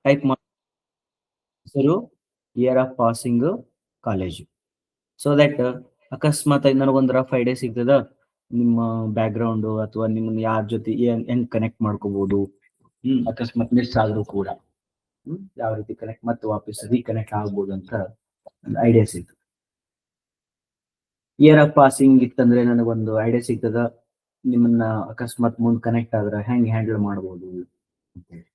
Type ಹೆಸರು, year of passing, college. So that ಅಕಸ್ಮಾತ್ ನನಗೊಂದು ರಫ್ ಐಡಿಯಾ ಸಿಗ್ತದ ನಿಮ್ಮ ಬ್ಯಾಕ್ ಗ್ರೌಂಡು ಅಥವಾ ನಿಮ್ಮನ್ನ ಯಾರ ಜೊತೆ ಹೆಂಗ್ ಕನೆಕ್ಟ್ ಮಾಡ್ಕೋಬಹುದು. ಅಕಸ್ಮಾತ್ ಮಿಸ್ ಆದ್ರೂ ಕೂಡ ಯಾವ ರೀತಿ ಕನೆಕ್ಟ್ ಮತ್ತೆ ವಾಪಸ್ ರೀಕನೆಕ್ಟ್ ಆಗ್ಬೋದು ಅಂತ ಒಂದು ಐಡಿಯಾ ಸಿಗ್ತದೆ. ಇಯರ್ ಆಫ್ ಪಾಸಿಂಗ್ ಇತ್ತಂದ್ರೆ ನನಗೊಂದು ಐಡಿಯಾ ಸಿಗ್ತದ ನಿಮ್ಮನ್ನ ಅಕಸ್ಮಾತ್ ಮುಂದ್ ಕನೆಕ್ಟ್ ಆದ್ರೆ ಹೆಂಗ್ ಹ್ಯಾಂಡಲ್ ಮಾಡ್ಬೋದು ಅಂತೇಳಿ.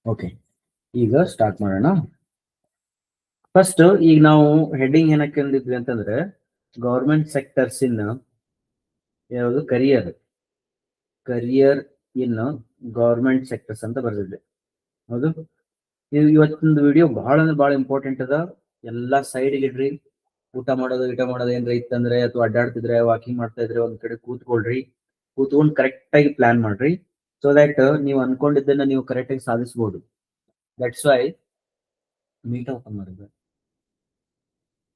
ಓಕೆ, ಈಗ ಸ್ಟಾರ್ಟ್ ಮಾಡೋಣ. ಫಸ್ಟ್ ಈಗ ನಾವು ಹೆಡ್ಡಿಂಗ್ ಏನಕ್ಕೆ ಅಂದಿದ್ವಿ ಅಂತಂದ್ರೆ ಗೌರ್ಮೆಂಟ್ ಸೆಕ್ಟರ್ಸ್ ಇನ್ ಯಾವುದು ಕರಿಯರ್ ಇನ್ ಗೌರ್ಮೆಂಟ್ ಸೆಕ್ಟರ್ಸ್ ಅಂತ ಬರ್ದಿದ್ದೆ. ಹೌದು, ಇವತ್ತೊಂದು ವಿಡಿಯೋ ಬಹಳ ಅಂದ್ರೆ ಬಹಳ ಇಂಪಾರ್ಟೆಂಟ್ ಅದ. ಎಲ್ಲಾ ಸೈಡ್ ಇಡ್ರಿ. ಊಟ ಮಾಡೋದು ಏನ್ರ ಇತ್ತಂದ್ರೆ ಅಥವಾ ಅಡ್ಡಾಡ್ತಿದ್ರೆ ವಾಕಿಂಗ್ ಮಾಡ್ತಾ ಇದ್ರೆ ಒಂದ್ ಕಡೆ ಕೂತ್ಕೊಳ್ರಿ. ಕೂತ್ಕೊಂಡು ಕರೆಕ್ಟ್ ಆಗಿ ಪ್ಲಾನ್ ಮಾಡ್ರಿ. ಸೊ ದಟ್ ನೀವು ಅನ್ಕೊಂಡಿದ್ದನ್ನ ನೀವು ಕರೆಕ್ಟ್ ಆಗಿ ಸಾಧಿಸಬಹುದು. ದಟ್ಸ್ ವೈ ಮೀಟ್ ಓಪನ್ ಮಾಡಿದ್ರೆ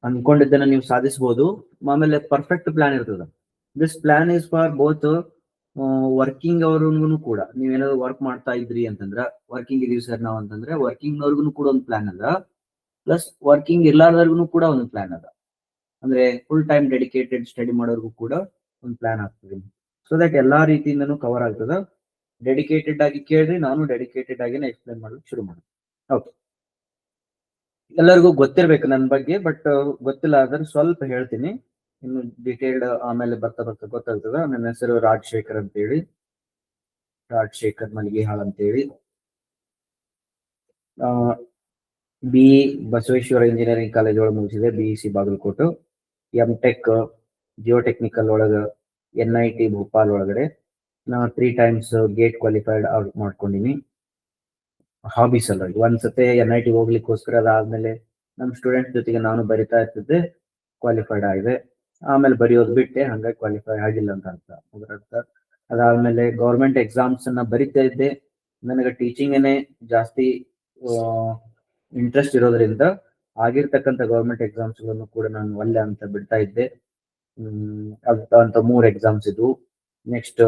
ಅನ್ಕೊಂಡಿದ್ದನ್ನ ನೀವು ಸಾಧಿಸಬಹುದು. ಆಮೇಲೆ ಪರ್ಫೆಕ್ಟ್ ಪ್ಲಾನ್ ಇರ್ತದ. This plan is for both working ಅವ್ರಿಗೂ ಕೂಡ. ನೀವೇನಾದ್ರು ವರ್ಕ್ ಮಾಡ್ತಾ ಇದ್ರಿ ಅಂತಂದ್ರ ವರ್ಕಿಂಗ್ ಇದೀವಿ ಸರ್ ನಾವ್ ಅಂತಂದ್ರೆ ವರ್ಕಿಂಗ್ ನವ್ರಿಗೂ ಕೂಡ ಒಂದು ಪ್ಲಾನ್ ಅದ. ಪ್ಲಸ್ ವರ್ಕಿಂಗ್ ಇರ್ಲಾರ್ದವ್ರಿಗೂ ಕೂಡ ಒಂದು ಪ್ಲಾನ್ ಅದ. ಅಂದ್ರೆ ಫುಲ್ ಟೈಮ್ ಡೆಡಿಕೇಟೆಡ್ ಸ್ಟಡಿ ಮಾಡೋರ್ಗು ಕೂಡ ಒಂದು ಪ್ಲಾನ್ ಆಗ್ತದೆ. ಸೊ ದಟ್ ಎಲ್ಲಾ ರೀತಿಯಿಂದನೂ ಕವರ್ ಆಗ್ತದ. ಡೆಡಿಕೇಟೆಡ್ ಆಗಿ ಕೇಳ್ರಿ, ನಾನು ಡೆಡಿಕೇಟೆಡ್ ಆಗಿನೇ ಎಕ್ಸ್ಪ್ಲೈನ್ ಮಾಡೋದು ಶುರು ಮಾಡಿ. ಓಕೆ, ಎಲ್ಲರಿಗೂ ಗೊತ್ತಿರ್ಬೇಕು ನನ್ನ ಬಗ್ಗೆ, ಬಟ್ ಗೊತ್ತಿಲ್ಲ ಆದ್ರೆ ಸ್ವಲ್ಪ ಹೇಳ್ತೀನಿ. ಇನ್ನು ಡೀಟೇಲ್ಡ್ ಆಮೇಲೆ ಬರ್ತಾ ಗೊತ್ತಾಗ್ತದ. ನನ್ನ ಹೆಸರು ರಾಜಶೇಖರ್ ಅಂತೇಳಿ, ರಾಜಶೇಖರ್ ಮಲಿಗೆಹಾಳ್ ಅಂತೇಳಿ. ಬಿ ಬಸವೇಶ್ವರ ಇಂಜಿನಿಯರಿಂಗ್ ಕಾಲೇಜ್ ಒಳಗೆ ಮುಗಿಸಿದೆ, BEC ಬಾಗಲಕೋಟು. MTech ಜಿಯೋಟೆಕ್ನಿಕಲ್ ಒಳಗ NIT ಭೋಪಾಲ್ ಒಳಗಡೆ ನಾ 3 times ಗೇಟ್ ಕ್ವಾಲಿಫೈಡ್ ಮಾಡ್ಕೊಂಡಿನಿ. ಹಾಬೀಸ್ ಅಲ್ಲ, ಒಂದ್ಸತಿ NIT ಹೋಗ್ಲಿಕ್ಕೋಸ್ಕರ. ಅದಾದ್ಮೇಲೆ ನಮ್ಮ ಸ್ಟೂಡೆಂಟ್ ಜೊತೆಗೆ ನಾನು ಬರಿತಾ ಇರ್ತಿದ್ದೆ, ಕ್ವಾಲಿಫೈಡ್ ಆಗಿದೆ. ಆಮೇಲೆ ಬರೆಯೋದು ಬಿಟ್ಟೆ, ಹಂಗಾಗಿ ಕ್ವಾಲಿಫೈ ಆಗಿಲ್ಲ ಅಂತ ಅರ್ಥ. ಅದಾದ್ಮೇಲೆ ಗೌರ್ಮೆಂಟ್ ಎಕ್ಸಾಮ್ಸ್ ಅನ್ನ ಬರಿತಾ ಇದ್ದೆ. ನನಗೆ ಟೀಚಿಂಗೇನೆ ಜಾಸ್ತಿ ಇಂಟ್ರೆಸ್ಟ್ ಇರೋದ್ರಿಂದ ಆಗಿರ್ತಕ್ಕಂಥ ಗೌರ್ಮೆಂಟ್ ಎಕ್ಸಾಮ್ಸ್ ಗಳನ್ನು ಕೂಡ ನಾನು ಒಲ್ಲೆ ಅಂತ ಬಿಡ್ತಾ ಇದ್ದೆ. ಅಂತ 3 ಎಕ್ಸಾಮ್ಸ್ ಇದ್ವು. ನೆಕ್ಸ್ಟ್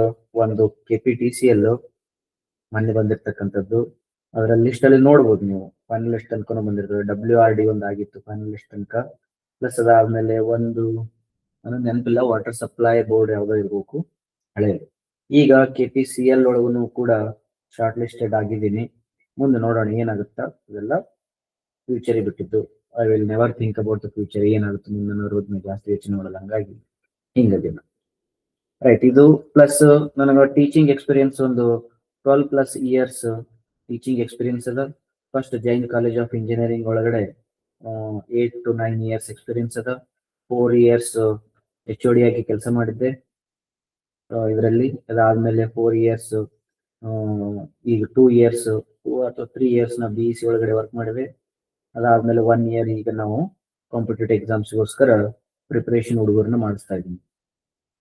ಒಂದು KPTCL ಮೊನ್ನೆ ಬಂದಿರ್ತಕ್ಕಂಥದ್ದು. ಅದರ ಲಿಸ್ಟ್ ಅಲ್ಲಿ ನೋಡ್ಬೋದು ನೀವು, ಫೈನಲಿಸ್ಟ್ ತನಕ ಬಂದಿರ್ತದೆ. WRD ಒಂದು ಆಗಿತ್ತು ಫೈನಲಿಸ್ಟ್ ತನಕ. ಪ್ಲಸ್ ಅದಾದ್ಮೇಲೆ ಒಂದು ನನಗೆ ನೆನಪಿಲ್ಲ, ವಾಟರ್ ಸಪ್ಲೈ ಬೋರ್ಡ್ ಯಾವ್ದೋ ಇರ್ಬೇಕು, ಹಳೆಯದು. ಈಗ KPCL ಒಳಗೂ ಕೂಡ ಶಾರ್ಟ್ ಲಿಸ್ಟೆಡ್ ಆಗಿದ್ದೀನಿ. ಮುಂದೆ ನೋಡೋಣ ಏನಾಗುತ್ತಾ. ಇದೆಲ್ಲ ಫ್ಯೂಚರ್ ಬಿಟ್ಟಿದ್ದು. I will never think about the future. ಏನಾಗುತ್ತೆ ಮುಂದೆ ಅನ್ನೋದ್ರ ಜಾಸ್ತಿ ಯೋಚನೆ ಮಾಡಲ್ಲ. ಹಂಗಾಗಿ ಹಿಂಗದಿನ ರೈಟ್. ಇದು ಪ್ಲಸ್ ನನಗೆ ಟೀಚಿಂಗ್ ಎಕ್ಸ್ಪೀರಿಯನ್ಸ್ ಒಂದು 12+ years ಟೀಚಿಂಗ್ ಎಕ್ಸ್ಪೀರಿಯನ್ಸ್ ಅದ. First Jain college of engineering ಒಳಗಡೆ 8 to 9 years ಎಕ್ಸ್ಪೀರಿಯನ್ಸ್ ಅದ. 4 years HOD ಆಗಿ ಕೆಲಸ ಮಾಡಿದ್ದೆ ಇದರಲ್ಲಿ. ಅದಾದ್ಮೇಲೆ 4 years ಈಗ 2 years ಅಥವಾ 3 years ನಾ BEC ಒಳಗಡೆ ವರ್ಕ್ ಮಾಡಿದೆ. ಅದಾದ್ಮೇಲೆ 1 year ಈಗ ನಾವು ಕಾಂಪಿಟೇಟಿವ್ ಎಕ್ಸಾಮ್ಸ್ಗೋಸ್ಕರ ಪ್ರಿಪರೇಷನ್ ಹುಡುಗರನ್ನ ಮಾಡಿಸ್ತಾ ಇದ್ದೀನಿ.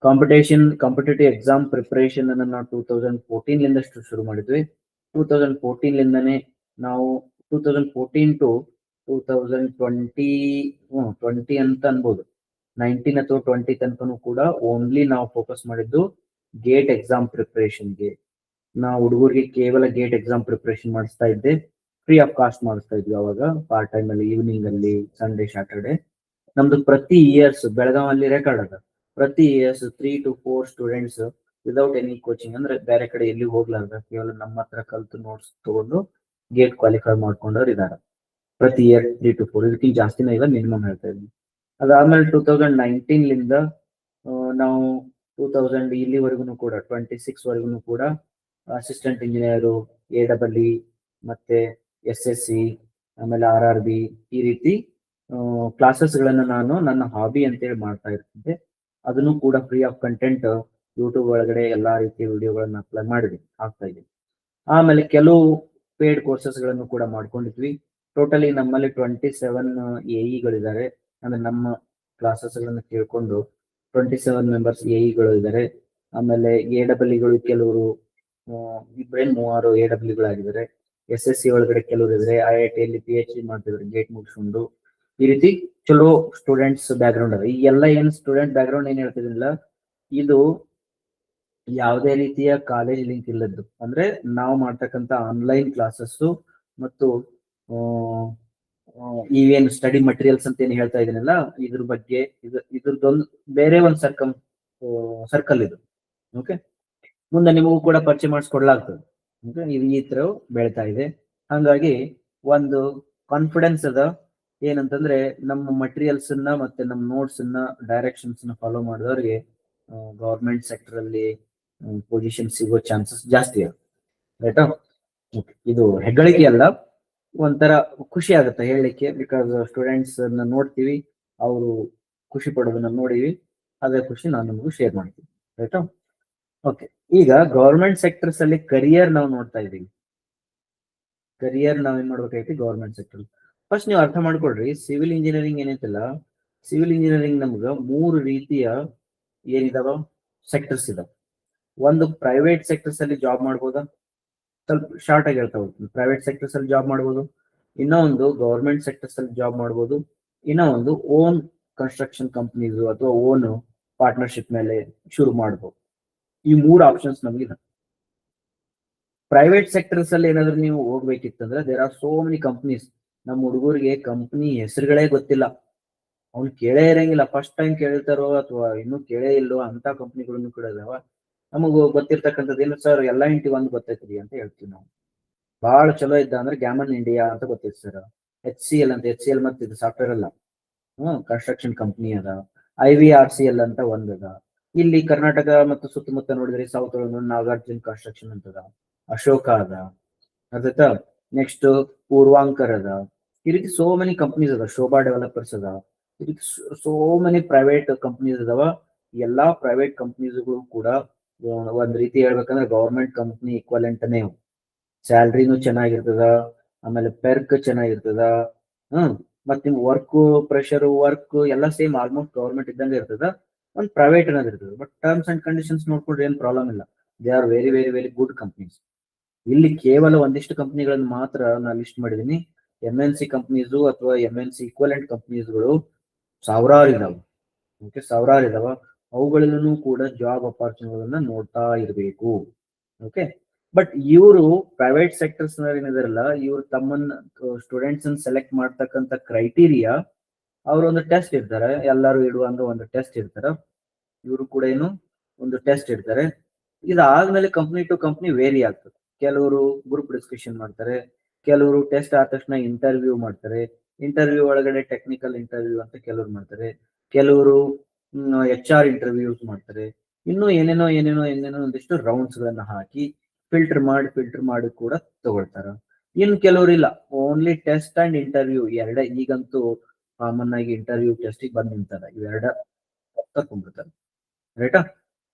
ಕಾಂಪಿಟೇಟಿವ್ ಎಕ್ಸಾಮ್ ಪ್ರಿಪರೇಷನ್ ಅನ್ನ ನಾವು 2014 ಲಿಂದ ಶುರು ಮಾಡಿದ್ವಿ. 2014 ಲಿಂದನೇ ನಾವು 2014 to 2020 ಅಂತ ಅನ್ಬೋದು, 19 ಅಥವಾ 20 ತನಕನೂ ಕೂಡ ಓನ್ಲಿ ನಾವು ಫೋಕಸ್ ಮಾಡಿದ್ದು ಗೇಟ್ ಎಕ್ಸಾಮ್ ಪ್ರಿಪರೇಷನ್ಗೆ. ನಾವು ಹುಡುಗರಿಗೆ ಕೇವಲ ಗೇಟ್ ಎಕ್ಸಾಮ್ ಪ್ರಿಪರೇಷನ್ ಮಾಡಿಸ್ತಾ ಇದ್ದೆ. ಫ್ರೀ ಆಫ್ ಕಾಸ್ಟ್ ಮಾಡಿಸ್ತಾ ಇದ್ವಿ ಅವಾಗ, ಪಾರ್ಟ್ ಟೈಮ್ ಅಲ್ಲಿ, ಈವ್ನಿಂಗ್ ಅಲ್ಲಿ, ಸಂಡೇ ಸ್ಯಾಟರ್ಡೆ. ನಮ್ದು ಪ್ರತಿ ಇಯರ್ಸ್ ಬೆಳಗಾವಲ್ಲಿ ರೆಕಾರ್ಡ್ ಅದ. ಪ್ರತಿ years 3 to 4 students without any coaching, ಅಂದ್ರೆ ಬೇರೆ ಕಡೆ ಎಲ್ಲಿ ಹೋಗ್ಲಾರ್ದ ಕೇವಲ ನಮ್ಮ ಹತ್ರ ಕಲ್ತು ನೋಟ್ಸ್ ತಗೊಂಡು ಗೇಟ್ ಕ್ವಾಲಿಫೈ ಮಾಡ್ಕೊಂಡವ್ರು ಇದಾರೆ. ಪ್ರತಿ ಇಯರ್ 3 to 4, ಇದಕ್ಕಿಂತ ಜಾಸ್ತಿನೇ ಇಲ್ಲ, ಮಿನಿಮಮ್ ಹೇಳ್ತಾ ಇದ್ದೀನಿ. ಅದಾದ್ಮೇಲೆ 2019 ಲಿಂದ ನಾವು 2000 ಇಲ್ಲಿವರೆಗೂ ಕೂಡ 26 ವರೆಗೂ ಕೂಡ ಅಸಿಸ್ಟೆಂಟ್ ಇಂಜಿನಿಯರು, AEE ಮತ್ತೆ SSC, ಆಮೇಲೆ RRB, ಈ ರೀತಿ ಕ್ಲಾಸಸ್ ಗಳನ್ನ ನಾನು ನನ್ನ ಹಾಬಿ ಅಂತೇಳಿ ಮಾಡ್ತಾ ಇರ್ತಿದ್ದೆ. ಅದನ್ನು ಕೂಡ ಫ್ರೀ ಆಫ್ ಕಂಟೆಂಟ್ ಯೂಟ್ಯೂಬ್ ಒಳಗಡೆ ಎಲ್ಲಾ ರೀತಿಯ ವಿಡಿಯೋಗಳನ್ನ ಅಪ್ಲೋಡ್ ಮಾಡಿದ್ವಿ, ಹಾಕ್ತಾ ಇದ್ವಿ. ಆಮೇಲೆ ಕೆಲವು ಪೇಡ್ ಕೋರ್ಸಸ್ ಗಳನ್ನು ಕೂಡ ಮಾಡ್ಕೊಂಡಿದ್ವಿ. ಟೋಟಲಿ ನಮ್ಮಲ್ಲಿ 27 ಎಇಗಳಿದ್ದಾರೆ. ಅಂದ್ರೆ ನಮ್ಮ ಕ್ಲಾಸಸ್ ಗಳನ್ನ ಕೇಳ್ಕೊಂಡು 27 ಮೆಂಬರ್ಸ್ ಎಇಗಳು ಇದ್ದಾರೆ. ಆಮೇಲೆ ಎಡಬ್ಲ್ಯೂಗಳು ಕೆಲವರು ಇಬ್ಬರೇ 3 ಎಡಬ್ಲ್ಯೂಗಳಾಗಿದ್ದಾರೆ. SSC ಒಳಗಡೆ ಕೆಲವರು ಇದ್ದಾರೆ. IIT PhD ಮಾಡ್ತಿದ್ದಾರೆ ಗೇಟ್ ಮುಗಿಸ್ಕೊಂಡು. ಈ ರೀತಿ ಚಲೋ ಸ್ಟೂಡೆಂಟ್ಸ್ ಬ್ಯಾಕ್ ಗ್ರೌಂಡ್ ಅದ. ಈ ಎಲ್ಲ ಏನ್ ಸ್ಟೂಡೆಂಟ್ ಬ್ಯಾಕ್ ಗ್ರೌಂಡ್ ಏನ್ ಹೇಳ್ತಿದಿಲ್ಲ, ಇದು ಯಾವುದೇ ರೀತಿಯ ಕಾಲೇಜ್ ಲಿಂಕ್ ಇಲ್ಲದ್ದು. ಅಂದ್ರೆ ನಾವು ಮಾಡ್ತಕ್ಕಂಥ ಆನ್ಲೈನ್ ಕ್ಲಾಸಸ್ ಮತ್ತು ಇವೇನು ಸ್ಟಡಿ ಮಟೀರಿಯಲ್ಸ್ ಅಂತ ಏನ್ ಹೇಳ್ತಾ ಇದೀನಲ್ಲ, ಇದ್ರ ಬಗ್ಗೆ ಇದ್ರದ್ದೊಂದು ಬೇರೆ ಒಂದು ಸರ್ಕಲ್ ಇದು. ಓಕೆ, ಮುಂದೆ ನಿಮಗೂ ಕೂಡ ಪರಿಚಯ ಮಾಡಿಸ್ಕೊಡ್ಲಾಗ್ತದೆ. ಇದು ಈ ತರ ಬೆಳ್ತಾ ಇದೆ. ಹಂಗಾಗಿ ಒಂದು ಕಾನ್ಫಿಡೆನ್ಸ್ ಅದ ಏನಂತಂದ್ರೆ ನಮ್ಮ ಮಟೀರಿಯಲ್ಸ್ ಅನ್ನ ಮತ್ತೆ ನಮ್ಮ ನೋಟ್ಸ್ ಅನ್ನ ಡೈರೆಕ್ಷನ್ಸ್ ನ ಫಾಲೋ ಮಾಡಿದವ್ರಿಗೆ ಗವರ್ಮೆಂಟ್ ಸೆಕ್ಟರ್ ಅಲ್ಲಿ ಪೊಸಿಷನ್ ಸಿಗೋ ಚಾನ್ಸಸ್ ಜಾಸ್ತಿ ಇದೆ. ರೈಟಾ? ಇದು ಹೆಗ್ಗಳಿಕೆ ಅಲ್ಲ, ಒಂಥರ ಖುಷಿ ಆಗುತ್ತೆ ಹೇಳಲಿಕ್ಕೆ. ಬಿಕಾಸ್ ಸ್ಟೂಡೆಂಟ್ಸ್ ನೋಡ್ತೀವಿ, ಅವರು ಖುಷಿ ಪಡೋದನ್ನ ನೋಡಿವಿ, ಅದೇ ಖುಷಿ ನಾನು ನಿಮಗೂ ಶೇರ್ ಮಾಡ್ತೀನಿ. ರೈಟಾ? ಓಕೆ, ಈಗ ಗವರ್ಮೆಂಟ್ ಸೆಕ್ಟರ್ಸ್ ಅಲ್ಲಿ ಕರಿಯರ್ ನಾವು ನೋಡ್ತಾ ಇದೀವಿ. ಕರಿಯರ್ ನಾವೇನ್ ಮಾಡ್ಬೇಕಾಗೈತಿ ಗವರ್ಮೆಂಟ್ ಸೆಕ್ಟರ್. ಫಸ್ಟ್ ನೀವು ಅರ್ಥ ಮಾಡ್ಕೊಳ್ರಿ, ಸಿವಿಲ್ ಇಂಜಿನಿಯರಿಂಗ್ ಏನೈತಲ್ಲ, ಸಿವಿಲ್ ಇಂಜಿನಿಯರಿಂಗ್ ನಮ್ಗ 3 ರೀತಿಯ ಏನಿದಾವ ಸೆಕ್ಟರ್ಸ್ ಇದಾವ. ಒಂದು ಪ್ರೈವೇಟ್ ಸೆಕ್ಟರ್ಸ್ ಅಲ್ಲಿ ಜಾಬ್ ಮಾಡ್ಬೋದಾ, ಸ್ವಲ್ಪ ಶಾರ್ಟ್ ಆಗಿ ಹೇಳ್ತಾ ಹೋಗ್ತೀನಿ. ಪ್ರೈವೇಟ್ ಸೆಕ್ಟರ್ಸ್ ಅಲ್ಲಿ ಜಾಬ್ ಮಾಡ್ಬೋದು. ಇನ್ನೊಂದು ಗವರ್ಮೆಂಟ್ ಸೆಕ್ಟರ್ಸ್ ಅಲ್ಲಿ ಜಾಬ್ ಮಾಡ್ಬೋದು. ಇನ್ನೊಂದು ಓನ್ ಕನ್ಸ್ಟ್ರಕ್ಷನ್ ಕಂಪನೀಸ್ ಅಥವಾ ಓನ್ ಪಾರ್ಟ್ನರ್ಶಿಪ್ ಮೇಲೆ ಶುರು ಮಾಡ್ಬೋದು. ಈ 3 ಆಪ್ಷನ್ಸ್ ನಮ್ಗಿದೆ. ಪ್ರೈವೇಟ್ ಸೆಕ್ಟರ್ಸ್ ಅಲ್ಲಿ ಏನಾದ್ರು ನೀವು ಹೋಗ್ಬೇಕಿತ್ತಂದ್ರೆ there are so many companies. ನಮ್ಮ ಹುಡುಗರಿಗೆ ಕಂಪನಿ ಹೆಸರುಗಳೇ ಗೊತ್ತಿಲ್ಲ, ಅವ್ನು ಕೇಳೇ ಇರಂಗಿಲ್ಲ. ಫಸ್ಟ್ ಟೈಮ್ ಕೇಳಿರ್ತಾರೋ ಅಥವಾ ಇನ್ನೂ ಕೇಳೇ ಇಲ್ಲೋ ಅಂತ ಕಂಪನಿಗಳನ್ನು ಕೂಡ ಇದಾವ. ನಮಗೂ ಗೊತ್ತಿರ್ತಕ್ಕಂಥದ್ದು ಏನು ಸರ್, LNT ಒಂದು ಗೊತ್ತೈತ್ರಿ ಅಂತ ಹೇಳ್ತೀವಿ ನಾವು. ಬಹಳ ಚಲೋ ಇದ್ದ ಅಂದ್ರೆ ಗ್ಯಾಮನ್ ಇಂಡಿಯಾ ಅಂತ ಗೊತ್ತೈತಿ ಸರ್. HCL ಅಂತ, HCL ಮತ್ತೆ ಇದು ಸಾಫ್ಟ್ವೇರ್ ಅಲ್ಲ, ಕನ್ಸ್ಟ್ರಕ್ಷನ್ ಕಂಪನಿ ಅದ. IVRCL ಅಂತ ಒಂದದ. ಇಲ್ಲಿ ಕರ್ನಾಟಕ ಮತ್ತು ಸುತ್ತಮುತ್ತ ನೋಡಿದ್ರೆ ಸೌತ್ ಒಳಗೆ ನಾಗಾರ್ಜುನ್ ಕನ್ಸ್ಟ್ರಕ್ಷನ್ ಅಂತದ, ಅಶೋಕ ಅದ, ಅದಾಯ್ತಾ. ನೆಕ್ಸ್ಟ್ ಪೂರ್ವಾಂಕರ್ ಅದ. ಈ ರೀತಿ ಸೋ ಮೆನಿ ಕಂಪನೀಸ್ ಅದ. ಶೋಭಾ ಡೆವಲಪರ್ಸ್ ಅದ. ಈ ರೀತಿ ಸೋ ಮೆನಿ ಪ್ರೈವೇಟ್ ಕಂಪನೀಸ್ ಅದಾವ. ಎಲ್ಲಾ ಪ್ರೈವೇಟ್ ಕಂಪನೀಸ್ಗಳು ಕೂಡ ಒಂದ್ ರೀತಿ ಹೇಳ್ಬೇಕಂದ್ರೆ ಗವರ್ಮೆಂಟ್ ಕಂಪನಿ ಈಕ್ವಲೆಂಟ್ನೇ. ಸ್ಯಾಲ್ರಿನೂ ಚೆನ್ನಾಗಿರ್ತದ, ಆಮೇಲೆ ಪೆರ್ಕ್ ಚೆನ್ನಾಗಿರ್ತದ, ಮತ್ತೆ ನಿಮ್ ವರ್ಕ್ ಪ್ರೆಷರ್ ವರ್ಕ್ ಎಲ್ಲ ಸೇಮ್ ಆಲ್ಮೋಸ್ಟ್ ಗವರ್ಮೆಂಟ್ ಇದ್ದಂಗೆ ಇರ್ತದ. ಒಂದು ಪ್ರೈವೇಟ್ ಅನ್ನೋದು ಇರ್ತದೆ. ಬಟ್ ಟರ್ಮ್ಸ್ ಅಂಡ್ ಕಂಡೀಷನ್ಸ್ ನೋಡ್ಕೊಂಡ್ರೆ ಏನ್ ಪ್ರಾಬ್ಲಮ್ ಇಲ್ಲ. They are very very very good companies. ಇಲ್ಲಿ ಕೇವಲ ಒಂದಿಷ್ಟು ಕಂಪನಿಗಳನ್ನು ಮಾತ್ರ ನಾನು ಲಿಸ್ಟ್ ಮಾಡಿದೀನಿ. MNC ಕಂಪನೀಸು ಅಥವಾ MNC ಈಕ್ವಲೆಂಟ್ ಕಂಪನೀಸ್ಗಳು ಸಾವಿರಾರು ಇದಾವೆ. ಓಕೆ, ಸಾವಿರಾರು ಇದಾವ. ಅವುಗಳಲ್ಲೂ ಕೂಡ ಜಾಬ್ ಅಪಾರ್ಚುನಿಟಿಗಳನ್ನ ನೋಡ್ತಾ ಇರಬೇಕು. ಓಕೆ, ಬಟ್ ಇವರು ಪ್ರೈವೇಟ್ ಸೆಕ್ಟರ್ಸ್ ಏನಿದಾರಲ್ಲ, ಇವ್ರು ತಮ್ಮನ್ನ ಸ್ಟೂಡೆಂಟ್ಸ್ ಅನ್ನು ಸೆಲೆಕ್ಟ್ ಮಾಡ್ತಕ್ಕಂಥ ಕ್ರೈಟೀರಿಯಾ, ಅವ್ರ ಒಂದು ಟೆಸ್ಟ್ ಇರ್ತಾರೆ. ಎಲ್ಲರೂ ಇಡುವಂತ ಒಂದು ಟೆಸ್ಟ್ ಇರ್ತಾರ. ಇವರು ಕೂಡ ಏನು ಒಂದು ಟೆಸ್ಟ್ ಇಡ್ತಾರೆ. ಇದಾದ್ಮೇಲೆ ಕಂಪ್ನಿ ಟು ಕಂಪ್ನಿ ವೇರಿ ಆಗ್ತದೆ. ಕೆಲವರು ಗ್ರೂಪ್ ಡಿಸ್ಕಷನ್ ಮಾಡ್ತಾರೆ, ಕೆಲವರು ಟೆಸ್ಟ್ ಆದ ತಕ್ಷಣ ಇಂಟರ್ವ್ಯೂ ಮಾಡ್ತಾರೆ. ಇಂಟರ್ವ್ಯೂ ಒಳಗಡೆ ಟೆಕ್ನಿಕಲ್ ಇಂಟರ್ವ್ಯೂ ಅಂತ ಕೆಲವರು ಮಾಡ್ತಾರೆ, ಕೆಲವರು HR ಇಂಟರ್ವ್ಯೂಸ್ ಮಾಡ್ತಾರೆ. ಇನ್ನು ಏನೇನೋ ಒಂದಿಷ್ಟು ರೌಂಡ್ಸ್ ಗಳನ್ನ ಹಾಕಿ ಫಿಲ್ಟರ್ ಮಾಡಿ ಕೂಡ ತಗೊಳ್ತಾರ. ಇನ್ ಕೆಲವರು ಇಲ್ಲ, ಓನ್ಲಿ ಟೆಸ್ಟ್ ಅಂಡ್ ಇಂಟರ್ವ್ಯೂ ಎರಡೇ. ಈಗಂತೂ ಕಾಮನ್ ಆಗಿ ಇಂಟರ್ವ್ಯೂ ಟೆಸ್ಟಿಗೆ ಬಂದ್ ನಿಂತಾರೆ, ಇವೆರಡ ಕುಂಬಿಡ್ತಾರೆ. ರೈಟಾ?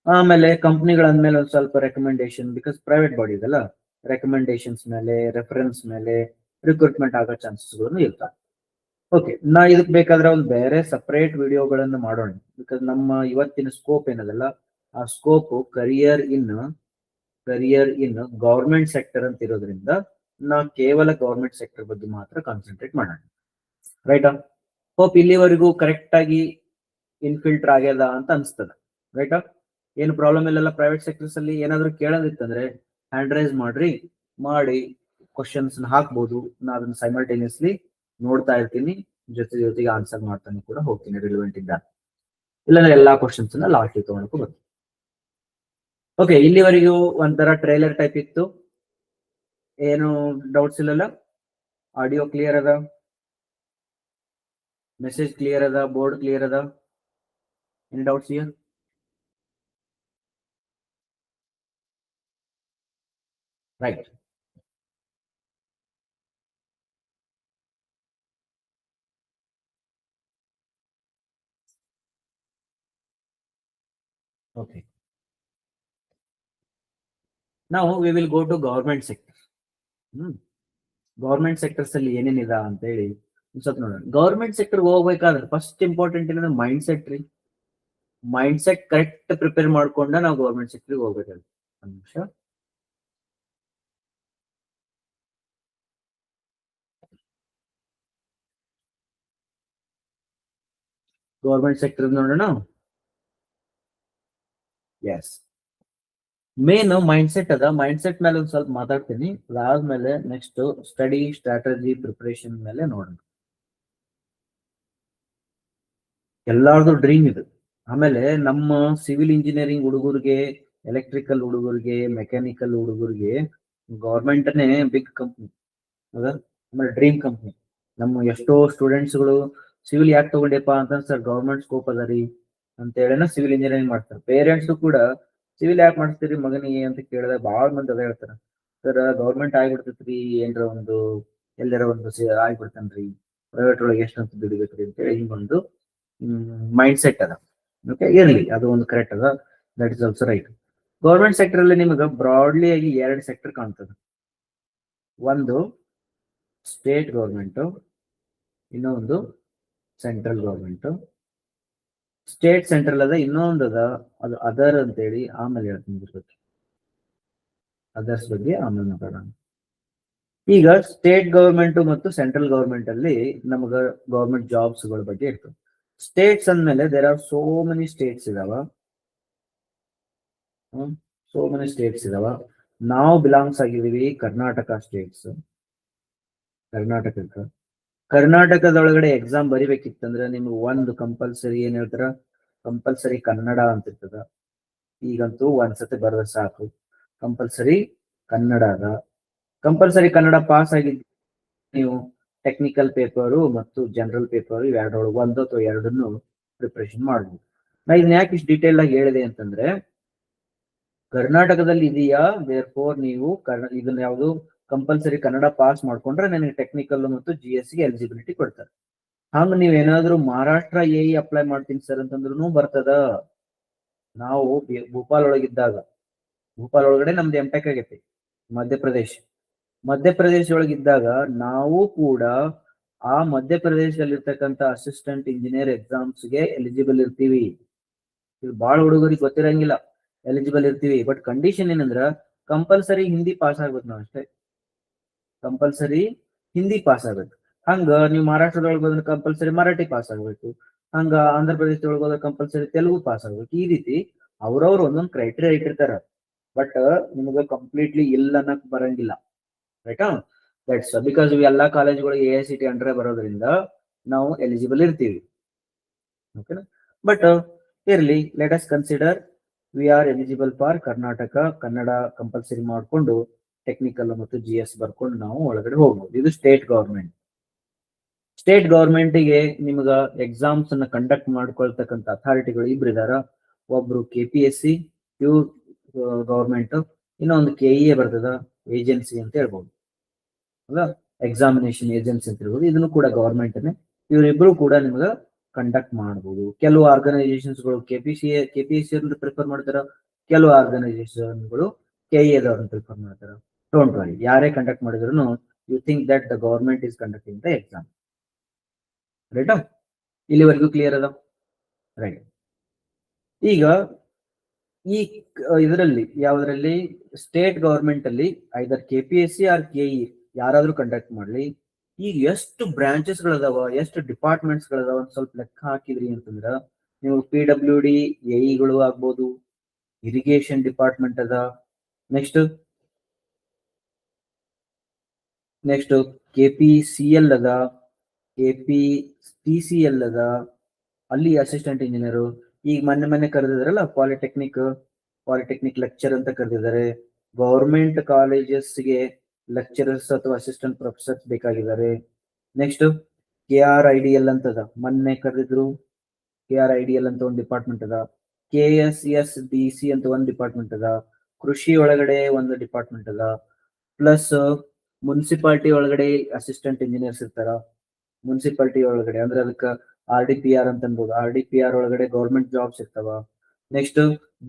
ಆಮೇಲೆ ಕಂಪ್ನಿಗಳಂದ್ಮೇಲೆ ಒಂದು ಸ್ವಲ್ಪ ರೆಕಮೆಂಡೇಶನ್, ಬಿಕಾಸ್ ಪ್ರೈವೇಟ್ ಬಾಡಿ ಇದಲ್ಲ, ರೆಕಮೆಂಡೇಶನ್ಸ್ ಮೇಲೆ, ರೆಫರೆನ್ಸ್ ಮೇಲೆ ರಿಕ್ರೂಟ್ಮೆಂಟ್ ಆಗೋ ಚಾನ್ಸಸ್ಗಳನ್ನು ಇರ್ತಾವೆ. ಓಕೆ, ನಾ ಇದಕ್ ಬೇಕಾದ್ರೆ ಒಂದು ಬೇರೆ ಸಪರೇಟ್ ವಿಡಿಯೋಗಳನ್ನು ಮಾಡೋಣ. ಬಿಕಾಸ್ ನಮ್ಮ ಇವತ್ತಿನ ಸ್ಕೋಪ್ ಏನದಲ್ಲ, ಆ scope career in government sector ಅಂತ ಇರೋದ್ರಿಂದ ನಾ ಕೇವಲ ಗವರ್ಮೆಂಟ್ ಸೆಕ್ಟರ್ ಬಗ್ಗೆ ಮಾತ್ರ ಕಾನ್ಸಂಟ್ರೇಟ್ ಮಾಡೋಣ. ರೈಟಾ? ಹೋಪ್ ಇಲ್ಲಿವರೆಗೂ ಕರೆಕ್ಟ್ ಆಗಿ ಇನ್ಫಿಲ್ಟರ್ ಆಗ್ಯದ ಅಂತ ಅನ್ಸ್ತದ. ರೈಟಾ? ಏನು ಪ್ರಾಬ್ಲಮ್ ಇಲ್ಲಲ್ಲ. ಪ್ರೈವೇಟ್ ಸೆಕ್ಟರ್ಸ್ ಅಲ್ಲಿ ಏನಾದ್ರು ಕೇಳೋದಿತ್ತಂದ್ರೆ ಹ್ಯಾಂಡ್ ರೈಸ್ ಮಾಡಿ ಕ್ವಶನ್ಸ್ ಹಾಕ್ಬೋದು. ನಾ ಅದನ್ನ ಸೈಮಲ್ಟೇನಿಯಸ್ಲಿ ನೋಡ್ತಾ ಇರ್ತೀನಿ, ಜೊತೆಗೆ ಆನ್ಸರ್ ಮಾಡ್ತಾನೆ ಕೂಡ ಹೋಗ್ತೀನಿ ರಿಲೆವೆಂಟ್ ಇದ್ದಾಗ. ಇಲ್ಲಾಂದ್ರೆ ಎಲ್ಲಾ ಕ್ವಶನ್ಸ್ ಲಾಸ್ಟ್ ತಗೊಳಕ್ಕೂ ಬರ್ತೀನಿ. ಓಕೆ, ಇಲ್ಲಿವರೆಗೂ ಒಂಥರ ಟ್ರೈಲರ್ ಟೈಪ್ ಇತ್ತು. ಏನು ಡೌಟ್ಸ್ ಇಲ್ಲಲ್ಲ? ಆಡಿಯೋ ಕ್ಲಿಯರ್ ಅದ, ಮೆಸೇಜ್ ಕ್ಲಿಯರ್ ಅದ, ಬೋರ್ಡ್ ಕ್ಲಿಯರ್ ಅದ? Any doubts here? Right. Okay, ನಾವು we will go to government sector. Government sectors ಅಲ್ಲಿ ಏನೇನಿದೆ ಅಂತ ಹೇಳಿ ಸ್ವಲ್ಪ ನೋಡೋಣ. ಗವರ್ಮೆಂಟ್ ಸೆಕ್ಟರ್ ಹೋಗ್ಬೇಕಾದ್ರೆ ಫಸ್ಟ್ ಇಂಪಾರ್ಟೆಂಟ್ ಏನಂದ್ರೆ ಮೈಂಡ್ ಸೆಟ್ ರೀ. ಮೈಂಡ್ ಸೆಟ್ ಕರೆಕ್ಟ್ ಪ್ರಿಪೇರ್ ಮಾಡ್ಕೊಂಡ ನಾವು ಗವರ್ಮೆಂಟ್ ಸೆಕ್ಟರ್ ಹೋಗ್ಬೇಕಾದ್ರೆ. ಒಂದು ನಿಮಿಷ. ಗವರ್ಮೆಂಟ್ ಸೆಕ್ಟರ್ ನೋಡೋಣ. ಎಸ್, ಮೇನ್ ಮೈಂಡ್ ಸೆಟ್ ಅದ. ಮೈಂಡ್ ಸೆಟ್ ಮೇಲೆ ಒಂದ್ ಸ್ವಲ್ಪ ಮಾತಾಡ್ತೀನಿ. ಅದಾದ್ಮೇಲೆ ನೆಕ್ಸ್ಟ್ ಸ್ಟಡಿ ಸ್ಟ್ರಾಟಜಿ ಪ್ರಿಪರೇಷನ್ ಮೇಲೆ ನೋಡೋಣ. ಎಲ್ಲಾರ್ದು ಡ್ರೀಮ್ ಇದು. ಆಮೇಲೆ ನಮ್ಮ ಸಿವಿಲ್ ಇಂಜಿನಿಯರಿಂಗ್ ಹುಡುಗರಿಗೆ, ಎಲೆಕ್ಟ್ರಿಕಲ್ ಹುಡುಗರಿಗೆ, ಮೆಕ್ಯಾನಿಕಲ್ ಹುಡುಗರಿಗೆ ಗೌರ್ಮೆಂಟ್ನೇ ಬಿಗ್ ಕಂಪ್ನಿ ಅದ. ಆಮೇಲೆ ಡ್ರೀಮ್ ಕಂಪ್ನಿ. ನಮ್ಮ ಎಷ್ಟೋ ಸ್ಟೂಡೆಂಟ್ಸ್ಗಳು ಸಿವಿಲ್ ಯಾಕೆ ತಗೊಂಡೆಪ್ಪ ಅಂತ ಸರ್ ಗೌರ್ಮೆಂಟ್ ಸ್ಕೋಪ್ ಅದ ರೀ ಅಂತ ಹೇಳಿನ ಸಿವಿಲ್ ಇಂಜಿನಿಯರಿಂಗ್ ಮಾಡ್ತಾರೆ. ಪೇರೆಂಟ್ಸ್ ಕೂಡ ಸಿವಿಲ್ ಯಾಕೆ ಮಾಡ್ತೀರಿ ಮಗನಿಗೆ ಅಂತ ಕೇಳಿದ್ರೆ ಬಹಳ ಮಂದಿ ಅದ ಹೇಳ್ತಾರ, ಸರ್ ಗೌರ್ಮೆಂಟ್ ಆಗ್ಬಿಡ್ತೈತ್ರಿ, ಏನ್ರ ಒಂದು ಎಲ್ಲರ ಒಂದು ಆಗ್ಬಿಡ್ತಾನ್ರಿ, ಪ್ರೈವೇಟ್ ಒಳಗೆ ಎಷ್ಟಂತ ದುಡಿಬೇಕ್ರಿ ಅಂತೇಳಿ ಹಿಂಗೊಂದು ಮೈಂಡ್ ಸೆಟ್ ಅದ. ಓಕೆ, ಇರ್ಲಿ, ಅದು ಒಂದು ಕರೆಕ್ಟ್ ಅದ. That is also right. Government sector ಅಲ್ಲಿ ನಿಮಗೆ ಬ್ರಾಡ್ಲಿ ಆಗಿ 2 ಸೆಕ್ಟರ್ ಕಾಣ್ತದೆ. ಒಂದು ಸ್ಟೇಟ್ ಗೌರ್ಮೆಂಟ್, ಇನ್ನೊಂದು ಸೆಂಟ್ರಲ್ ಗೌರ್ಮೆಂಟ್. ಸ್ಟೇಟ್ ಸೆಂಟ್ರಲ್ ಅದ, ಇನ್ನೊಂದು ಅದ ಅದು ಅದರ್ ಅಂತೇಳಿ, ಆಮೇಲೆ ಹೇಳ್ತೀನಿ. ಅದರ್ಸ್ ಬಗ್ಗೆ ಆಮೇಲೆ ಮಾತಾಡೋಣ. ಈಗ ಸ್ಟೇಟ್ ಗವರ್ಮೆಂಟ್ ಮತ್ತು ಸೆಂಟ್ರಲ್ ಗವರ್ಮೆಂಟ್ ಅಲ್ಲಿ ನಮಗ ಗವರ್ಮೆಂಟ್ ಜಾಬ್ಸ್ ಗಳ ಬಗ್ಗೆ ಇರ್ತದೆ. ಸ್ಟೇಟ್ಸ್ ಅಂದ್ಮೇಲೆ there are so many states ಇದಾವ. ಸೋ ಮೆನಿ ಸ್ಟೇಟ್ಸ್ ಇದಾವ. ನಾವು ಬಿಲಾಂಗ್ಸ್ ಆಗಿದೀವಿ ಕರ್ನಾಟಕ ಸ್ಟೇಟ್ಸ್. ಕರ್ನಾಟಕದೊಳಗಡೆ ಎಕ್ಸಾಮ್ ಬರಿಬೇಕಿತ್ತಂದ್ರೆ ನಿಮ್ಗೆ ಒಂದು ಕಂಪಲ್ಸರಿ ಏನ್ ಹೇಳ್ತಾರ, ಕಂಪಲ್ಸರಿ ಕನ್ನಡ ಅಂತ ಇರ್ತದ. ಈಗಂತೂ ಒಂದ್ಸತಿ ಬರೆದ್ರೆ ಸಾಕು, ಕಂಪಲ್ಸರಿ ಕನ್ನಡ ಅದ. ಕಂಪಲ್ಸರಿ ಕನ್ನಡ ಪಾಸ್ ಆಗಿದ್ದು ನೀವು ಟೆಕ್ನಿಕಲ್ ಪೇಪರು ಮತ್ತು ಜನರಲ್ ಪೇಪರ್ ಇವೆರಡರೊಳಗೆ ಒಂದು ಅಥವಾ ಎರಡನ್ನು ಪ್ರಿಪರೇಷನ್ ಮಾಡ್ಬೋದು. ನಾ ಇದನ್ನ ಯಾಕೆ ಇಷ್ಟು ಡೀಟೇಲ್ ಆಗಿ ಹೇಳಿದೆ ಅಂತಂದ್ರೆ, ಕರ್ನಾಟಕದಲ್ಲಿ ಇದೆಯಾ, ದೇರ್ ಫೋರ್ ನೀವು ಇದನ್ನ ಯಾವುದು ಕಂಪಲ್ಸರಿ ಕನ್ನಡ ಪಾಸ್ ಮಾಡ್ಕೊಂಡ್ರೆ ನನಗೆ ಟೆಕ್ನಿಕಲ್ ಮತ್ತು GS ಗೆ ಎಲಿಜಿಬಿಲಿಟಿ ಕೊಡ್ತಾರೆ. ಹಂಗ ನೀವೇನಾದ್ರೂ ಮಹಾರಾಷ್ಟ್ರ ಎ ಅಪ್ಲೈ ಮಾಡ್ತೀನಿ ಸರ್ ಅಂತಂದ್ರೂ ಬರ್ತದ. ನಾವು ಭೂಪಾಲ್ ಒಳಗಿದ್ದಾಗ, ಭೂಪಾಲ್ ಒಳಗಡೆ ನಮ್ದು MTech ಆಗೈತಿ. ಮಧ್ಯಪ್ರದೇಶ ಒಳಗಿದ್ದಾಗ ನಾವು ಕೂಡ ಆ ಮಧ್ಯಪ್ರದೇಶದಲ್ಲಿರ್ತಕ್ಕಂಥ ಅಸಿಸ್ಟೆಂಟ್ ಇಂಜಿನಿಯರ್ ಎಕ್ಸಾಮ್ಸ್ಗೆ ಎಲಿಜಿಬಲ್ ಇರ್ತೀವಿ. ಇದು ಬಹಳ ಹುಡುಗರಿಗೆ ಗೊತ್ತಿರಂಗಿಲ್ಲ. ಎಲಿಜಿಬಲ್ ಇರ್ತೀವಿ, ಬಟ್ ಕಂಡೀಷನ್ ಏನಂದ್ರ ಕಂಪಲ್ಸರಿ ಹಿಂದಿ ಪಾಸ್ ಆಗ್ಬೇಕು. ನಾವು ಅಷ್ಟೇ, ಕಂಪಲ್ಸರಿ ಹಿಂದಿ ಪಾಸ್ ಆಗ್ಬೇಕು. ಹಂಗ ನೀವು ಮಹಾರಾಷ್ಟ್ರದೊಳಗೆ ಹೋದ್ರೆ ಕಂಪಲ್ಸರಿ ಮರಾಠಿ ಪಾಸ್ ಆಗ್ಬೇಕು. ಹಂಗ ಆಂಧ್ರ ಪ್ರದೇಶದೊಳಗೆ ಹೋದ್ರೆ ಕಂಪಲ್ಸರಿ ತೆಲುಗು ಪಾಸ್ ಆಗ್ಬೇಕು. ಈ ರೀತಿ ಅವ್ರವ್ರು ಒಂದೊಂದು ಕ್ರೈಟೀರಿಯಾ ಇಟ್ಟಿರ್ತಾರ. ಬಟ್ ನಿಮ್ಗೆ ಕಂಪ್ಲೀಟ್ಲಿ ಇಲ್ಲ ಅನ್ನಕ್ ಬರಂಗಿಲ್ಲ. ರೈಟಾ? ದಟ್ಸ್ ಬಿಕಾಸ್ ಎಲ್ಲಾ ಕಾಲೇಜ್ಗಳಿಗೆ AICT ಅಂಡರ್ ಬರೋದ್ರಿಂದ ನಾವು ಎಲಿಜಿಬಲ್ ಇರ್ತೀವಿ. ಓಕೆನಾ? ಬಟ್ ಇರ್ಲಿ, let us consider we are eligible for Karnataka. Kannada compulsory ಮಾಡ್ಕೊಂಡು ಟೆಕ್ನಿಕಲ್ ಮತ್ತು GS ಬರ್ಕೊಂಡು ನಾವು ಒಳಗಡೆ ಹೋಗ್ಬೋದು. ಇದು ಸ್ಟೇಟ್ ಗವರ್ಮೆಂಟ್. ಸ್ಟೇಟ್ ಗವರ್ಮೆಂಟ್ಗೆ ನಿಮ್ಗ ಎಕ್ಸಾಮ್ಸ್ ಅನ್ನ ಕಂಡಕ್ಟ್ ಮಾಡ್ಕೊಳ್ತಕ್ಕಂಥ ಅಥಾರಿಟಿಗಳು ಇಬ್ರು ಇದಾರ. ಒಬ್ರು KPSC ಪ್ಯೂರ್ ಗವರ್ಮೆಂಟ್, ಇನ್ನೊಂದು KEA ಬರ್ತದ, ಏಜೆನ್ಸಿ ಅಂತ ಹೇಳ್ಬೋದು. ಅಲ್ಲ, ಎಕ್ಸಾಮಿನೇಷನ್ ಏಜೆನ್ಸಿ ಅಂತ ಹೇಳ್ಬೋದು. ಇದನ್ನು ಕೂಡ ಗವರ್ಮೆಂಟ್ನೇ. ಇವರಿಬ್ರು ಕೂಡ ನಿಮ್ಗ ಕಂಡಕ್ಟ್ ಮಾಡ್ಬೋದು. ಕೆಲವು ಆರ್ಗನೈಸೇಷನ್ಸ್ಗಳು KPSC ಪ್ರಿಫರ್ ಮಾಡ್ತಾರ, ಕೆಲವು ಆರ್ಗನೈಸೇಷನ್ಗಳು KEA ದವ್ರನ್ನ ಪ್ರಿಫರ್ ಮಾಡ್ತಾರ. ಡೋಂಟ್ ವರಿ, ಯಾರೇ ಕಂಡಕ್ಟ್ ಮಾಡಿದ್ರು you think that the government is conducting the exam. ರೈಟಾ? ಇಲ್ಲಿವರೆಗೂ ಕ್ಲಿಯರ್ ಅದ? ರೈಟ್. ಈಗ ಈ ಇದರಲ್ಲಿ ಯಾವ್ದ್ರಲ್ಲಿ ಸ್ಟೇಟ್ ಗವರ್ಮೆಂಟ್ ಅಲ್ಲಿ ಐದರ್ KPSC ಆರ್ KE ಯಾರಾದ್ರೂ ಕಂಡಕ್ಟ್ ಮಾಡ್ಲಿ, ಈಗ ಎಷ್ಟು ಬ್ರಾಂಚಸ್ ಗಳದಾವ, ಎಷ್ಟು ಡಿಪಾರ್ಟ್ಮೆಂಟ್ಸ್ ಗಳದಾವ ಒಂದ್ ಸ್ವಲ್ಪ ಲೆಕ್ಕ ಹಾಕಿದ್ರಿ ಅಂತಂದ್ರ ನೀವು PWD AEಗಳು ಆಗ್ಬೋದು, ಇರಿಗೇಷನ್ ಡಿಪಾರ್ಟ್ಮೆಂಟ್ ಅದ, ನೆಕ್ಸ್ಟ್ KPCL ಅದ, KPTCL ಅದ, ಅಲ್ಲಿ ಅಸಿಸ್ಟೆಂಟ್ ಇಂಜಿನಿಯರ್. ಈಗ ಮೊನ್ನೆ ಕರೆದಿದಾರಲ್ಲ ಪಾಲಿಟೆಕ್ನಿಕ್ ಲೆಕ್ಚರ್ ಅಂತ ಕರೆದಿದ್ದಾರೆ. ಗವರ್ಮೆಂಟ್ ಕಾಲೇಜಸ್ಗೆ ಲೆಕ್ಚರರ್ಸ್ ಅಥವಾ ಅಸಿಸ್ಟೆಂಟ್ ಪ್ರೊಫೆಸರ್ಸ್ ಬೇಕಾಗಿದ್ದಾರೆ. ನೆಕ್ಸ್ಟ್ KRIDL ಅಂತದ, ಮೊನ್ನೆ ಕರೆದಿದ್ರು. KRIDL ಅಂತ ಒಂದು ಡಿಪಾರ್ಟ್ಮೆಂಟ್ ಅದ. KSSDC ಅಂತ ಒಂದು ಡಿಪಾರ್ಟ್ಮೆಂಟ್ ಅದ. ಕೃಷಿ ಒಳಗಡೆ ಒಂದು ಡಿಪಾರ್ಟ್ಮೆಂಟ್ ಅದ. ಪ್ಲಸ್ ಮುನ್ಸಿಪಾಲಿಟಿ ಒಳಗಡೆ ಅಸಿಸ್ಟೆಂಟ್ ಇಂಜಿನಿಯರ್ಸ್ ಇರ್ತಾರ. ಮುನ್ಸಿಪಾಲಿಟಿ ಒಳಗಡೆ ಅಂದ್ರೆ ಅದಕ್ಕೆ RDPR ಅಂತ ಅನ್ಬೋದು. RDPR ಒಳಗಡೆ ಗೌರ್ಮೆಂಟ್ ಜಾಬ್ಸ್ ಇರ್ತಾವ. ನೆಕ್ಸ್ಟ್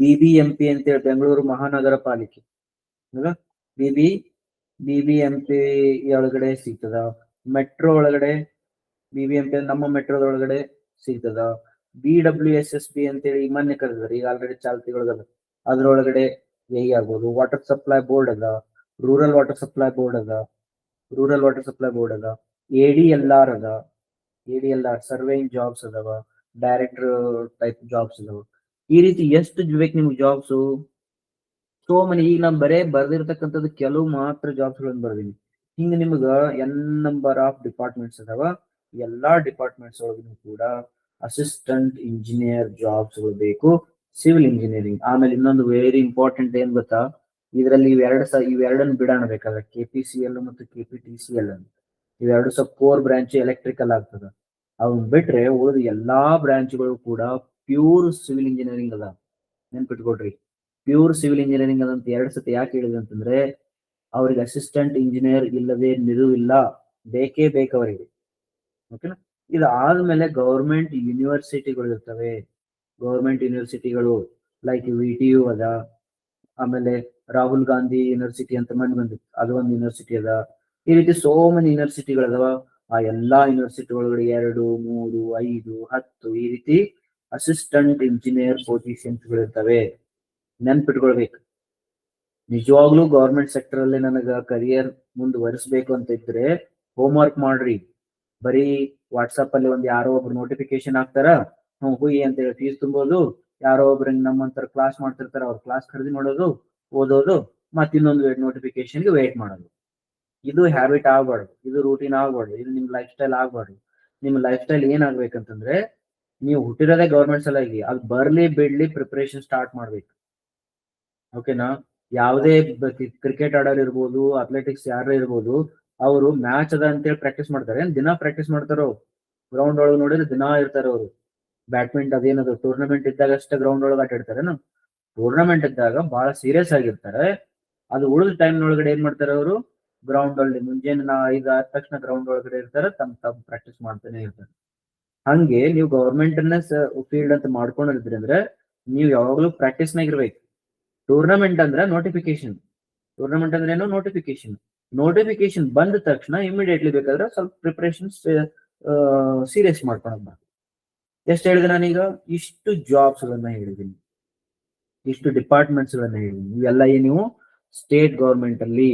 BBMP ಅಂತೇಳಿ ಬೆಂಗಳೂರು ಮಹಾನಗರ ಪಾಲಿಕೆ, BBMP ಒಳಗಡೆ ಸಿಗ್ತದ. ಮೆಟ್ರೋ ಒಳಗಡೆ BBMP ನಮ್ಮ ಮೆಟ್ರೋದೊಳಗಡೆ ಸಿಗ್ತದ. BWSSB ಅಂತೇಳಿ ಮೊನ್ನೆ ಕರೆದಾರೆ, ಈಗ ಆಲ್ರೆಡಿ ಚಾಲ್ತಿಗಳದ. ಅದ್ರೊಳಗಡೆ AE ಆಗ್ಬೋದು. ವಾಟರ್ ಸಪ್ಲೈ ಬೋರ್ಡ್ ಅದ, ರೂರಲ್ ವಾಟರ್ ಸಪ್ಲೈ ಬೋರ್ಡ್ ಅದ, ADLR ಅದ, ADLR ಸರ್ವೇಯಿಂಗ್ ಜಾಬ್ಸ್ ಅದಾವ, ಡೈರೆಕ್ಟರ್ ಟೈಪ್ ಜಾಬ್ಸ್ ಅದಾವ. ಈ ರೀತಿ ಎಷ್ಟು ಬೇಕು ನಿಮ್ಗೆ ಜಾಬ್ಸ್? ಸೋ ಮನಿ. ಈಗ ನಾನು ಬರೇ ಬರ್ದಿರ್ತಕ್ಕಂಥದ್ದು ಕೆಲವು ಮಾತ್ರ ಜಾಬ್ಸ್ ಗಳನ್ನ ಬರ್ದೀನಿ. ಹಿಂಗ ನಿಮ್ಗ ಎನ್ ನಂಬರ್ ಆಫ್ ಡಿಪಾರ್ಟ್ಮೆಂಟ್ಸ್ ಅದಾವ. ಎಲ್ಲಾ ಡಿಪಾರ್ಟ್ಮೆಂಟ್ಸ್ ಒಳಗೂ ಕೂಡ ಅಸಿಸ್ಟೆಂಟ್ ಇಂಜಿನಿಯರ್ ಜಾಬ್ಸ್ ಗಳು ಬೇಕು, ಸಿವಿಲ್ ಇಂಜಿನಿಯರಿಂಗ್. ಆಮೇಲೆ ಇನ್ನೊಂದು ವೆರಿ ಇಂಪಾರ್ಟೆಂಟ್ ಏನ್ ಗೊತ್ತಾ, ಇದರಲ್ಲಿ ಇವೆರಡನ್ನು ಬಿಡೋಣ ಬೇಕಾದ್ರೆ, KPCL ಮತ್ತು KPTCL ಅಂತ. ಇವೆರಡು ಸ್ವಲ್ಪ ಕೋರ್ ಬ್ರಾಂಚ್ ಎಲೆಕ್ಟ್ರಿಕಲ್ ಆಗ್ತದ. ಅವನ್ ಬಿಟ್ರೆ ಉಳಿದ ಎಲ್ಲಾ ಬ್ರಾಂಚ್ಗಳು ಕೂಡ ಪ್ಯೂರ್ ಸಿವಿಲ್ ಇಂಜಿನಿಯರಿಂಗ್ ಅದ. ನೆನ್ಪಿಟ್ಕೊಡ್ರಿ, ಪ್ಯೂರ್ ಸಿವಿಲ್ ಇಂಜಿನಿಯರಿಂಗ್ ಅದಂತ 2 ಸತಿ ಯಾಕೆ ಹೇಳಿದೆ ಅಂತಂದ್ರೆ, ಅವ್ರಿಗೆ ಅಸಿಸ್ಟೆಂಟ್ ಇಂಜಿನಿಯರ್ ಇಲ್ಲದೆ ನಿರುವಿಲ್ಲ, ಬೇಕೇ ಬೇಕು ಅವರಿಗೆ. ಓಕೆನಾ? ಇದು ಆದ್ಮೇಲೆ ಗೌರ್ಮೆಂಟ್ ಯೂನಿವರ್ಸಿಟಿಗಳು ಇರ್ತವೆ. ಗೌರ್ಮೆಂಟ್ ಯೂನಿವರ್ಸಿಟಿಗಳು ಲೈಕ್ VTU ಅದ, ಆಮೇಲೆ ರಾಹುಲ್ ಗಾಂಧಿ ಯೂನಿವರ್ಸಿಟಿ ಅಂತ ಬಂದಿತ್ತು, ಅದು ಒಂದು ಯೂನಿವರ್ಸಿಟಿ ಅದ. ಈ ರೀತಿ ಸೋ ಮೆನಿ ಯೂನಿವರ್ಸಿಟಿಗಳದಾವ. ಆ ಎಲ್ಲಾ ಯೂನಿವರ್ಸಿಟಿ ಒಳಗಡೆ 2, 3, 5, 10 ಈ ರೀತಿ ಅಸಿಸ್ಟೆಂಟ್ ಇಂಜಿನಿಯರ್ ಪೊಸಿಷನ್ಸ್ ಗಳಿರ್ತವೆ. ನೆನ್ಪಿಟ್ಕೊಳ್ಬೇಕು. ನಿಜವಾಗ್ಲೂ ಗೌರ್ಮೆಂಟ್ ಸೆಕ್ಟರ್ ಅಲ್ಲಿ ನನಗ ಕರಿಯರ್ ಮುಂದುವರಿಸಬೇಕು ಅಂತ ಇದ್ರೆ ಹೋಮ್ ವರ್ಕ್ ಮಾಡ್ರಿ. ಬರೀ ವಾಟ್ಸಪ್ ಅಲ್ಲಿ ಯಾರೋ ಒಬ್ರು ನೋಟಿಫಿಕೇಶನ್ ಹಾಕ್ತಾರ, ಹುಯಿ ಅಂತ ಹೇಳಿ ಫೀಸ್ ತುಂಬೋದು, ಯಾರೋ ಒಬ್ರು ನಮ್ಮಂತರ ಕ್ಲಾಸ್ ಮಾಡ್ತಿರ್ತಾರ, ಅವ್ರ ಕ್ಲಾಸ್ ಖರೀದಿ ಮಾಡೋದು, ಓದೋದು, ಮತ್ತೆ ಇನ್ನೊಂದು ನೋಟಿಫಿಕೇಶನ್ಗೆ ವೇಟ್ ಮಾಡೋದು. ಇದು ಹ್ಯಾಬಿಟ್ ಆಗ್ಬಾರ್ದು, ಇದು ರೂಟೀನ್ ಆಗ್ಬಾರ್ದು, ಇದು ನಿಮ್ ಲೈಫ್ ಸ್ಟೈಲ್ ಆಗ್ಬಾರ್ದು. ನಿಮ್ ಲೈಫ್ ಸ್ಟೈಲ್ ಏನಾಗ್ಬೇಕಂತಂದ್ರೆ, ನೀವು ಹುಟ್ಟಿರೋದೇ ಗೌರ್ಮೆಂಟ್ ಸಲುವಾಗಿ, ಅದು ಬರ್ಲಿ ಬಿಡ್ಲಿ ಪ್ರಿಪರೇಷನ್ ಸ್ಟಾರ್ಟ್ ಮಾಡ್ಬೇಕು. ಓಕೆನಾ? ಯಾವುದೇ ಕ್ರಿಕೆಟ್ ಆಡೋರು ಇರ್ಬೋದು, ಅಥ್ಲೆಟಿಕ್ಸ್ ಯಾರೇ ಇರ್ಬೋದು, ಅವರು ಮ್ಯಾಚ್ ಅದ ಅಂತೇಳಿ ಪ್ರಾಕ್ಟೀಸ್ ಮಾಡ್ತಾರೆ. ದಿನ ಪ್ರಾಕ್ಟೀಸ್ ಮಾಡ್ತಾರೋ? ಗ್ರೌಂಡ್ ಒಳಗೆ ನೋಡಿದ್ರೆ ದಿನ ಇರ್ತಾರೆ ಅವರು. ಬ್ಯಾಡ್ಮಿಂಟನ್ ಅದೇನದು ಟೂರ್ನಮೆಂಟ್ ಇದ್ದಾಗ ಅಷ್ಟೇ ಗ್ರೌಂಡ್ ಒಳಗೆ ಆಟ ಆಡ್ತಾರೇನು? ಟೂರ್ನಮೆಂಟ್ ಇದ್ದಾಗ ಬಹಳ ಸೀರಿಯಸ್ ಆಗಿರ್ತಾರೆ. ಅದು ಉಳಿದ ಟೈಮ್ ಒಳಗಡೆ ಏನ್ ಮಾಡ್ತಾರೆ ಅವರು? ಗ್ರೌಂಡ್ ಅಲ್ಲಿ ಮುಂಜಾನೆ 5 ಆದ ತಕ್ಷಣ ಗ್ರೌಂಡ್ ಒಳಗಡೆ ಇರ್ತಾರೆ, ತಮ್ಮ ಪ್ರಾಕ್ಟೀಸ್ ಮಾಡ್ತಾನೆ ಇರ್ತಾರೆ. ಹಂಗೆ ನೀವು ಗೌರ್ಮೆಂಟ್ ಫೀಲ್ಡ್ ಅಂತ ಮಾಡ್ಕೊಂಡಿದ್ರಿ ಅಂದ್ರೆ ನೀವು ಯಾವಾಗ್ಲೂ ಪ್ರಾಕ್ಟೀಸ್ನಾಗ ಇರ್ಬೇಕು. ಟೂರ್ನಮೆಂಟ್ ಅಂದ್ರೆ ನೋಟಿಫಿಕೇಶನ್, ಟೂರ್ನಮೆಂಟ್ ಅಂದ್ರೆ ಏನೋ ನೋಟಿಫಿಕೇಶನ್ ಬಂದ ತಕ್ಷಣ ಇಮಿಡಿಯೇಟ್ಲಿ ಬೇಕಾದ್ರೆ ಸ್ವಲ್ಪ ಪ್ರಿಪರೇಷನ್ ಸೀರಿಯಸ್ ಮಾಡ್ಕೊಳೋದು. ಎಷ್ಟು ಹೇಳಿದೆ ನಾನೀಗ? ಇಷ್ಟು ಜಾಬ್ಸ್ ಗಳನ್ನ ಹೇಳಿದೀನಿ, ಇಷ್ಟು ಡಿಪಾರ್ಟ್ಮೆಂಟ್ಸ್ ಗಳನ್ನ ಹೇಳಿದೀನಿ. ಇವೆಲ್ಲ ನೀವು ಸ್ಟೇಟ್ ಗೌರ್ಮೆಂಟ್ ಅಲ್ಲಿ.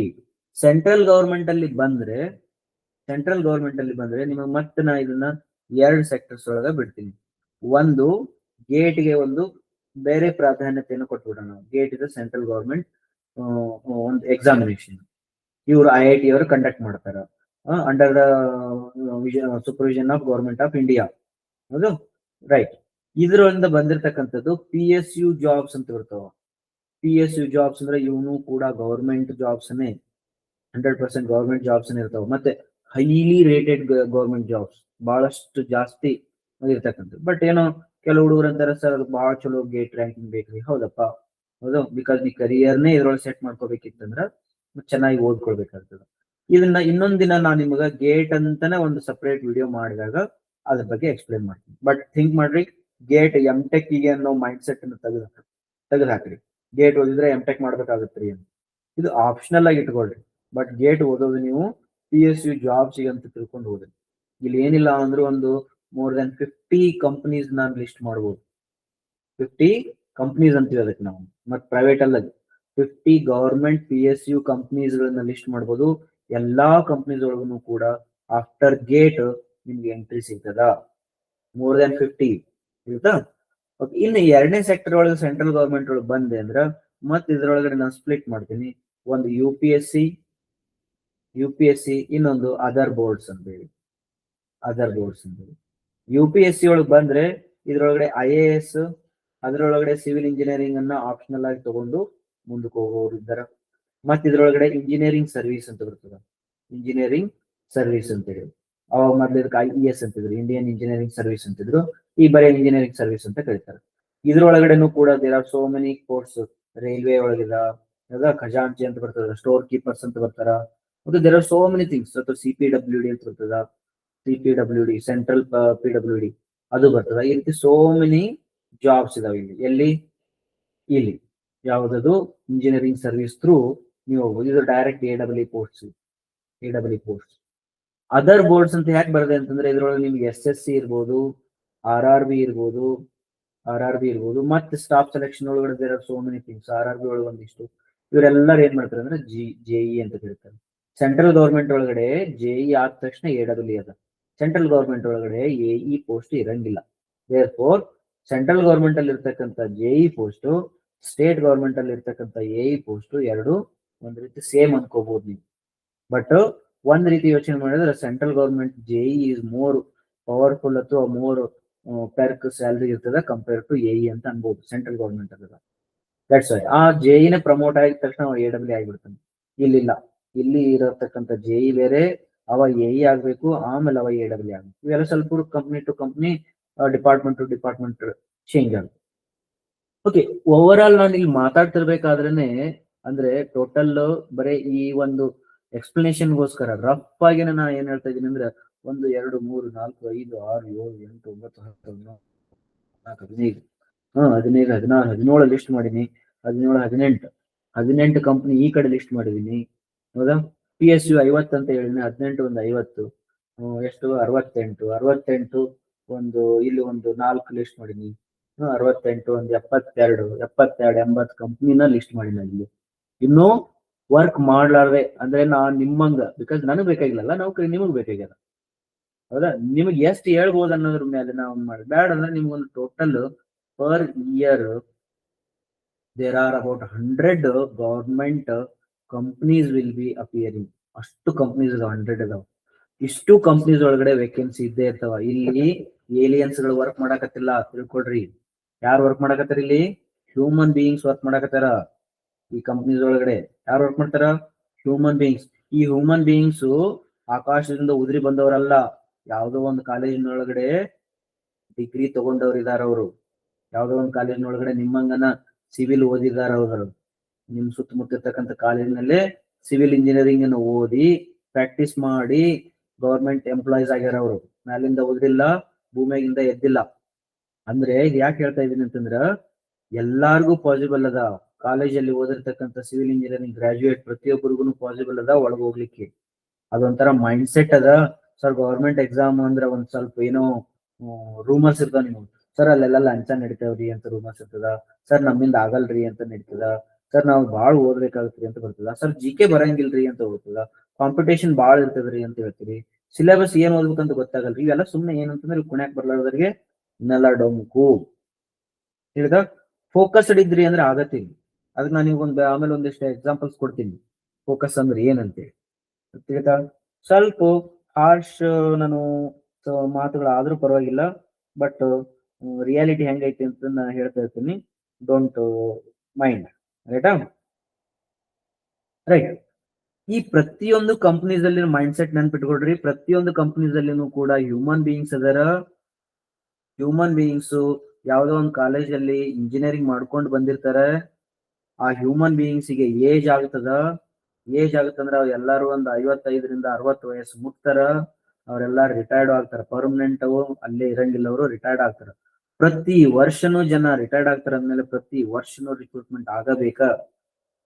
ಸೆಂಟ್ರಲ್ ಗೌರ್ಮೆಂಟ್ ಅಲ್ಲಿ ಬಂದ್ರೆ ನಿಮಗೆ ಮತ್ತೆ ನಾ ಇದನ್ನ 2 ಸೆಕ್ಟರ್ಸ್ ಒಳಗ ಬಿಡ್ತೀನಿ. ಒಂದು ಗೇಟ್ಗೆ ಒಂದು ಬೇರೆ ಪ್ರಾಧಾನ್ಯತೆಯನ್ನು ಕೊಟ್ಬಿಡೋಣ. ಗೇಟ್ ಇದೆ ಸೆಂಟ್ರಲ್ ಗೌರ್ಮೆಂಟ್ ಒಂದು ಎಕ್ಸಾಮಿನೇಷನ್, ಇವರು IIT ಅವರು ಕಂಡಕ್ಟ್ ಮಾಡ್ತಾರ under supervision of government of India. ಹೌದು, ರೈಟ್. ಇದರಿಂದ ಬಂದಿರತಕ್ಕಂಥದ್ದು PSU ಜಾಬ್ಸ್ ಅಂತ ಇರ್ತಾವ. PSU ಜಾಬ್ಸ್ ಅಂದ್ರೆ ಇವನು ಕೂಡ ಗೌರ್ಮೆಂಟ್ ಜಾಬ್ಸ್ 100% ಗೌರ್ಮೆಂಟ್ ಜಾಬ್ಸ್ ಇರ್ತಾವ. ಮತ್ತೆ ಹೈಲಿ ರೇಟೆಡ್ ಗೌರ್ಮೆಂಟ್ ಜಾಬ್ಸ್, ಬಹಳಷ್ಟು ಜಾಸ್ತಿ ಇರ್ತಕ್ಕಂಥದ್ದು. ಬಟ್ ಏನೋ ಕೆಲವು ಹುಡುಗರು ಅಂತಾರೆ, ಸರ್ ಅದು ಬಹಳ ಚಲೋ ಗೇಟ್ ರ್ಯಾಂಕಿಂಗ್ ಬೇಕ್ರಿ. ಹೌದಪ್ಪ, ಹೌದು. ಬಿಕಾಸ್ ನೀ ಕರಿಯರ್ನೇ ಇದ್ರೊಳಗೆ ಸೆಟ್ ಮಾಡ್ಕೋಬೇಕಿತ್ತಂದ್ರ ಚೆನ್ನಾಗಿ ಓದ್ಕೊಳ್ಬೇಕಾಗ್ತದೆ. ಇದನ್ನ ಇನ್ನೊಂದಿನ ನಾನು ನಿಮ್ಗೆ ಗೇಟ್ ಅಂತಾನೆ ಒಂದು ಸಪರೇಟ್ ವಿಡಿಯೋ ಮಾಡಿದಾಗ ಅದ್ರ ಬಗ್ಗೆ ಎಕ್ಸ್ಪ್ಲೇನ್ ಮಾಡ್ತೀನಿ. ಬಟ್ ಥಿಂಕ್ ಮಾಡ್ರಿ, ಗೇಟ್ MTech ಗೆ ಅನ್ನೋ ಮೈಂಡ್ ಸೆಟ್ ಅನ್ನು ತೆಗೆದು ಹಾಕ್ರಿ. ಗೇಟ್ ಓದಿದ್ರೆ MTech ಮಾಡ್ಬೇಕಾಗತ್ರಿ ಅಂತ. ಇದು ಆಪ್ಷನಲ್ ಆಗಿ ಇಟ್ಕೊಳ್ರಿ. ಬಟ್ ಗೇಟ್ ಓದೋದು ನೀವು PSU ಜಾಬ್ಸ್ ಅಂತ ತಿಳ್ಕೊಂಡು ಹೋದ್ರಿ. ಇಲ್ಲಿ ಏನಿಲ್ಲ ಅಂದ್ರೆ ಒಂದು ಮೋರ್ ದನ್ 50 ಕಂಪನೀಸ್ ನಾನು ಲಿಸ್ಟ್ ಮಾಡ್ಬೋದು. 50 ಕಂಪನೀಸ್ ಅಂತೀವಿ ಅದಕ್ಕೆ ನಾವು, ಮತ್ತೆ ಪ್ರೈವೇಟ್ ಅಲ್ಲ, 50 ಗವರ್ಮೆಂಟ್ PSU ಕಂಪನೀಸ್ ಗಳನ್ನ ಲಿಸ್ಟ್ ಮಾಡ್ಬೋದು. ಎಲ್ಲಾ ಕಂಪನೀಸ್ ಒಳಗೂ ಕೂಡ ಆಫ್ಟರ್ ಗೇಟ್ ನಿಮ್ಗೆ ಎಂಟ್ರಿ ಸಿಗ್ತದ. ಮೋರ್ ದನ್ 50 ಇರುತ್ತಾ? ಇನ್ನು 2ನೇ ಸೆಕ್ಟರ್ ಒಳಗೆ ಸೆಂಟ್ರಲ್ ಗವರ್ಮೆಂಟ್ ಒಳಗೆ ಬಂದೆ ಅಂದ್ರ ಮತ್ತೆ ಇದ್ರೊಳಗಡೆ ನಾನು ಸ್ಪ್ಲಿಟ್ ಮಾಡ್ತೀನಿ. ಒಂದು UPSC, ಇನ್ನೊಂದು ಅದರ್ ಬೋರ್ಡ್ಸ್ ಅಂತ ಹೇಳಿ. UPSC ಒಳಗೆ ಬಂದ್ರೆ ಇದ್ರೊಳಗಡೆ IAS, ಅದ್ರೊಳಗಡೆ ಸಿವಿಲ್ ಇಂಜಿನಿಯರಿಂಗ್ ಅನ್ನ ಆಪ್ಷನಲ್ ಆಗಿ ತಗೊಂಡು ಮುಂದಕ್ಕೆ ಹೋಗೋರು ಇದ್ದಾರೆ. ಮತ್ತೆ ಇದ್ರೊಳಗಡೆ ಇಂಜಿನಿಯರಿಂಗ್ ಸರ್ವಿಸ್ ಅಂತ ಬರ್ತದ. ಅಂತ ಹೇಳಿ ಅವಾಗ ಮೊದ್ಲು ಇದಕ್ಕೆ IES ಅಂತಿದ್ರು, ಇಂಡಿಯನ್ ಇಂಜಿನಿಯರಿಂಗ್ ಸರ್ವಿಸ್ ಅಂತಿದ್ರು. ಈ ಬರೀ ಇಂಜಿನಿಯರಿಂಗ್ ಸರ್ವಿಸ್ ಅಂತ ಕರೀತಾರೆ. ಇದ್ರೊಳಗಡೆನೂ ಕೂಡ there are so many course. Railway ಒಳಗಿದ ಖಜಾಂಚಿ ಅಂತ ಬರ್ತದ, ಸ್ಟೋರ್ ಕೀಪರ್ಸ್ ಅಂತ ಬರ್ತಾರ. ಮತ್ತು there are so many things. ಅಥವಾ CPWD ಅಂತ ಬರ್ತದ, ಸೆಂಟ್ರಲ್ PWD ಅದು ಬರ್ತದ. ಈ ರೀತಿ ಸೋ ಮೆನಿ ಜಾಬ್ಸ್ ಇದಾವೆ ಇಲ್ಲಿ. ಇಲ್ಲಿ ಯಾವ್ದದು ಇಂಜಿನಿಯರಿಂಗ್ ಸರ್ವಿಸ್ ಥ್ರೂ ನೀವು ಹೋಗ್ಬೋದು. ಇದು direct A W post. Other boards ಅಂತ ಯಾಕೆ ಬರದೆ ಅಂತಂದ್ರೆ ಇದ್ರೊಳಗೆ ನಿಮ್ಗೆ SSC ಇರ್ಬೋದು, ಆರ್ ಆರ್ ಬಿ ಇರ್ಬೋದು, ಮತ್ತೆ ಸ್ಟಾಫ್ ಸೆಲೆಕ್ಷನ್ ಒಳಗಡೆ there are so many things. R B ಒಳಗೆ ಒಂದಿಷ್ಟು ಇವರೆಲ್ಲರೂ ಏನ್ ಮಾಡ್ತಾರೆ ಅಂದ್ರೆ ಜೆಇ ಅಂತ ಕರೀತಾರೆ. ಸೆಂಟ್ರಲ್ ಗೌರ್ಮೆಂಟ್ ಒಳಗಡೆ ಜೆಇ ಆದ ತಕ್ಷಣ ಎ ಅದ. ಸೆಂಟ್ರಲ್ ಗೌರ್ಮೆಂಟ್ ಒಳಗಡೆ ಎಇ ಪೋಸ್ಟ್ ಇರಂಗಿಲ್ಲ. ದೇರ್ಫೋರ್ ಸೆಂಟ್ರಲ್ ಗೌರ್ಮೆಂಟ್ ಅಲ್ಲಿ ಇರ್ತಕ್ಕಂಥ ಜೆಇ ಪೋಸ್ಟ್, ಸ್ಟೇಟ್ ಗೌರ್ಮೆಂಟ್ ಅಲ್ಲಿ ಇರ್ತಕ್ಕಂಥ ಎಇ ಪೋಸ್ಟ್ ಎರಡು ಒಂದ್ ರೀತಿ ಸೇಮ್ ಅನ್ಕೋಬಹುದು ನೀವು. ಬಟ್ ಒಂದ್ ರೀತಿ ಯೋಚನೆ ಮಾಡಿದ್ರೆ central government JE is more powerful ಅಥವಾ ಮೋರ್ ಪೆರ್ಕ್ ಸ್ಯಾಲರಿ ಇರ್ತದ ಕಂಪೇರ್ ಟು ಎಇ ಅಂತ ಅನ್ಬೋದು ಸೆಂಟ್ರಲ್ ಗೌರ್ಮೆಂಟ್ ಅದ. ದಟ್ಸ್ ವೈ ಆ ಜೆಇನ ಪ್ರಮೋಟ್ ಆಗಿದ ತಕ್ಷಣ ಎ ಡಬ್ಲ್ಯೂ ಆಗಿಬಿಡ್ತಾನೆ. ಇಲ್ಲಿಲ್ಲ, ಇಲ್ಲಿ ಇರತಕ್ಕಂಥ ಜೆಇ ಬೇರೆ, ಅವ ಎಇ ಆಗ್ಬೇಕು, ಆಮೇಲೆ ಅವ ಎ ಡಬ್ಲ್ಯೂ ಆಗ್ಬೇಕು. ಇವೆಲ್ಲ ಸ್ವಲ್ಪ company to company, department to department change ಆಗುತ್ತೆ. ಓಕೆ, ಓವರ್ ಆಲ್ ನಾನು ಇಲ್ಲಿ ಮಾತಾಡ್ತಿರ್ಬೇಕಾದ್ರೇನೆ ಅಂದ್ರೆ ಟೋಟಲ್ ಬರೀ ಈ ಒಂದು ಎಕ್ಸ್ಪ್ಲನೇಷನ್ಗೋಸ್ಕರ ರಫ್ ಆಗಿ ನಾನು ಏನ್ ಹೇಳ್ತಾ ಇದ್ದೀನಿ ಅಂದ್ರೆ 1 2 3 4 5 6 7 8 9 10 11 15 16 17 17 ಲಿಸ್ಟ್ ಮಾಡಿನಿ. 17 18 ಕಂಪ್ನಿ ಈ ಕಡೆ ಲಿಸ್ಟ್ ಮಾಡಿದೀನಿ. ಹೌದಾ? PSU 50 ಅಂತ ಹೇಳಿನಿ. 18 ಒಂದು 50 ಎಷ್ಟು 68 ಒಂದು ಇಲ್ಲಿ ಒಂದು 4 ಲಿಸ್ಟ್ ಮಾಡಿನಿ. 68 ಒಂದು 72 80 ಕಂಪ್ನಿನ ಲಿಸ್ಟ್ ಮಾಡಿ ಇಲ್ಲಿ. ಇನ್ನು ವರ್ಕ್ ಮಾಡ್ಲಾರ್ದೆ ಅಂದ್ರೆ ನಾನ್ ನಿಮ್ಮಂಗ, ಬಿಕಾಸ್ ನನಗ್ ಬೇಕಾಗಿಲ್ಲ, ನೌಕರಿ ನಿಮಗ್ ಬೇಕಾಗ್ಯದ. ಹೌದಾ? ನಿಮಗ್ ಎಷ್ಟು ಹೇಳ್ಬೋದು ಅನ್ನೋದ್ರ ಮೇಲೆ ನಾವು ಮಾಡಿ ಬ್ಯಾಡ ಅಂದ್ರೆ ನಿಮ್ಗೊಂದು total per year there are about 100 government companies will be appearing. ಅಷ್ಟು ಕಂಪ್ನೀಸ್ 100 ಅದಾವ. ಇಷ್ಟು ಕಂಪ್ನೀಸ್ ಒಳಗಡೆ ವೇಕೆನ್ಸಿ ಇದ್ದೇ ಇರ್ತಾವ. ಇಲ್ಲಿ ಏಲಿಯನ್ಸ್ ಗಳು ವರ್ಕ್ ಮಾಡಕತ್ತಿಲ್ಲ, ತಿಳ್ಕೊಡ್ರಿ. ಯಾರು ವರ್ಕ್ ಮಾಡಕತ್ತಾರ ಇಲ್ಲಿ? ಹ್ಯೂಮನ್ ಬೀಯಿಂಗ್ಸ್ ವರ್ಕ್ ಮಾಡಕತ್ತಾರ ಈ ಕಂಪ್ನೀಸ್ ಒಳಗಡೆ. ಯಾರು ವರ್ಕ್ ಮಾಡ್ತಾರ? Human beings. ಈ ಹ್ಯೂಮನ್ ಬೀಯಿಂಗ್ಸ್ ಆಕಾಶದಿಂದ ಉದುರಿ ಬಂದವರಲ್ಲ. ಯಾವ್ದೋ ಒಂದು ಕಾಲೇಜಿನೊಳಗಡೆ ಡಿಗ್ರಿ ತಗೊಂಡವ್ರು ಇದಾರ. ಅವರು ಯಾವ್ದೋ ಒಂದು ಕಾಲೇಜಿನೊಳಗಡೆ ನಿಮ್ಮಂಗನ ಸಿವಿಲ್ ಓದಿದಾರ. ಅವರು ನಿಮ್ ಸುತ್ತಮುತ್ತ ಇರ್ತಕ್ಕಂಥ ಕಾಲೇಜಿನಲ್ಲೇ ಸಿವಿಲ್ ಇಂಜಿನಿಯರಿಂಗ್ ಅನ್ನು ಓದಿ ಪ್ರಾಕ್ಟೀಸ್ ಮಾಡಿ ಗವರ್ಮೆಂಟ್ ಎಂಪ್ಲಾಯೀಸ್ ಆಗ್ಯಾರ. ಅವರು ಮ್ಯಾಲಿಂದ ಓದಿಲ್ಲ, ಭೂಮಿಯಾಗಿಂದ ಎದ್ದಿಲ್ಲ. ಅಂದ್ರೆ ಇದು ಯಾಕೆ ಹೇಳ್ತಾ ಇದೀನಿ ಅಂತಂದ್ರ ಎಲ್ಲಾರ್ಗು ಪಾಸಿಬಲ್ ಅದ. ಕಾಲೇಜಲ್ಲಿ ಓದಿರ್ತಕ್ಕಂಥ ಸಿವಿಲ್ ಇಂಜಿನಿಯರಿಂಗ್ ಗ್ರಾಜುಯೇಟ್ ಪ್ರತಿಯೊಬ್ಬರಿಗೂ ಪಾಸಿಬಲ್ ಅದ ಒಳಗೆ ಹೋಗ್ಲಿಕ್ಕೆ. ಅದೊಂಥರ ಮೈಂಡ್ ಸೆಟ್ ಅದ. ಸರ್ ಗವರ್ಮೆಂಟ್ ಎಕ್ಸಾಮ್ ಅಂದ್ರೆ ಒಂದ್ ಸ್ವಲ್ಪ ಏನೋ ರೂಮರ್ಸ್ ಇರ್ತಾವ. ನೀವು ಸರ್ ಅಲ್ಲೆಲ್ಲ ಲಂಚ ನಡೀತಾವ್ರಿ ಅಂತ ರೂಮರ್ಸ್ ಇರ್ತದ. ಸರ್ ನಮ್ಮಿಂದ ಆಗಲ್ರಿ ಅಂತ ನಡೀತದ. ಸರ್ ನಾವು ಬಾಳ್ ಓದ್ಬೇಕಾಗತ್ರಿ ಅಂತ ಬರ್ತದ. ಸರ್ GK ಬರಂಗಿಲ್ರಿ ಅಂತ ಹೋಗ್ತದ. ಕಾಂಪಿಟೇಷನ್ ಬಾಳ್ ಇರ್ತದ್ರಿ ಅಂತ ಹೇಳ್ತೀರಿ. ಸಿಲೆಬಸ್ ಏನ್ ಓದ್ಬೇಕಂತ ಗೊತ್ತಾಗಲ್ರಿ. ಇವೆಲ್ಲ ಸುಮ್ನೆ ಏನಂತಂದ್ರೆ ಕುಣ್ಯಾಕ್ ಬರ್ಲಾರ್ದವ್ರಿಗೆ ನೆಲ ಡೊಂಕು. ತಿಳಿದ? ಫೋಕಸ್ಡ್ ಇದ್ರಿ ಅಂದ್ರೆ ಆಗತ್ತಿಲ್ಲ. ಅದಕ್ಕೆ ನಾನು ಈಗ ಆಮೇಲೆ ಒಂದಿಷ್ಟು ಎಕ್ಸಾಂಪಲ್ಸ್ ಕೊಡ್ತೀನಿ ಫೋಕಸ್ ಅಂದ್ರೆ ಏನಂತೇಳಿ. ತಿಳಿತಾ? ಸ್ವಲ್ಪ ಹಾರ್ಶ್ ನಾನು ಮಾತುಗಳಾದ್ರೂ ಪರವಾಗಿಲ್ಲ, ಬಟ್ ರಿಯಾಲಿಟಿ ಹೆಂಗೈತಿ ಅಂತ ನಾನು ಹೇಳ್ತಾ ಇರ್ತೀನಿ. Don't mind. ರೈಟಾ? ರೈಟ್. ಈ ಪ್ರತಿಯೊಂದು ಕಂಪನೀಸ್ ಅಲ್ಲಿ ಮೈಂಡ್ ಸೆಟ್ ನೆನ್ಪಿಟ್ಕೊಡ್ರಿ. ಪ್ರತಿಯೊಂದು ಕಂಪನೀಸ್ ಅಲ್ಲಿನೂ ಕೂಡ ಹ್ಯೂಮನ್ ಬೀಯಿಂಗ್ಸ್ ಅದರ. ಹ್ಯೂಮನ್ ಬೀಯಿಂಗ್ಸ್ ಯಾವ್ದೋ ಒಂದು ಕಾಲೇಜಲ್ಲಿ ಇಂಜಿನಿಯರಿಂಗ್ ಮಾಡ್ಕೊಂಡು ಬಂದಿರ್ತಾರೆ. ಆ ಹ್ಯೂಮನ್ ಬೀಯಿಂಗ್ಸ್ಗೆ ಏಜ್ ಆಗ್ತದ. ಏಜ್ ಆಗುತ್ತಂದ್ರೆ ಅವ್ರು ಎಲ್ಲಾರು ಒಂದು 55ರಿಂದ 60 ವಯಸ್ಸು ಮುಟ್ತಾರ. ಅವರೆಲ್ಲ ರಿಟೈರ್ಡ್ ಆಗ್ತಾರ. ಪರ್ಮನೆಂಟ್ ಅಲ್ಲೇ ಇರಂಗಿಲ್ಲ, ಅವರು ರಿಟೈರ್ಡ್ ಆಗ್ತಾರ. ಪ್ರತಿ ವರ್ಷನೂ ಜನ ರಿಟೈರ್ಡ್ ಆಗ್ತಾರ ಅಂದ್ಮೇಲೆ ಪ್ರತಿ ವರ್ಷನೂ ರಿಕ್ರೂಟ್ಮೆಂಟ್ ಆಗಬೇಕ.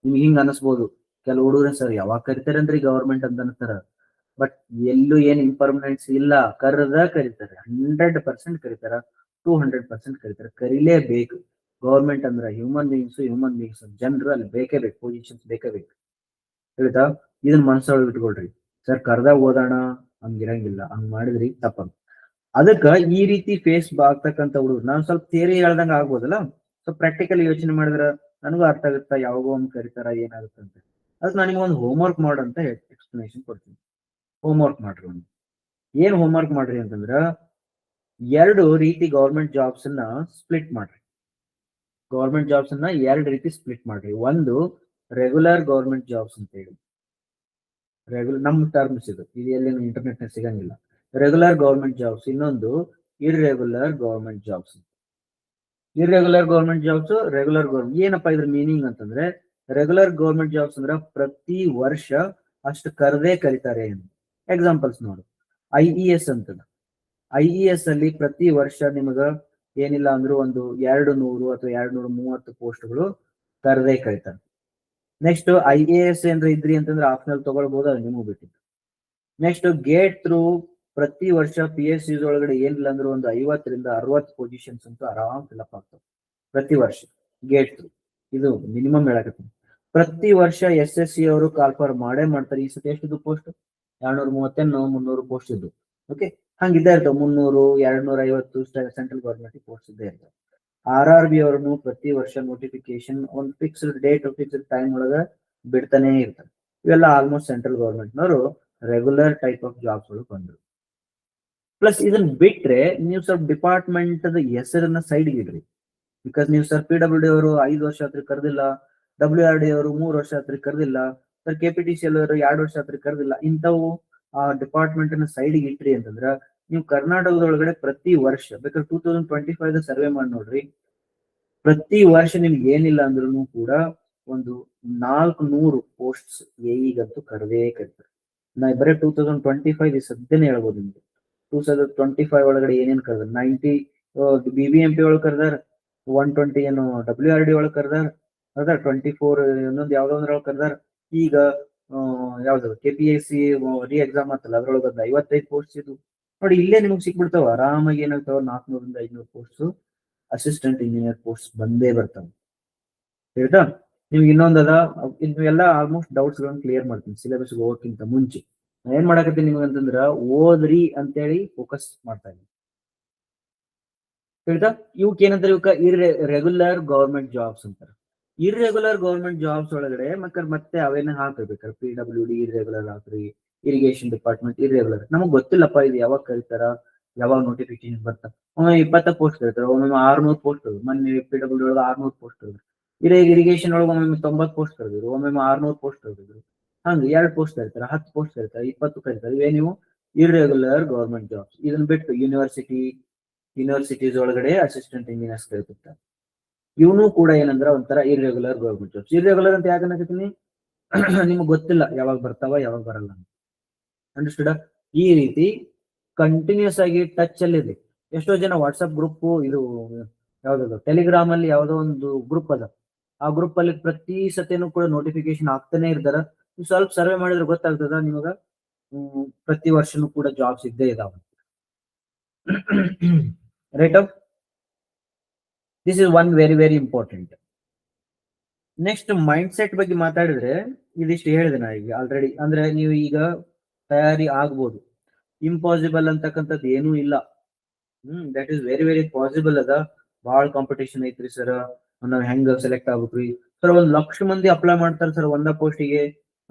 ನಿಮ್ಗೆ ಹಿಂಗ ಅನಿಸ್ಬೋದು, ಕೆಲವು ಹುಡುಗರು ಸರ್ ಯಾವಾಗ ಕರಿತಾರೇನ್ರಿ ಗವರ್ಮೆಂಟ್ ಅಂತ ಅನ್ತಾರ. ಬಟ್ ಎಲ್ಲೂ ಏನ್ ಇಂಪರ್ಮನೆಂಟ್ಸ್ ಇಲ್ಲ. ಕರೀತಾರೆ 100% ಕರೀತಾರ, 200% ಕರೀತಾರೆ. ಕರೀಲೇಬೇಕು. ಗವರ್ಮೆಂಟ್ ಅಂದ್ರೆ ಹ್ಯೂಮನ್ ಬೀಯಿಂಗ್ಸ್ ಜನರು ಅಲ್ಲಿ ಬೇಕೇ ಬೇಕು. ಪೊಸಿಷನ್ಸ್ ಬೇಕೇ ಬೇಕು. ಹೇಳ್ತಾ? ಇದನ್ನ ಮನಸ್ಸೊಳಗೆ ಇಟ್ಕೊಳ್ರಿ. ಸರ್ ಕರ್ದಾಗ ಓದೋಣ ಹಂಗಿರಂಗಿಲ್ಲ. ಹಂಗ್ ಮಾಡಿದ್ರಿ ತಪ್ಪ. ಅದಕ್ಕ ಈ ರೀತಿ ಫೇಸ್ ಆಗ್ತಕ್ಕಂಥ ಹುಡುಗರು, ನಾನು ಸ್ವಲ್ಪ ಥಿಯರಿ ಹೇಳ್ದಂಗ ಆಗ್ಬೋದಲ್ಲ, ಸ್ವಲ್ಪ ಪ್ರಾಕ್ಟಿಕಲ್ ಯೋಚನೆ ಮಾಡಿದ್ರ ನನಗೂ ಅರ್ಥ ಆಗುತ್ತಾ ಯಾವಾಗೋ ಒಂದು ಕರಿತಾರ ಏನಾಗುತ್ತೆ ಅಂತ. ಅದಕ್ಕೆ ನಾನು ಒಂದು ಹೋಮ್ವರ್ಕ್ ಮಾಡಂತ ಎಕ್ಸ್ಪ್ಲನೇಷನ್ ಕೊಡ್ತೀನಿ. ಹೋಮ್ವರ್ಕ್ ಮಾಡ್ರಿ. ಒಂದು ಏನ್ ಹೋಮ್ವರ್ಕ್ ಮಾಡ್ರಿ ಅಂತಂದ್ರ 2 ರೀತಿ ಗವರ್ಮೆಂಟ್ ಜಾಬ್ಸ್ ಅನ್ನ ಸ್ಪ್ಲಿಟ್ ಮಾಡ್ರಿ. ಗವರ್ಮೆಂಟ್ ಜಾಬ್ಸ್ ಅನ್ನ 2 ರೀತಿ ಸ್ಪ್ಲಿಟ್ ಮಾಡ್ರಿ. ಒಂದು ರೆಗ್ಯುಲರ್ ಗವರ್ಮೆಂಟ್ ಜಾಬ್ಸ್ ಅಂತ ಹೇಳಿ, ನಮ್ಮ ಟರ್ಮ್ಸ್ ಇದು ಎಲ್ಲಿ ಇಂಟರ್ನೆಟ್ ನ ಸಿಗಂಗಿಲ್ಲ. Regular government jobs. ಇನ್ನೊಂದು irregular government jobs. Irregular government jobs, regular government. ಏನಪ್ಪಾ ಇದ್ರ ಮೀನಿಂಗ್ ಅಂತಂದ್ರೆ, ರೆಗ್ಯುಲರ್ ಗವರ್ಮೆಂಟ್ ಜಾಬ್ಸ್ ಅಂದ್ರೆ ಪ್ರತಿ ವರ್ಷ ಅಷ್ಟು ಕರೀತಾರೆ. ಎಕ್ಸಾಂಪಲ್ಸ್ ನೋಡು. IES ಅಂತದ. IES ಅಲ್ಲಿ ಪ್ರತಿ ವರ್ಷ ನಿಮಗ ಏನಿಲ್ಲ ಅಂದ್ರೂ ಒಂದು 200 ಅಥವಾ 230 ಪೋಸ್ಟ್ಗಳು ಕರೀತಾರೆ. ನೆಕ್ಸ್ಟ್ IAS ಏನ್ರ ಇದ್ರಿ ಅಂತಂದ್ರೆ ಆಪ್ಷನಲ್ ತಗೊಳ್ಬಹುದು, ಅದು ನಿಮಗ್ ಬಿಟ್ಟಿತ್ತು. ನೆಕ್ಸ್ಟ್ ಗೇಟ್ ಥ್ರೂ ಪ್ರತಿ ವರ್ಷ PSUs ಒಳಗಡೆ ಏನಿಲ್ಲ ಅಂದ್ರೆ ಒಂದು 50-60 ಪೊಸಿಷನ್ಸ್ ಅಂತೂ ಆರಾಮ್ ಫಿಲ್ಅಪ್ ಆಗ್ತವೆ ಪ್ರತಿ ವರ್ಷ ಗೇಟ್ ಥ್ರೂ. ಇದು ಮಿನಿಮಮ್ ಹೇಳಕತ್ತೀನಿ. ಪ್ರತಿ ವರ್ಷ SSC ಅವರು ಕಾಲ್ಫಾರ್ ಮಾಡೇ ಮಾಡ್ತಾರೆ. ಈ ಸತಿ ಎಷ್ಟಿದ್ದು ಪೋಸ್ಟ್? 230-300 ಪೋಸ್ಟ್ ಇದ್ದು. ಓಕೆ, ಹಂಗಿದ್ದೇ ಇರ್ತಾವ 300-250 ಸೆಂಟ್ರಲ್ ಗೌರ್ಮೆಂಟ್ ಪೋಸ್ಟ್ ಇದ್ದೇ ಇರ್ತಾವ. RRB ಅವ್ರನ್ನು ಪ್ರತಿ ವರ್ಷ ನೋಟಿಫಿಕೇಶನ್ ಒಂದು ಫಿಕ್ಸ್ಡ್ ಡೇಟ್ ಫಿಕ್ಸ್ಡ್ ಟೈಮ್ ಒಳಗ ಬಿಡ್ತಾನೆ ಇರ್ತಾರೆ. ಇವೆಲ್ಲ ಆಲ್ಮೋಸ್ಟ್ ಸೆಂಟ್ರಲ್ ಗೌರ್ಮೆಂಟ್ನವರು ರೆಗ್ಯುಲರ್ ಟೈಪ್ ಆಫ್ ಜಾಬ್ಸ್ ಗಳು ಬಂದ್ರು. ಪ್ಲಸ್ ಇದನ್ನ ಬಿಟ್ರೆ ನೀವು ಸ್ವಲ್ಪ ಡಿಪಾರ್ಟ್ಮೆಂಟ್ ಹೆಸರನ್ನ ಸೈಡ್ ಇಡ್ರಿ. ಬಿಕಾಸ್ ನೀವು ಸರ್ PWD ಅವರು 5 ವರ್ಷ ಹತ್ರ ಕರೆದಿಲ್ಲ, WRD ಅವರು 3 ವರ್ಷ ಹತ್ರ ಕರೆದಿಲ್ಲ, ಸರ್ KPTCL ಅವರು 2 ವರ್ಷ ಹತ್ರ ಕರೆದಿಲ್ಲ. ಇಂಥವು ಆ ಡಿಪಾರ್ಟ್ಮೆಂಟ್ ಅನ್ನ ಸೈಡ್ಗೆ ಇಟ್ರಿ ಅಂತಂದ್ರ ನೀವು ಕರ್ನಾಟಕದೊಳಗಡೆ ಪ್ರತಿ ವರ್ಷ ಬೇಕಾದ್ರೆ 2025 ಸರ್ವೆ ಮಾಡಿ ನೋಡ್ರಿ, ಪ್ರತಿ ವರ್ಷ ನಿಮ್ಗೆ ಏನಿಲ್ಲ ಅಂದ್ರೂ ಕೂಡ ಒಂದು 400 ಪೋಸ್ಟ್ಸ್ ಈಗಂತೂ ಕರೆದೇ ಕರೀತಾರೆ. ನಾ ಬರೀ 2025 ಸದ್ಯನೇ ಹೇಳ್ಬೋದು ನಿಮ್ಗೆ. 2025 ಒಳಗಡೆ ಏನೇನ್ ಕರೆದಾರ, 90 BBMP ಒಳಗೆ ಕರೆದಾರ, 120 ಏನು WRD ಒಳಗೆ ಕರೆದಾರ, ಅದ 24 ಇನ್ನೊಂದು ಯಾವ್ದೊಂದ್ರೊಳಗೆ ಕರೆದಾರ. ಈಗ ಯಾವ್ದು KPSC ರೀ ಎಕ್ಸಾಮ್ ಆತಲ್ಲ ಅದ್ರೊಳಗೆ 55 ಪೋಸ್ಟ್ ಇದು ನೋಡಿ. ಇಲ್ಲೇ ನಿಮ್ಗೆ ಸಿಕ್ಬಿಡ್ತಾವ ಆರಾಮಾಗಿ. ಏನಾಗ್ತಾವ 400-500 ಪೋಸ್ಟ್ ಅಸಿಸ್ಟೆಂಟ್ ಇಂಜಿನಿಯರ್ ಪೋಸ್ಟ್ ಬಂದೇ ಬರ್ತಾವ. ಹೇಳ್ತಾ ನಿಮ್ಗೆ ಇನ್ನೊಂದದ, ಎಲ್ಲ ಆಲ್ಮೋಸ್ಟ್ ಡೌಟ್ಸ್ ಗಳನ್ನ ಕ್ಲಿಯರ್ ಮಾಡ್ತೀನಿ ಸಿಲೆಬಸ್ ಹೋಗೋಕ್ಕಿಂತ ಮುಂಚೆ. ಏನ್ ಮಾಡಕತ್ತೀನಿ ನಿಮ್ಗೆ ಅಂತಂದ್ರ ಓದ್ರಿ ಅಂತೇಳಿ ಫೋಕಸ್ ಮಾಡ್ತಾ ಇದ್ದೀನಿ. ಹೇಳ್ತಾ ಇವಕ್ ಏನಂತಾರೆ, ಇವಕ್ಕ ಇರ್ರೆಗ್ಯುಲರ್ ಗೌರ್ಮೆಂಟ್ ಜಾಬ್ಸ್ ಅಂತಾರೆ. ಇರ್ರೆಗ್ಯುಲರ್ ಗೌರ್ಮೆಂಟ್ ಜಾಬ್ಸ್ ಒಳಗಡೆ ಮತ್ತೆ ಅವೇನ ಹಾಕಬೇಕಾರೆ PWD ಇರ್ರೆಗ್ಯುಲರ್ ಹಾಕ್ರಿ, ಇರಿಗೇಷನ್ ಡಿಪಾರ್ಟ್ಮೆಂಟ್ ಇರ್ರೆಗ್ಯುಲರ್. ನಮಗ್ ಗೊತ್ತಿಲ್ಲಪ್ಪ ಇದು ಯಾವಾಗ ಕರೀತಾರ, ಯಾವಾಗ ನೋಟಿಫಿಕೇಶನ್ ಬರ್ತಾರ. ಒಮ್ಮೆ 20 ಪೋಸ್ಟ್ ಕರೀತಾರ, ಒಮ್ಮೆ 600 ಪೋಸ್ಟ್. ಮೊನ್ನೆ PWD ಒಳಗೆ 600 ಪೋಸ್ಟ್ ಕರೆದ್ರು. ಇರಿಗೇಷನ್ ಒಳಗೆ ಒಮ್ಮೆ 90 ಪೋಸ್ಟ್ ಕರೆದಿದ್ರು, ಒಮ್ಮೆ 600 ಪೋಸ್ಟ್ ಕರೆದಿದ್ರು. ಹಂಗ 2 ಪೋಸ್ಟ್ ಕರೀತಾರ, 10 ಪೋಸ್ಟ್ ಕರೀತಾರ, 20 ಕರೀತಾರ. ಇವೇ ನೀವು ಇರ್ರೆಗ್ಯುಲರ್ ಗೌರ್ಮೆಂಟ್ ಜಾಬ್ಸ್. ಇದನ್ನ ಬಿಟ್ಟು ಯೂನಿವರ್ಸಿಟೀಸ್ ಒಳಗಡೆ ಅಸಿಸ್ಟೆಂಟ್ ಇಂಜಿನಿಯರ್ಸ್ ಕರೀತಿರ್ತಾರೆ. ಇವನು ಕೂಡ ಏನಂದ್ರ ಒಂಥರ ಇರ್ರೆಗ್ಯುಲರ್ ಗೌರ್ಮೆಂಟ್ ಜಾಬ್ಸ್. ಇರ್ರೆಗ್ಯುಲರ್ ಅಂತ ಯಾಕೆ ಅನ್ನಕತ್ತೀನಿ, ನಿಮ್ಗೆ ಗೊತ್ತಿಲ್ಲ ಯಾವಾಗ ಬರ್ತಾವ ಯಾವಾಗ ಬರಲ್ಲ. ಅಂಡರ್ಸ್ಟುಡ್? ಈ ರೀತಿ ಕಂಟಿನ್ಯೂಸ್ ಆಗಿ ಟಚ್ ಅಲ್ಲಿ ಇದೆ. ಎಷ್ಟೋ ಜನ ವಾಟ್ಸ್ಆಪ್ ಗ್ರೂಪ್, ಇದು ಯಾವ್ದು ಟೆಲಿಗ್ರಾಮ್ ಅಲ್ಲಿ ಯಾವ್ದೋ ಒಂದು ಗ್ರೂಪ್ ಅದ, ಆ ಗ್ರೂಪ್ ಅಲ್ಲಿ ಪ್ರತಿ ಸತಿನೂ ಕೂಡ ನೋಟಿಫಿಕೇಶನ್ ಆಗ್ತಾನೆ ಇರ್ತಾರ. ನೀವು ಸ್ವಲ್ಪ ಸರ್ವೆ ಮಾಡಿದ್ರೆ ಗೊತ್ತಾಗ್ತದ ನಿಮಗ, ಪ್ರತಿ ವರ್ಷನೂ ಕೂಡ ಜಾಬ್ಸ್ ಇದ್ದೇ ಇದಾವ. Right up, this is one very important. Next mind set ಬಗ್ಗೆ ಮಾತಾಡಿದ್ರೆ ಇದಿಷ್ಟು ಹೇಳಿದೆ ನಾ ಈಗ ಆಲ್ರೆಡಿ. ಅಂದ್ರೆ ನೀವು ಈಗ ತಯಾರಿ ಆಗ್ಬೋದು, ಇಂಪಾಸಿಬಲ್ ಅಂತಕ್ಕಂಥದ್ದು ಏನೂ ಇಲ್ಲ. ದಟ್ ಈಸ್ ವೆರಿ ಪಾಸಿಬಲ್ ಅದ. ಬಹಳ ಕಾಂಪಿಟೇಷನ್ ಐತ್ರಿ ಸರ್, ನಾವ್ ಹೆಂಗ್ ಸೆಲೆಕ್ಟ್ ಆಗ್ಬೇಕ್ರಿ ಸರ್? 1 ಲಕ್ಷ ಮಂದಿ ಅಪ್ಲೈ ಮಾಡ್ತಾರ ಸರ್ ಒಂದ ಪೋಸ್ಟಿಗೆ,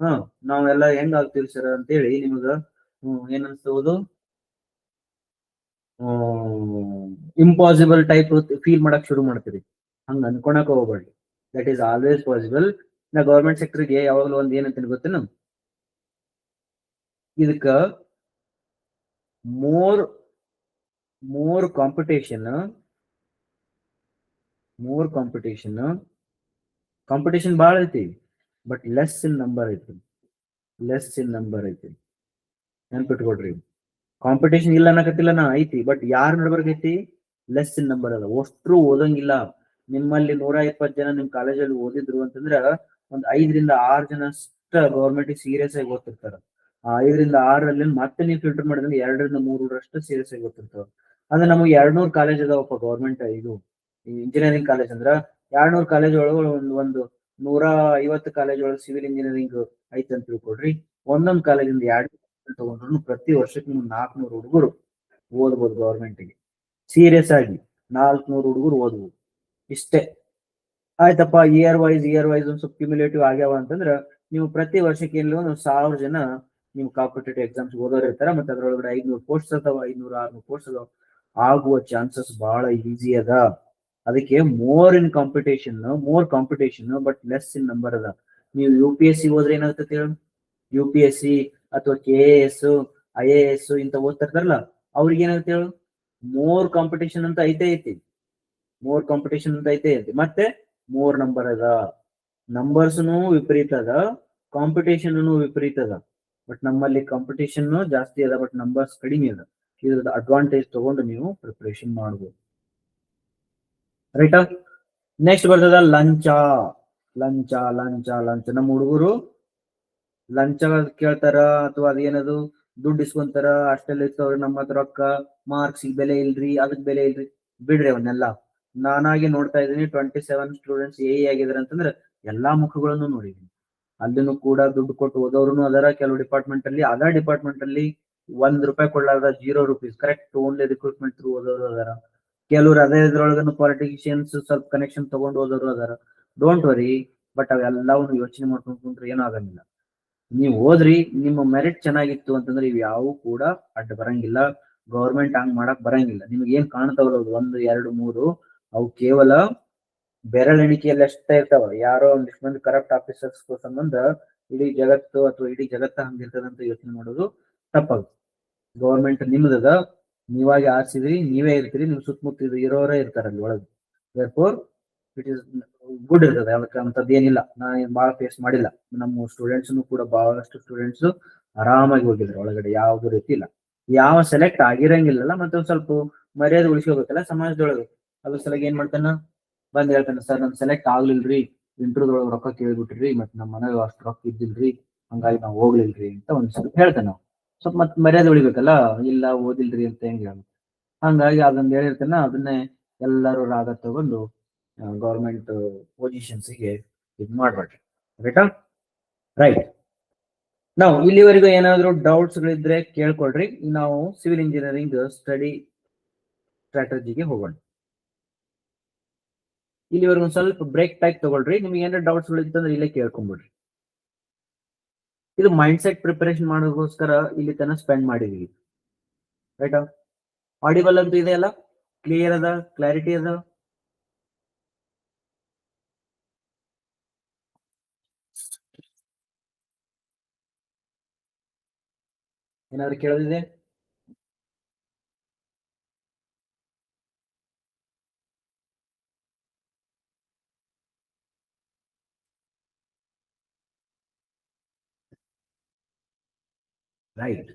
ನಾವೆಲ್ಲ ಹೆಂಗ್ ಆಗ್ತೀವಿ ಸರ್ ಅಂತೇಳಿ ನಿಮಗ ಏನನ್ಸಬಹುದು, ಇಂಪಾಸಿಬಲ್ ಟೈಪ್ ಫೀಲ್ ಮಾಡಕ್ ಶುರು ಮಾಡ್ತೀರಿ. ಹಂಗ ಅನ್ಕೊಳಕ್ ಹೋಗ್ಬೇಡಿ. That is always possible. ನಾ ಗೌರ್ಮೆಂಟ್ ಸೆಕ್ಟರ್ಗೆ ಯಾವಾಗಲೂ ಒಂದ್ ಏನಂತ ಗೊತ್ತೇನು, ಇದಕ್ಕ ಮೋರ್ ಕಾಂಪಿಟೇಷನ್ ಬಾಳ ಐತಿ, ಬಟ್ ಲೆಸ್ ಇನ್ ನಂಬರ್ ಐತಿ. ನೆನ್ಪಿಟ್ಕೊಡ್ರಿ, ಕಾಂಪಿಟೇಷನ್ ಇಲ್ಲ ಅನ್ನಕತ್ತಿಲ್ಲ ನಾ, ಐತಿ. ಬಟ್ ಯಾರ ನಡ್ಬರ್ಗೈತಿ, ಲೆಸ್ ಇನ್ ನಂಬರ್ ಅದ. ಅಷ್ಟ್ರು ಓದಂಗಿಲ್ಲ. ನಿಮ್ಮಲ್ಲಿ 120 ಜನ ನಿಮ್ ಕಾಲೇಜಲ್ಲಿ ಓದಿದ್ರು ಅಂತಂದ್ರ ಒಂದ್ 5-6 ಜನ ಅಷ್ಟ ಗೌರ್ಮೆಂಟ್ ಸೀರಿಯಸ್ ಆಗಿ ಓದ್ತಿರ್ತಾರ. ಆ 5-6ರಲ್ಲಿ ಮತ್ತೆ ನೀವು ಫಿಲ್ಟರ್ ಮಾಡಿದ್ರೆ 2-3 ಸೀರಿಯಸ್ ಆಗಿ ಓದ್ತಿರ್ತಾವ. ಅಂದ್ರೆ ನಮಗೆ 200 ಕಾಲೇಜ್ ಅದಾವಪ್ಪ ಗೌರ್ಮೆಂಟ್ ಇದು ಇಂಜಿನಿಯರಿಂಗ್ ಕಾಲೇಜ್ ಅಂದ್ರ 200 ಕಾಲೇಜ್ ಒಳಗೆ ಒಂದು 150 ಕಾಲೇಜ್ ಒಳಗೆ ಸಿವಿಲ್ ಇಂಜಿನಿಯರಿಂಗ್ ಐತೆ ಅಂತ ತಿಳ್ಕೊಡ್ರಿ. ಒಂದೊಂದು ಕಾಲೇಜಿಂದ 2 ತಗೊಂಡ್ರು ಪ್ರತಿ ವರ್ಷಕ್ಕೆ ನೀವು 400 ಹುಡುಗರು ಓದ್ಬೋದು ಗೌರ್ಮೆಂಟ್ಗೆ. ಸೀರಿಯಸ್ ಆಗಿ 400 ಹುಡುಗರು ಓದ್ಬೋದು. ಇಷ್ಟೇ ಆಯ್ತಪ್ಪ. ಇಯರ್ ವೈಸ್ ಒಂದ್ ಸ್ವಲ್ಪ ಕ್ಯುಮ್ಯುಲೇಟಿವ್ ಆಗ್ಯಾವ ಅಂತಂದ್ರ ನೀವು ಪ್ರತಿ ವರ್ಷಕ್ಕೆ ಏನಿಲ್ಲ ಒಂದು 1000 ಜನ ನೀವು ಕಾಂಪಿಟೇಟಿವ್ ಎಕ್ಸಾಮ್ಸ್ ಓದೋರು ಇರ್ತಾರ. ಮತ್ತೆ ಅದ್ರೊಳಗಡೆ 500 ಪೋಸ್ಟ್ ಅದಾವ, 500-600 ಪೋಸ್ಟ್ ಅದಾವ. ಆಗುವ ಚಾನ್ಸಸ್ ಬಹಳ ಈಸಿ ಅದ. ಅದಕ್ಕೆ more competition but less in number ಅದ. ನೀವು UPSC ಹೋದ್ರೆ ಏನಾಗ್ತದೆ ಹೇಳಿ, UPSC ಅಥವಾ KAS IAS ಇಂತ ಓದ್ತಿರ್ತಾರಲ್ಲ ಅವ್ರಿಗೆ ಏನಾಗುತ್ತೆ ಹೇಳು, ಮೋರ್ ಕಾಂಪಿಟೇಷನ್ ಅಂತ ಐತಿ. ಮತ್ತೆ ಮೋರ್ ನಂಬರ್ ಅದ. ನಂಬರ್ಸ್ನು ವಿಪರೀತ ಅದ, ಕಾಂಪಿಟೇಷನ್ ವಿಪರೀತ ಅದ. ಬಟ್ ನಮ್ಮಲ್ಲಿ ಕಾಂಪಿಟೇಷನ್ ಜಾಸ್ತಿ ಅದ, ಬಟ್ ನಂಬರ್ಸ್ ಕಡಿಮೆ ಅದ. ಇದ್ರದ್ದು ಅಡ್ವಾಂಟೇಜ್ ತಗೊಂಡು ನೀವು ಪ್ರಿಪರೇಷನ್ ಮಾಡ್ಬೋದು. ರೈಟಾ? ನೆಕ್ಸ್ಟ್ ಬರ್ತದ ಲಂಚ. ಲಂಚ ಲಂಚ ಲಂಚ. ನಮ್ಮ ಹುಡುಗರು ಲಂಚ ಕೇಳ್ತಾರ ಅಥವಾ ಅದೇನದು ದುಡ್ಡು ಇಸ್ಕೊಂತಾರ, ಅಷ್ಟೆಲ್ಲ ಇರ್ತವ್ರಿ ನಮ್ಮ ಹತ್ರ ರೊಕ್ಕ, ಮಾರ್ಕ್ಸ್ ಬೆಲೆ ಇಲ್ರಿ, ಅದಕ್ ಬೆಲೆ ಇಲ್ರಿ. ಬಿಡ್ರಿ ಅವನ್ನೆಲ್ಲ. ನಾನಾಗಿ ನೋಡ್ತಾ ಇದ್ದೀನಿ 27 ಸ್ಟೂಡೆಂಟ್ಸ್ ಎ ಆಗಿದಾರೆ ಅಂತಂದ್ರೆ ಎಲ್ಲಾ ಮುಖಗಳನ್ನು ನೋಡಿದೀನಿ. ಅಲ್ಲಿನೂ ಕೂಡ ದುಡ್ಡು ಕೊಟ್ಟು ಓದೋರು ಅದರ, ಕೆಲವು ಡಿಪಾರ್ಟ್ಮೆಂಟ್ ಅಲ್ಲಿ ಅದರ್ ಡಿಪಾರ್ಟ್ಮೆಂಟ್ ಅಲ್ಲಿ ₹1 ಕೊಡ್ಲಾರ್ದ 0 rupees correct only recruitment through ಓದೋರು ಅದರ. ಕೆಲವ್ರು ಅದೇ ಇದ್ರೊಳಗನು ಪಾಲಿಟಿಷಿಯನ್ಸ್ ಸ್ವಲ್ಪ ಕನೆಕ್ಷನ್ ತಗೊಂಡು ಓದೋರು ಅದರ. ಡೋಂಟ್ ವರಿ, ಬಟ್ ಅವೆಲ್ಲವನ್ನು ಯೋಚನೆ ಮಾಡ್ಕೊಂಡು ಕುಂತ್ರೆ ಏನೂ ಆಗಂಗಿಲ್ಲ. ನೀವು ಓದ್ರಿ, ನಿಮ್ಮ ಮೆರಿಟ್ ಚೆನ್ನಾಗಿತ್ತು ಅಂತಂದ್ರೆ ಇವ್ ಯಾವ ಕೂಡ ಅಡ್ಡ ಬರಂಗಿಲ್ಲ. ಗೌರ್ಮೆಂಟ್ ಹಂಗ್ ಮಾಡಕ್ ಬರಂಗಿಲ್ಲ. ನಿಮ್ಗೆ ಏನ್ ಕಾಣ್ತಾವಲ್ಲ 1, 2, 3 ಅವು ಕೇವಲ ಬೆರಳೆಣಿಕೆಯಲ್ಲಿ ಅಷ್ಟೇ ಇರ್ತಾವ. ಯಾರೋ ಒಂದಿಷ್ಟು ಮಂದಿ ಕರಪ್ಟ್ ಆಫೀಸರ್ಸ್ ಸಂಬಂಧ ಇಡೀ ಜಗತ್ತು ಅಥವಾ ಇಡೀ ಜಗತ್ತ ಹಂಗಿರ್ತದಂತ ಯೋಚನೆ ಮಾಡೋದು ತಪ್ಪಾಗುತ್ತೆ. ಗೌರ್ಮೆಂಟ್ ನಿಮ್ದದ, ನೀವಾಗಿ ಆರಿಸಿದ್ರಿ, ನೀವೇ ಇರ್ತೀರಿ, ನಿಮ್ ಸುತ್ತಮುತ್ತ ಇರೋರೇ ಇರ್ತಾರಲ್ಲಿ ಒಳಗೆ. ದೇರ್ಫೋರ್ ಇಟ್ ಇಸ್ ಗುಡ್ ಇರ್ತದೆ. ಅದಕ್ಕೆ ಅಂತದ್ದು ಏನಿಲ್ಲ. ನಾನು ಬಹಳ ಫೇಸ್ ಮಾಡಿಲ್ಲ. ನಮ್ಮ ಸ್ಟೂಡೆಂಟ್ಸ್ ಕೂಡ ಬಹಳಷ್ಟು ಸ್ಟೂಡೆಂಟ್ಸ್ ಆರಾಮಾಗಿ ಹೋಗಿದ್ರು ಒಳಗಡೆ, ಯಾವ್ದು ರೀತಿ ಇಲ್ಲ. ಯಾವ ಸೆಲೆಕ್ಟ್ ಆಗಿರಂಗಿಲ್ಲಲ್ಲ, ಮತ್ತೆ ಒಂದ್ ಸ್ವಲ್ಪ ಮರ್ಯಾದೆ ಉಳಿಸ್ಕೋಬೇಕಲ್ಲ ಸಮಾಜದೊಳಗೆ. ಅದ್ರ ಸಲಗ ಏನ್ ಮಾಡ್ತಾನ, ಬಂದ್ ಹೇಳ್ತಾನೆ, ಸರ್ ನನ್ ಸೆಲೆಕ್ಟ್ ಆಗ್ಲಿಲ್ರಿ, ಇಂಟರ್ವ್ಯೂದೊಳಗೆ ರೊಕ್ಕ ಕೇಳ್ಬಿಟ್ರಿ, ಮತ್ ನಮ್ಮ ಮನೆಗೆ ಅಷ್ಟು ರೊಕ್ಕ ಇದ್ದಿಲ್ರಿ, ಹಂಗಾಗಿ ನಾವ್ ಹೋಗ್ಲಿಲ್ರಿ ಅಂತ ಒಂದ್ ಸ್ವಲ್ಪ ಹೇಳ್ತಾನೆ ನಾವು. ಸ್ವಲ್ಪ ಮತ್ ಮರ್ಯಾದೆ ಉಳಿಬೇಕಲ್ಲ, ಇಲ್ಲ ಓದಿಲ್ರಿ ಅಂತ ಹೆಂಗ್ ಹೇಳ. ಹಂಗಾಗಿ ಅದನ್ನ ಹೇಳಿರ್ತಾನ, ಅದನ್ನೇ ಎಲ್ಲರೂ ರಾಗ ತಗೊಂಡು ಗೌರ್ಮೆಂಟ್ ಪೊಸಿಷನ್ಸ್ಗೆ ಇದು ಮಾಡ್ಬೇಡ್ರಿ. ರೈಟಾ? ರೈಟ್. ನಾವು ಇಲ್ಲಿವರೆಗೂ ಏನಾದ್ರು ಡೌಟ್ಸ್ ಗಳಿದ್ರೆ ಕೇಳ್ಕೊಳ್ರಿ. ನಾವು ಸಿವಿಲ್ ಇಂಜಿನಿಯರಿಂಗ್ ಸ್ಟಡಿ ಸ್ಟ್ರಾಟಜಿಗೆ ಹೋಗೋಣ. ಇಲ್ಲಿವರೆಗೂ ಒಂದ್ ಸ್ವಲ್ಪ ಬ್ರೇಕ್ ಟೈಪ್ ತಗೊಳ್ರಿ. ನಿಮ್ಗೆ ಏನಾದ್ರು ಡೌಟ್ಸ್ ಗಳಿತ್ತಂದ್ರೆ ಇಲ್ಲೇ ಕೇಳ್ಕೊಂಡ್ಬಿಡ್ರಿ. ಇದು ಮೈಂಡ್ ಸೆಟ್ ಪ್ರಿಪರೇಷನ್ ಮಾಡೋದಕ್ಕೋಸ್ಕರ ಇಲ್ಲಿ ತನಕ ಸ್ಪೆಂಡ್ ಮಾಡಿದೀವಿ. ರೈಟಾ? ಆಡಿಬಲ್ ಅಂತೂ ಇದೆ ಅಲ್ಲ? ಕ್ಲಿಯರ್ ಅದ? ಕ್ಲಾರಿಟಿ ಅದ? ಏನಾದ್ರು ಕೇಳೋದಿದೆ? ರೈಟ್.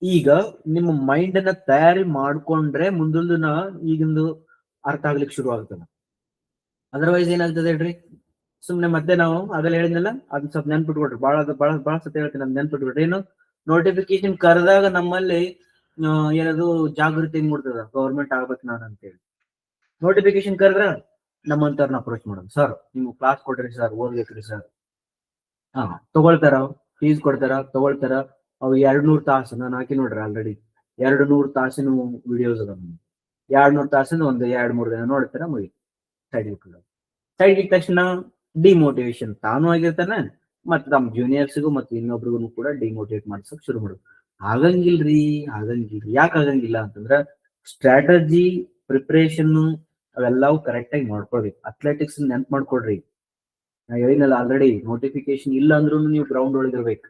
ಈಗ ನಿಮ್ಮ ಮೈಂಡ್ ಅನ್ನ ತಯಾರಿ ಮಾಡ್ಕೊಂಡ್ರೆ ಮುಂದಿನ ಈಗಿಂದು ಅರ್ಥ ಆಗ್ಲಿಕ್ಕೆ ಶುರು ಆಗ್ತದೆ. ಅದರ್ವೈಸ್ ಏನಾಗ್ತದೆ ಹೇಳ್ರಿ, ಸುಮ್ನೆ ಮತ್ತೆ ನಾವು ಅದೆಲ್ಲ ಹೇಳಿದ್ನಲ್ಲ, ಅದನ್ನ ಸ್ವಲ್ಪ ನೆನ್ಪಿಟ್ಕೊಡ್ರಿ. ಬಹಳ ಸತಿ ಹೇಳ್ತೀನಿ, ನಮ್ ನೆನ್ಪಿಟ್ಕೊಡ್ರಿ. ಏನು ನೋಟಿಫಿಕೇಶನ್ ಕರೆದಾಗ ನಮ್ಮಲ್ಲಿ ಏನದು ಜಾಗೃತಿ ಮೂಡ್ತದ, ಗೌರ್ಮೆಂಟ್ ಆಗ್ಬೇಕು ನಾನು ಅಂತೇಳಿ. ನೋಟಿಫಿಕೇಶನ್ ಕರೆದ್ರ ನಮ್ಮಂತವ್ರನ್ನ ಅಪ್ರೋಚ್ ಮಾಡೋದು, ಸರ್ ನೀವು ಕ್ಲಾಸ್ ಕೊಡ್ರಿ ಸರ್, ಓದ್ಬೇಕ್ರಿ ಸರ್. ಹಾ, ತಗೊಳ್ತಾರ, ಫೀಸ್ ಕೊಡ್ತಾರ, ತಗೊಳ್ತಾರ. ಅವು 200 ತಾಸು ನಾನು ಹಾಕಿ ನೋಡ್ರಿ ಆಲ್ರೆಡಿ. 200 ತಾಸಿನ ವಿಡಿಯೋಸ್ ಅದ. 200 ತಾಸಿನ ಒಂದು 2-3 ದಿನ ನೋಡ್ತಾರ, ಮುಗಿ ಸೈಡ್ ಇಟ್ಟ ತಕ್ಷಣ ಡಿಮೋಟಿವೇಶನ್ ತಾನು ಆಗಿರ್ತಾನೆ, ಮತ್ತೆ ನಮ್ಮ ಜೂನಿಯರ್ಸ್ಗೂ ಮತ್ತೆ ಇನ್ನೊಬ್ರಿಗೂ ಕೂಡ ಡಿಮೋಟಿವೇಟ್ ಮಾಡ್ಸಕ್ ಶುರು ಮಾಡೋದು. ಆಗಂಗಿಲ್ರಿ. ಯಾಕೆ ಆಗಂಗಿಲ್ಲ ಅಂತಂದ್ರ ಸ್ಟ್ರಾಟಜಿ ಪ್ರಿಪರೇಷನ್ ಅವೆಲ್ಲವೂ ಕರೆಕ್ಟ್ ಆಗಿ ನೋಡ್ಕೊಳ್ಬೇಕು. ಅಥ್ಲೆಟಿಕ್ಸ್ ನೆನ್ಪ್ ಮಾಡ್ಕೊಡ್ರಿ. ನಾ ಹೇಳಿನಲ್ಲ ಆಲ್ರೆಡಿ, ನೋಟಿಫಿಕೇಶನ್ ಇಲ್ಲ ಅಂದ್ರೂ ನೀವು ಗ್ರೌಂಡ್ ಒಳಗಿರ್ಬೇಕು.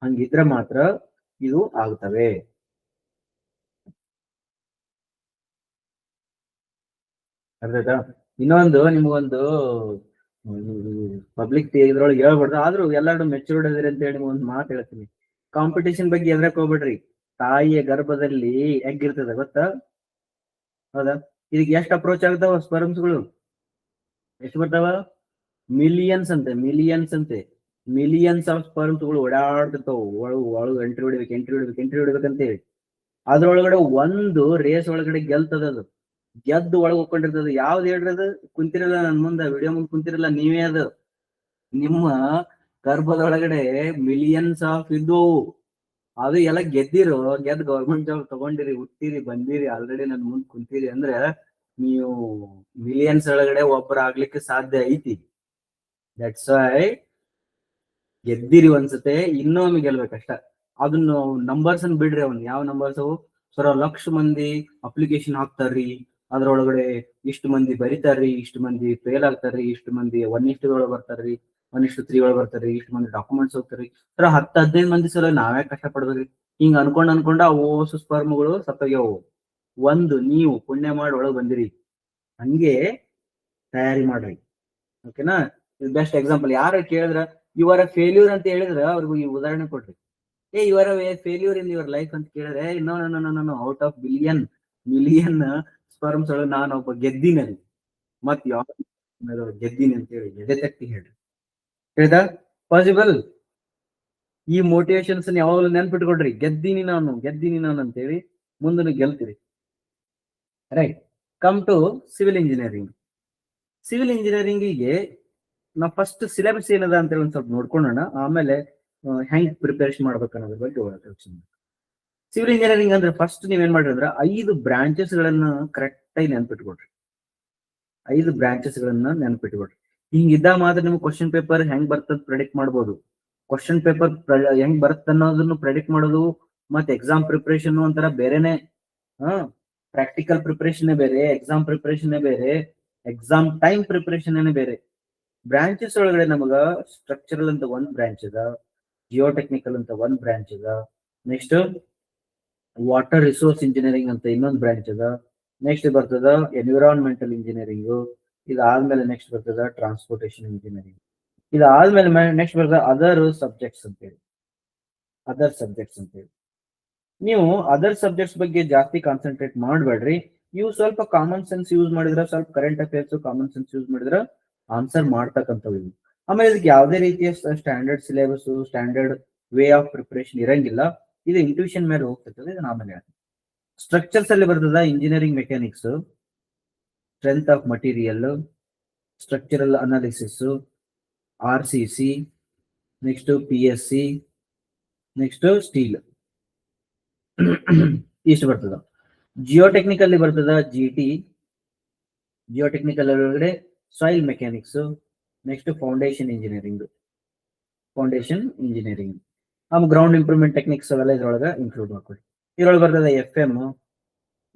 ಹಂಗಿದ್ರೆ ಮಾತ್ರ ಇದು ಆಗ್ತವೆ. ಅರ್ಧದ ಇನ್ನೊಂದು ನಿಮ್ಗೊಂದು ಪಬ್ಲಿಕ್ ಇದ್ರೊಳಗೆ ಹೇಳ್ಬಾರ್ದು, ಆದ್ರೂ ಎಲ್ಲರೂ ಮೆಚೂರ್ಡ್ ಅದಿರಿ ಅಂತ ಹೇಳಿ ಒಂದು ಮಾತು ಹೇಳ್ತೀನಿ. ಕಾಂಪಿಟೇಷನ್ ಬಗ್ಗೆ ಎದ್ರಕ್ ಹೋಗ್ಬೇಡ್ರಿ. ತಾಯಿಯ ಗರ್ಭದಲ್ಲಿ ಎಗ್ ಇರ್ತದೆ ಗೊತ್ತಾ? ಹೌದಾ? ಇದಕ್ಕೆ ಎಷ್ಟು ಅಪ್ರೋಚ್ ಆಗ್ತಾವ ಸ್ಪರ್ಮ್ಸ್ಗಳು? ಎಷ್ಟು ಬರ್ತಾವ? ಮಿಲಿಯನ್ಸ್ ಅಂತೆ, ಮಿಲಿಯನ್ಸ್ ಆಫ್ ಸ್ಪರ್ಮ್ಸ್ಗಳು ಓಡಾಡ್ತಿರ್ತಾವ. ಒಳಗೆ ಎಂಟ್ರಿ ಹೊಡಿಬೇಕಂತ ಹೇಳಿ. ಅದ್ರೊಳಗಡೆ ಒಂದು ರೇಸ್ ಒಳಗಡೆ ಗೆಲ್ತದ. ಅದು ಗೆದ್ದು ಒಳಗೆ ಹೋಗ್ಕೊಂಡಿರ್ತದ. ಯಾವ್ದು ಹೇಳ್ರಿ ಅದು? ಕುಂತಿರಲ್ಲ ನನ್ ಮುಂದೆ, ವಿಡಿಯೋ ಮುಂದೆ ಕುಂತಿರಲ್ಲ ನೀವೇ. ಅದು ನಿಮ್ಮ ಗರ್ಭದೊಳಗಡೆ ಮಿಲಿಯನ್ಸ್ ಆಫ್ ಇದ್ದವು. ಅದು ಎಲ್ಲ ಗೆದ್ದು ಗೌರ್ಮೆಂಟ್ ಜಾಬ್ ತಗೊಂಡಿರಿ, ಹುಟ್ಟಿರಿ, ಬಂದಿರಿ, ಆಲ್ರೆಡಿ ನನ್ ಮುಂದ್ ಕುಂತೀರಿ ಅಂದ್ರೆ ನೀವು ಮಿಲಿಯನ್ಸ್ ಒಳಗಡೆ ಒಬ್ಬರ ಆಗ್ಲಿಕ್ಕೆ ಸಾಧ್ಯ ಐತಿ. ದಟ್ಸ್ ವೈ ಗೆದ್ದಿರಿ ಒಂದ್ಸತೆ, ಇನ್ನೊಮ್ಮೆ ಗೆಲ್ಬೇಕಷ್ಟ. ಅದನ್ನ ನಂಬರ್ಸ್ ಅನ್ ಬಿಡ್ರಿ. ಅವ್ನು ಯಾವ ನಂಬರ್ಸ್ ಅವು? ಲಕ್ಷ ಮಂದಿ ಅಪ್ಲಿಕೇಶನ್ ಹಾಕ್ತಾರ್ರಿ, ಅದ್ರೊಳಗಡೆ ಇಷ್ಟು ಮಂದಿ ಬರಿತಾರ್ರಿ, ಇಷ್ಟು ಮಂದಿ ಫೇಲ್ ಆಗ್ತಾರ್ರಿ, ಇಷ್ಟು ಮಂದಿ 1:2 ಒಳಗೆ ಬರ್ತಾರ್ರಿ, 1:3 ಒಳಗೆ ಬರ್ತಾರ್ರಿ, ಇಷ್ಟು ಮಂದಿ ಡಾಕ್ಯುಮೆಂಟ್ಸ್ ಹೋಗ್ತಾರ್ರಿ. 10-15 ಮಂದಿ ಸಲ ನಾವೇ ಕಷ್ಟ ಪಡ್ಬೇಕ್ರಿ. ಹಿಂಗ ಅನ್ಕೊಂಡ ಓಸು ಸ್ಪರ್ಮ್ಗಳು ಸತ್ತೋಗ್ಯಾವು. ಒಂದು ನೀವು ಪುಣ್ಯ ಮಾಡಿ ಒಳಗೆ ಬಂದಿರಿ. ಹಂಗೆ ತಯಾರಿ ಮಾಡ್ರಿ. ಓಕೆನಾ? ಬೆಸ್ಟ್ ಎಕ್ಸಾಂಪಲ್ ಯಾರು ಕೇಳಿದ್ರ ಇವರ ಫೇಲ್ಯೂರ್ ಅಂತ ಹೇಳಿದ್ರ ಅವ್ರಿಗೂ ಈ ಉದಾಹರಣೆ ಕೊಡ್ರಿ. ಇವರ ಫೇಲ್ಯೂರ್ ಇನ್ ಯುವರ್ ಲೈಫ್ ಅಂತ ಕೇಳಿದ್ರೆ, no out of million sperms ಒಳಗೆ ನಾನು ಒಬ್ಬ ಗೆದ್ದಿನಲ್ಲಿ. ಮತ್ ಯಾವ ಗೆದ್ದೀನಿ ಅಂತ ಹೇಳಿ ಎದೆ ತಟ್ಟಿ ಹೇಳ್ರಿ. ಹೇಳ್ದ ಪಾಸಿಬಲ್. ಈ ಮೋಟಿವೇಶನ್ಸ್ ಯಾವಾಗಲೂ ನೆನ್ಪಿಟ್ಕೊಡ್ರಿ, ಗೆದ್ದೀನಿ ನಾನು ಅಂತೇಳಿ ಮುಂದೆ ಗೆಲ್ತೀರಿ. Right. Come to civil engineering. Civil ಇಂಜಿನಿಯರಿಂಗಿಗೆ ನಾವು ಫಸ್ಟ್ ಸಿಲೆಬಸ್ ಏನದ ಅಂತೇಳಿ ಒಂದ್ ಸ್ವಲ್ಪ ನೋಡ್ಕೊಳ್ಳೋಣ, ಆಮೇಲೆ ಹೆಂಗ್ ಪ್ರಿಪರೇಷನ್ ಮಾಡ್ಬೇಕು ಅನ್ನೋದ್ರ ಬಗ್ಗೆ ಯೋಚನೆ. ಸಿವಿಲ್ ಇಂಜಿನಿಯರಿಂಗ್ ಅಂದ್ರೆ ಫಸ್ಟ್ ನೀವೇನ್ ಮಾಡ್ರಿ ಅಂದ್ರೆ 5 ಬ್ರಾಂಚಸ್ ಗಳನ್ನ ಕರೆಕ್ಟ್ ಆಗಿ ನೆನ್ಪಿಟ್ಕೊಡ್ರಿ. 5 ಬ್ರಾಂಚಸ್ ಗಳನ್ನ ನೆನ್ಪಿಟ್ಕೊಡ್ರಿ. ಹಿಂಗಿದ್ದ ಮಾತ್ರ ನಿಮ್ಗೆ ಕ್ವಶನ್ ಪೇಪರ್ ಹೆಂಗ್ ಬರ್ತದ ಪ್ರೆಡಿಕ್ಟ್ ಮಾಡ್ಬೋದು. ಕ್ವಶನ್ ಪೇಪರ್ ಹೆಂಗ್ ಬರುತ್ತೆ ಅನ್ನೋದನ್ನು ಪ್ರೆಡಿಕ್ಟ್ ಮಾಡೋದು ಮತ್ತೆ ಎಕ್ಸಾಮ್ ಪ್ರಿಪರೇಷನ್ ಒಂಥರ ಬೇರೆನೆ. ಪ್ರಾಕ್ಟಿಕಲ್ ಪ್ರಿಪರೇಷನ್ ಬೇರೆ, ಎಕ್ಸಾಮ್ ಪ್ರಿಪರೇಷನ್ ಬೇರೆ, ಎಕ್ಸಾಮ್ ಟೈಮ್ ಪ್ರಿಪರೇಷನ್ ಬೇರೆ. ಬ್ರಾಂಚಸ್ ಒಳಗಡೆ ನಮಗ ಸ್ಟ್ರಕ್ಚರಲ್ ಅಂತ ಒಂದ್ ಬ್ರಾಂಚ್ ಅದ, ಜಿಯೋ ಟೆಕ್ನಿಕಲ್ ಅಂತ ಒಂದ್ ಬ್ರಾಂಚ್ ಅದ, ನೆಕ್ಸ್ಟ್ ವಾಟರ್ ರಿಸೋರ್ಸ್ ಇಂಜಿನಿಯರಿಂಗ್ ಅಂತ ಇನ್ನೊಂದು ಬ್ರಾಂಚ್ ಅದ, ನೆಕ್ಸ್ಟ್ ಬರ್ತದ ಎನ್ವಿರಾನ್ಮೆಂಟಲ್ ಇಂಜಿನಿಯರಿಂಗ್, ಇದಾದ್ಮೇಲೆ ನೆಕ್ಸ್ಟ್ ಬರ್ತದ ಟ್ರಾನ್ಸ್ಪೋರ್ಟೇಷನ್ ಇಂಜಿನಿಯರಿಂಗ್, ಇದಾದ್ಮೇಲೆ ನೆಕ್ಸ್ಟ್ ಬರ್ತದ ಅದರ್ ಸಬ್ಜೆಕ್ಟ್ಸ್ ಅಂತೇಳಿ. ನೀವು ಅದರ್ ಸಬ್ಜೆಕ್ಟ್ಸ್ ಬಗ್ಗೆ ಜಾಸ್ತಿ ಕಾನ್ಸಂಟ್ರೇಟ್ ಮಾಡಬೇಡ್ರಿ. ಇವು ಸ್ವಲ್ಪ ಕಾಮನ್ ಸೆನ್ಸ್ ಯೂಸ್ ಮಾಡಿದ್ರ, ಸ್ವಲ್ಪ current affairs common sense use ಮಾಡಿದ್ರ ಆನ್ಸರ್ ಮಾಡ್ತಕ್ಕಂಥವು ಇವು. ಆಮೇಲೆ ಇದಕ್ಕೆ ಯಾವುದೇ ರೀತಿಯ standard syllabus, standard way of preparation ಇರಂಗಿಲ್ಲ. ಇದು ಇಂಟ್ಯೂಷನ್ ಮೇಲೆ ಹೋಗ್ತಿರ್ತದೆ. ಇದನ್ನ ಆಮೇಲೆ ಸ್ಟ್ರಕ್ಚರ್ಸ್ ಅಲ್ಲಿ ಬರ್ತದ engineering mechanics, strength of material, structural analysis, RCC, next PSC, next steel, ಇಷ್ಟು ಬರ್ತದ. ಜಿಯೋಟೆಕ್ನಿಕಲ್ ಬರ್ತದ GT, ಜಿಯೋಟೆಕ್ನಿಕಲ್ ಒಳಗಡೆ soil mechanics, next foundation engineering, ground improvement techniques ಅವೆಲ್ಲ ಇದ್ರೊಳಗೆ ಇನ್ಕ್ಲೂಡ್ ಮಾಡ್ಕೊಳ್ಳಿ. ಇದ್ರೊಳಗೆ ಬರ್ತದೆ FM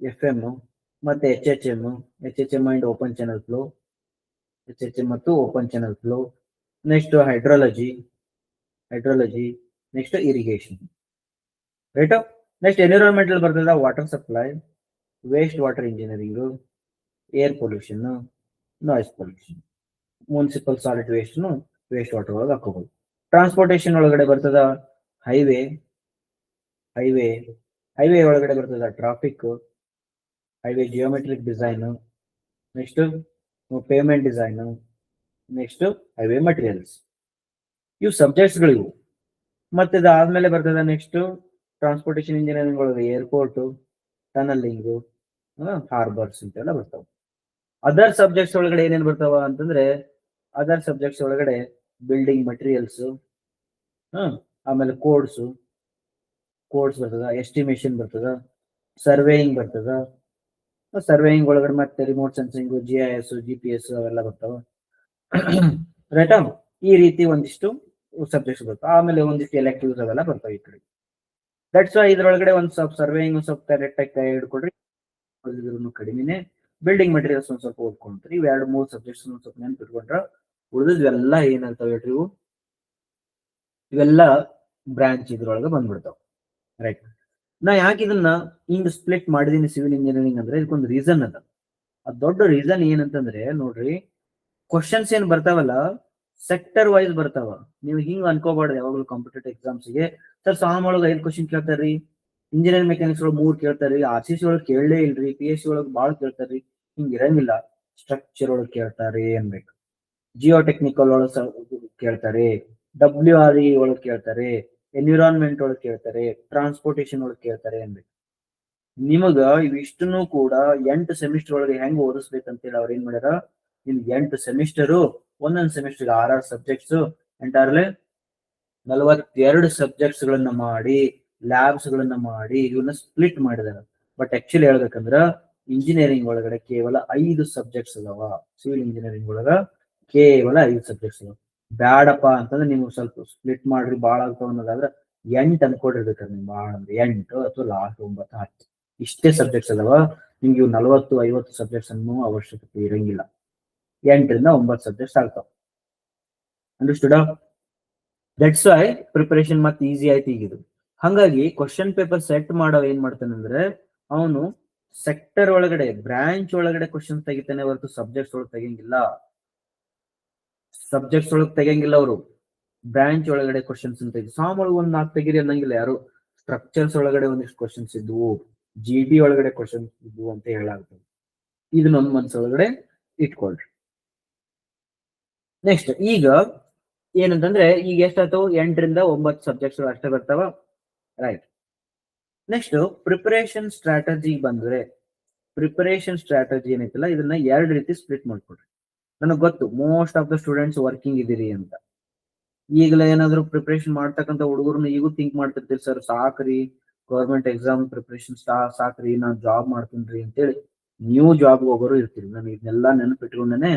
ಮತ್ತೆ HHM and open channel flow, HHM ಮತ್ತು open channel flow, next hydrology, next irrigation. Right. Next environmental ಬರ್ತದ water supply, waste water engineering, air pollution, noise pollution, municipal solid waste water ಒಳಗೆ ಹಾಕೋಬಹುದು. Transportation ಒಳಗಡೆ ಬರ್ತದ highway ಒಳಗಡೆ ಬರ್ತದ traffic, highway geometric design, next payment design, next highway materials. ಇವು subjects ಗಳಿವು. ಮತ್ತೆ ಇದಾದ್ಮೇಲೆ ಬರ್ತದ ನೆಕ್ಸ್ಟ್ ಟ್ರಾನ್ಸ್ಪೋರ್ಟೇಷನ್ ಇಂಜಿನಿಯರಿಂಗ್ ಒಳಗೆ ಏರ್ಪೋರ್ಟ್, ಟನಲಿಂಗ್, ಹಾರ್ಬರ್ಸ್ ಅಂತೆಲ್ಲ ಬರ್ತಾವ. ಅದರ್ ಸಬ್ಜೆಕ್ಟ್ಸ್ ಒಳಗಡೆ ಏನೇನ್ ಬರ್ತಾವ ಅಂತಂದ್ರೆ, ಅದರ್ ಸಬ್ಜೆಕ್ಟ್ಸ್ ಒಳಗಡೆ ಬಿಲ್ಡಿಂಗ್ ಮಟೀರಿಯಲ್ಸ್, ಆಮೇಲೆ ಕೋಡ್ಸ್ ಬರ್ತದ, ಎಸ್ಟಿಮೇಷನ್ ಬರ್ತದ, ಸರ್ವೇಯಿಂಗ್ ಬರ್ತದ. ಸರ್ವೇಯಿಂಗ್ ಒಳಗಡೆ ಮತ್ತೆ ರಿಮೋಟ್ ಸೆನ್ಸಿಂಗ್, GIS, GPS ಅವೆಲ್ಲ ಬರ್ತಾವ. ರೈಟಾ? ಈ ರೀತಿ ಒಂದಿಷ್ಟು ಸಬ್ಜೆಕ್ಟ್ಸ್ ಬರ್ತಾವ. ಆಮೇಲೆ ಒಂದಿಷ್ಟು ಎಲೆಕ್ಟಿವ್ಸ್ ಅವೆಲ್ಲ ಬರ್ತಾವ ಈ ಕಡೆ. ದಟ್ಸ್ ವೈ ಇದ್ರೊಳಗಡೆ ಒಂದ್ ಸ್ವಲ್ಪ ಸರ್ವೇಯಿಂಗ್ ಸ್ವಲ್ಪ ಕರೆಕ್ಟ್ ಆಗಿ ಕೈ ಹಿಡ್ಕೊಡ್ರಿ, ಕಡಿಮೆನೆ. ಬಿಲ್ಡಿಂಗ್ ಮಟೀರಿಯಲ್ಸ್ ಒಂದ್ ಸ್ವಲ್ಪ ಓದ್ಕೊಂಡ್ರಿ. ಇವ್ 2-3 ಸಬ್ಜೆಕ್ಟ್ಸ್ ಒಂದ್ ಸ್ವಲ್ಪ ನೆನ್ಪಿಟ್ಕೊಂಡ್ರ ಉಳಿದಿದ್ವೆಲ್ಲ ಏನಂತಾವ ಹೇಳ್ರಿ, ಇವೆಲ್ಲ ಬ್ರಾಂಚ್ ಇದ್ರೊಳಗೆ ಬಂದ್ಬಿಡ್ತಾವ. ರೈಟ್. ನಾ ಯಾಕೆ ಇದನ್ನ ಹಿಂಗ್ ಸ್ಪ್ಲಿಟ್ ಮಾಡಿದೀನಿ ಸಿವಿಲ್ ಇಂಜಿನಿಯರಿಂಗ್ ಅಂದ್ರೆ ಇದಕ್ಕೊಂದು ರೀಸನ್ ಅದ. ಅದ್ ದೊಡ್ಡ ರೀಸನ್ ಏನಂತಂದ್ರೆ ನೋಡ್ರಿ, ಕ್ವಶನ್ಸ್ ಏನ್ ಬರ್ತಾವಲ್ಲ ಸೆಕ್ಟರ್ ವೈಸ್ ಬರ್ತಾವ. ನೀವು ಹಿಂಗ್ ಅನ್ಕೋಬಾರ್ದು ಯಾವಾಗಲೂ ಕಾಂಪಿಟೇಟಿವ್ ಎಕ್ಸಾಮ್ಸ್ಗೆ ಸರ್ ಸಾಮ್ ಒಳಗೆ 5 ಕ್ವಶನ್ ಕೇಳ್ತಾರ್ರಿ, ಇಂಜಿನಿಯರಿಂಗ್ ಮೆಕ್ಯಾನಿಕ್ಸ್ ಒಳಗೆ 3 ಕೇಳ್ತಾರ್ರಿ, RCC ಒಳಗೆ ಕೇಳಲೇ ಇಲ್ರಿ, PSC ಒಳಗೆ ಬಾಳ್ ಕೇಳ್ತಾರ್ರಿ. ಹಿಂಗ್ ಇರಂಗಿಲ್ಲ. ಸ್ಟ್ರಕ್ಚರ್ ಒಳಗೆ ಕೇಳ್ತಾರೆ ಅನ್ಬೇಕು, ಜಿಯೋ ಟೆಕ್ನಿಕಲ್ ಒಳಗೆ ಕೇಳ್ತಾರೆ, WRE ಒಳಗೆ ಕೇಳ್ತಾರೆ, ಎನ್ವಿರಾನ್ಮೆಂಟ್ ಒಳಗೆ ಕೇಳ್ತಾರೆ, ಟ್ರಾನ್ಸ್ಪೋರ್ಟೇಷನ್ ಒಳಗೆ ಕೇಳ್ತಾರೆ ಅನ್ಬೇಕು. ನಿಮಗ ಇವಿಷ್ಟನ್ನು ಕೂಡ 8 ಸೆಮಿಸ್ಟರ್ ಒಳಗೆ ಹೆಂಗ್ ಓದಿಸ್ಬೇಕಂತೇಳಿ ಅವ್ರ ಏನ್ ಮಾಡ್ಯಾರ, ನಿಮ್ಗೆ 8 ಸೆಮಿಸ್ಟರು, ಒಂದೊಂದು ಸೆಮಿಸ್ಟರ್ 6 ಸಬ್ಜೆಕ್ಟ್ಸ್, ಎಂಟಾರ್ಲೆ 42 ಸಬ್ಜೆಕ್ಟ್ಸ್ ಗಳನ್ನ ಮಾಡಿ, ಲ್ಯಾಬ್ಸ್ ಗಳನ್ನ ಮಾಡಿ ಇವನ್ನ ಸ್ಪ್ಲಿಟ್ ಮಾಡಿದಾರೆ. ಬಟ್ ಆಕ್ಚುಲಿ ಹೇಳ್ಬೇಕಂದ್ರ ಇಂಜಿನಿಯರಿಂಗ್ ಒಳಗಡೆ ಕೇವಲ 5 ಸಬ್ಜೆಕ್ಟ್ಸ್ ಅದಾವ. ಸಿವಿಲ್ ಇಂಜಿನಿಯರಿಂಗ್ ಒಳಗ ಕೇವಲ 5 ಸಬ್ಜೆಕ್ಟ್ಸ್ ಅದಾವ. ಬ್ಯಾಡಪ್ಪ ಅಂತಂದ್ರೆ ನೀವು ಸ್ವಲ್ಪ ಸ್ಪ್ಲಿಟ್ ಮಾಡ್ರಿ, ಬಾಳ ಆಗ್ತಾವ ಅನ್ನೋದಾದ್ರೆ 8 ಅನ್ಕೊಂಡಿರ್ಬೇಕಾದ್ರೆ ನಿಮ್ ಬಾಳ ಅಂದ್ರೆ 8 ಅಥವಾ ಲಾಸ್ಟ್ 9, 10 ಇಷ್ಟೇ ಸಬ್ಜೆಕ್ಟ್ಸ್ ಅದಾವ. ನಿಮ್ಗೆ ಇವು 40-50 ಸಬ್ಜೆಕ್ಟ್ಸ್ ಅನ್ನೋ ಅವಶ್ಯಕತೆ ಇರಂಗಿಲ್ಲ. 8ರಿಂದ 9 ಸಬ್ಜೆಕ್ಟ್ಸ್ ಆಗ್ತಾವ. ಅಂಡರ್ಸ್ಟುಡ್? ದಟ್ಸ್ ವೈ ಪ್ರಿಪರೇಷನ್ ಮತ್ತೆ ಈಸಿ ಆಯ್ತು ಈಗಿದು. ಹಂಗಾಗಿ ಕ್ವಶನ್ ಪೇಪರ್ ಸೆಟ್ ಮಾಡೋ ಏನ್ ಮಾಡ್ತಾನೆ ಅಂದ್ರೆ, ಅವನು ಸೆಕ್ಟರ್ ಒಳಗಡೆ ಬ್ರಾಂಚ್ ಒಳಗಡೆ ಕ್ವಶನ್ ತೆಗಿತಾನೆ ಹೊರತು ಸಬ್ಜೆಕ್ಟ್ಸ್ ಒಳಗೆ ತೆಗಿಯಂಗಿಲ್ಲ. ಅವರು ಬ್ರಾಂಚ್ ಒಳಗಡೆ ಕ್ವಶನ್ಸ್ ತೆಗಿ. ಸಾಮ್ ಒಳಗೆ 1-4 ತೆಗಿರಿ ಅನ್ನಂಗಿಲ್ಲ ಯಾರು. ಸ್ಟ್ರಕ್ಚರ್ಸ್ ಒಳಗಡೆ ಒಂದಿಷ್ಟು ಕ್ವಶನ್ಸ್ ಇದ್ವು, GD ಒಳಗಡೆ ಕ್ವಶನ್ಸ್ ಇದ್ವು ಅಂತ ಹೇಳಾಗ್ತದೆ. ಇದನ್ನೊಂದು ಮನಸ್ಸೊಳಗಡೆ ಇಟ್ಕೊಳ್ರಿ. ನೆಕ್ಸ್ಟ್ ಈಗ ಏನಂತಂದ್ರೆ ಈಗ ಎಷ್ಟಾಯ್ತು 8ರಿಂದ 9 ಸಬ್ಜೆಕ್ಟ್ಸ್ ಅಷ್ಟೇ ಬರ್ತಾವ, ರೈಟ್. ನೆಕ್ಸ್ಟ್ ಪ್ರಿಪರೇಷನ್ ಸ್ಟ್ರಾಟಜಿ ಬಂದ್ರೆ, ಪ್ರಿಪರೇಷನ್ ಸ್ಟ್ರಾಟಜಿ ಏನೈತಲ್ಲ ಇದನ್ನ 2 ರೀತಿ ಸ್ಪ್ಲಿಟ್ ಮಾಡ್ಕೊಡ್ರಿ. ನನಗೆ ಗೊತ್ತು most of the students working ಇದೀರಿ ಅಂತ. ಈಗಲೇ ಏನಾದ್ರು ಪ್ರಿಪರೇಷನ್ ಮಾಡ್ತಕ್ಕಂಥ ಹುಡುಗರ್ನ ಈಗೂ ಥಿಂಕ್ ಮಾಡ್ತಿರ್ತೀರಿ, ಸರ್ ಸಾಕ್ರಿ ಗೌರ್ಮೆಂಟ್ ಎಕ್ಸಾಮ್ ಪ್ರಿಪರೇಷನ್ ಸಾಕ್ರಿ ನಾನು ಜಾಬ್ ಮಾಡ್ತೀನಿ ಅಂತೇಳಿ ನೀವು ಜಾಬ್ ಹೋಗೋರು ಇರ್ತೀರಿ. ನಾನು ಇದನ್ನೆಲ್ಲ ನೆನಪಿಟ್ಕೊಂಡೇ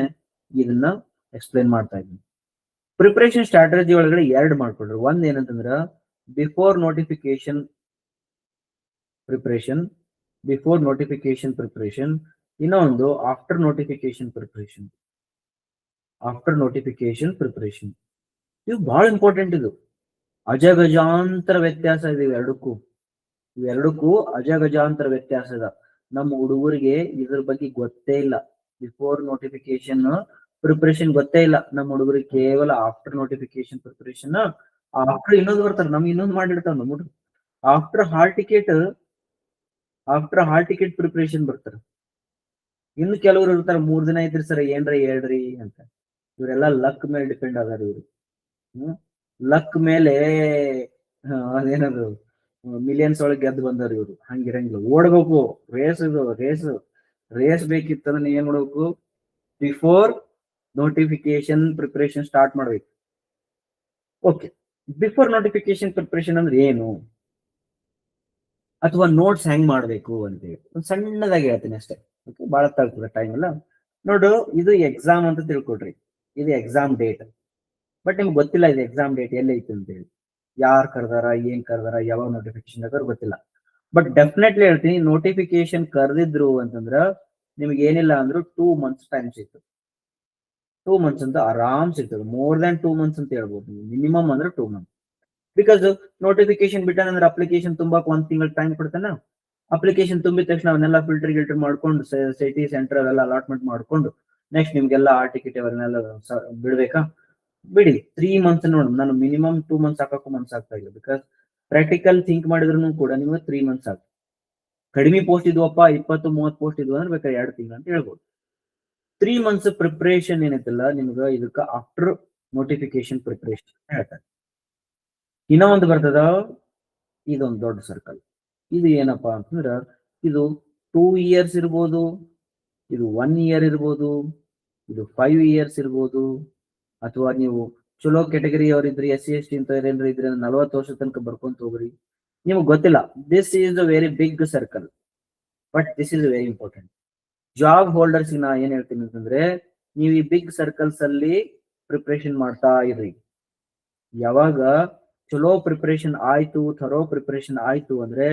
ಇದನ್ನ ಎಕ್ಸ್ಪ್ಲೈನ್ ಮಾಡ್ತಾ ಇದ್ದೀನಿ. ಪ್ರಿಪರೇಷನ್ ಸ್ಟ್ರಾಟಜಿ ಒಳಗಡೆ 2 ಮಾಡ್ಕೊಡ್ರಿ. ಒಂದ್ ಏನಂತಂದ್ರ before notification preparation, before notification preparation. ಇನ್ನೊಂದು after notification preparation, after notification preparation. ಇವು ಬಹಳ ಇಂಪಾರ್ಟೆಂಟ್. ಇದು ಅಜಗಜಾಂತರ ವ್ಯತ್ಯಾಸ ಇದೆ ಇವೆರಡಕ್ಕೂ ಅಜಗಜಾಂತರ ವ್ಯತ್ಯಾಸ ಇದೆ. ನಮ್ಮ ಹುಡುಗರಿಗೆ ಇದ್ರ ಬಗ್ಗೆ ಗೊತ್ತೇ ಇಲ್ಲ. ಬಿಫೋರ್ ನೋಟಿಫಿಕೇಶನ್ ಪ್ರಿಪರೇಷನ್ ಗೊತ್ತೇ ಇಲ್ಲ ನಮ್ಮ ಹುಡುಗರಿಗೆ. ಕೇವಲ ಆಫ್ಟರ್ ನೋಟಿಫಿಕೇಶನ್ ಪ್ರಿಪರೇಷನ್, ಆಫ್ಟರ್ ಇನ್ನೊಂದು ಬರ್ತಾರೆ ನಮ್ಗೆ ಇನ್ನೊಂದು ಮಾಡಿರ್ತಾವ ನಮ್ಮ ಹುಡುಗರು. ಆಫ್ಟರ್ ಹಾಲ್ ಟಿಕೆಟ್ ಪ್ರಿಪರೇಷನ್ ಬರ್ತಾರೆ. ಇನ್ನು ಕೆಲವರು ಇರ್ತಾರೆ 3 ದಿನ ಐತ್ರಿ ಸರ್ ಏನ್ರಿ ಹೇಳ್ರಿ ಅಂತ. ಇವರೆಲ್ಲ ಲಕ್ ಮೇಲೆ ಡಿಪೆಂಡ್ ಆದಾರ ಇವ್ರು. ಲಕ್ ಮೇಲೆ ಅದೇನದು ಮಿಲಿಯನ್ಸ್ ಒಳಗೆ ಗೆದ್ದು ಬಂದಾರ ಇವ್ರು. ಹಂಗಿರಂಗಿಲ್ಲ, ಓಡ್ಬೇಕು. ರೇಸ್ ಬೇಕಿತ್ತಂದ್ರೆ ನೀವ್ ಏನ್ ಮಾಡ್ಬೇಕು, ಬಿಫೋರ್ ನೋಟಿಫಿಕೇಶನ್ ಪ್ರಿಪರೇಷನ್ ಸ್ಟಾರ್ಟ್ ಮಾಡ್ಬೇಕು. ಓಕೆ, ಬಿಫೋರ್ ನೋಟಿಫಿಕೇಶನ್ ಪ್ರಿಪರೇಷನ್ ಅಂದ್ರೆ ಏನು, ಅಥವಾ ನೋಟ್ಸ್ ಹೆಂಗ್ ಮಾಡ್ಬೇಕು ಅಂತೇಳಿ ಒಂದು ಸಣ್ಣದಾಗಿ ಹೇಳ್ತೀನಿ ಅಷ್ಟೇ. ಓಕೆ, ಬಹಳ ತಗ್ತದೆ ಟೈಮ್ ಎಲ್ಲ. ನೋಡು, ಇದು ಎಕ್ಸಾಮ್ ಅಂತ ತಿಳ್ಕೊಡ್ರಿ. ಇದು ಎಕ್ಸಾಮ್ ಡೇಟ್. ಬಟ್ ನಿಮ್ಗೆ ಗೊತ್ತಿಲ್ಲ ಇದು ಎಕ್ಸಾಮ್ ಡೇಟ್ ಎಲ್ಲೈತಿ ಅಂತ ಹೇಳಿ, ಯಾರು ಕರೆದಾರ, ಏನ್ ಕರೆದಾರ, ಯಾವಾಗ ನೋಟಿಫಿಕೇಶನ್ ಆಗೋರು ಗೊತ್ತಿಲ್ಲ. ಬಟ್ ಡೆಫಿನೆಟ್ಲಿ ಹೇಳ್ತೀನಿ, ನೋಟಿಫಿಕೇಶನ್ ಕರೆದಿದ್ರು ಅಂತಂದ್ರ ನಿಮ್ಗೆ ಏನಿಲ್ಲ ಅಂದ್ರೂ 2 months ಟೈಮ್ ಸಿಗ್ತದೆ. 2 months ಅಂತ ಆರಾಮ್ ಸಿಗ್ತದೆ. ಮೋರ್ ದನ್ 2 months ಅಂತ ಹೇಳ್ಬೋದು. ಮಿನಿಮಮ್ ಅಂದ್ರೆ 2 months. ಬಿಕಾಸ್ ನೋಟಿಫಿಕೇಶನ್ ಬಿಟ್ಟಾನಂದ್ರೆ ಅಪ್ಲಿಕೇಶನ್ ತುಂಬಾಕ್ 1 ತಿಂಗಳ ಟೈಮ್ ಕೊಡ್ತಾನ. ಅಪ್ಲಿಕೇಶನ್ ತುಂಬಿದ ತಕ್ಷಣ ಅವನ್ನೆಲ್ಲ ಫಿಲ್ಟರ್ ಮಾಡ್ಕೊಂಡು ಸಿಟಿ ಸೆಂಟರ್ ಅವೆಲ್ಲ ಅಲಾಟ್ಮೆಂಟ್ ಮಾಡ್ಕೊಂಡು ನೆಕ್ಸ್ಟ್ ನಿಮ್ಗೆಲ್ಲ ಆರ್ ಟಿಕೆಟ್ ಅವನ್ನೆಲ್ಲ ಬಿಡ್ಬೇಕಾ, ಬಿಡಿ. 3 months ನೋಡ್, ನಾನು ಮಿನಿಮಮ್ 2 months ಹಾಕಕ್ಕೂ ಮನ್ಸ್ ಆಗ್ತಾ ಇಲ್ಲ. ಬಿಕಾಸ್ ಪ್ರಾಕ್ಟಿಕಲ್ ಥಿಂಕ್ ಮಾಡಿದ್ರು ಕೂಡ ನಿಮ್ಗೆ 3 months ಆಗ್ತದೆ. ಕಡಿಮೆ ಪೋಸ್ಟ್ ಇದ್ವಪ್ಪ, 20-30 ಪೋಸ್ಟ್ ಇದ್ವು ಅಂದ್ರೆ ಬೇಕಾದ್ರೆ 2 ತಿಂಗಳು ಅಂತ ಹೇಳ್ಬೋದು. 3 months ಪ್ರಿಪರೇಷನ್ ಏನೈತಲ್ಲ ನಿಮ್ಗೆ, ಇದಕ್ಕ ಆಫ್ಟರ್ ನೋಟಿಫಿಕೇಶನ್ ಪ್ರಿಪರೇಷನ್ ಹೇಳ್ತಾರೆ. ಇನ್ನೂ ಒಂದು ಬರ್ತದ, ಇದೊಂದು ದೊಡ್ಡ ಸರ್ಕಲ್. ಇದು ಏನಪ್ಪಾ ಅಂತಂದ್ರ, ಇದು 2 years ಇರ್ಬೋದು, ಇದು 1 year ಇರ್ಬೋದು, ಇದು 5 years ಇರ್ಬೋದು, ಅಥವಾ ನೀವು ಚಲೋ ಕೆಟಗರಿ ಅವ್ರಿದ್ರಿ, SC/ST ಅಂತ ಏನಾದ್ರು ಇದ್ರೆ 40 ವರ್ಷ ತನಕ ಬರ್ಕೊಂತ ಹೋಗ್ರಿ. ನಿಮ್ಗೆ ಗೊತ್ತಿಲ್ಲ. This is a very big circle, but this is very important. Job holders ನಾ ಏನ್ ಹೇಳ್ತೀನಿ ಅಂತಂದ್ರೆ, ನೀವು ಈ ಬಿಗ್ ಸರ್ಕಲ್ಸ್ ಅಲ್ಲಿ ಪ್ರಿಪರೇಷನ್ ಮಾಡ್ತಾ ಇರ್ರಿ. ಯಾವಾಗ ಚಲೋ ಪ್ರಿಪರೇಷನ್ ಆಯ್ತು, ಥರೋ ಪ್ರಿಪರೇಷನ್ ಆಯ್ತು ಅಂದ್ರೆ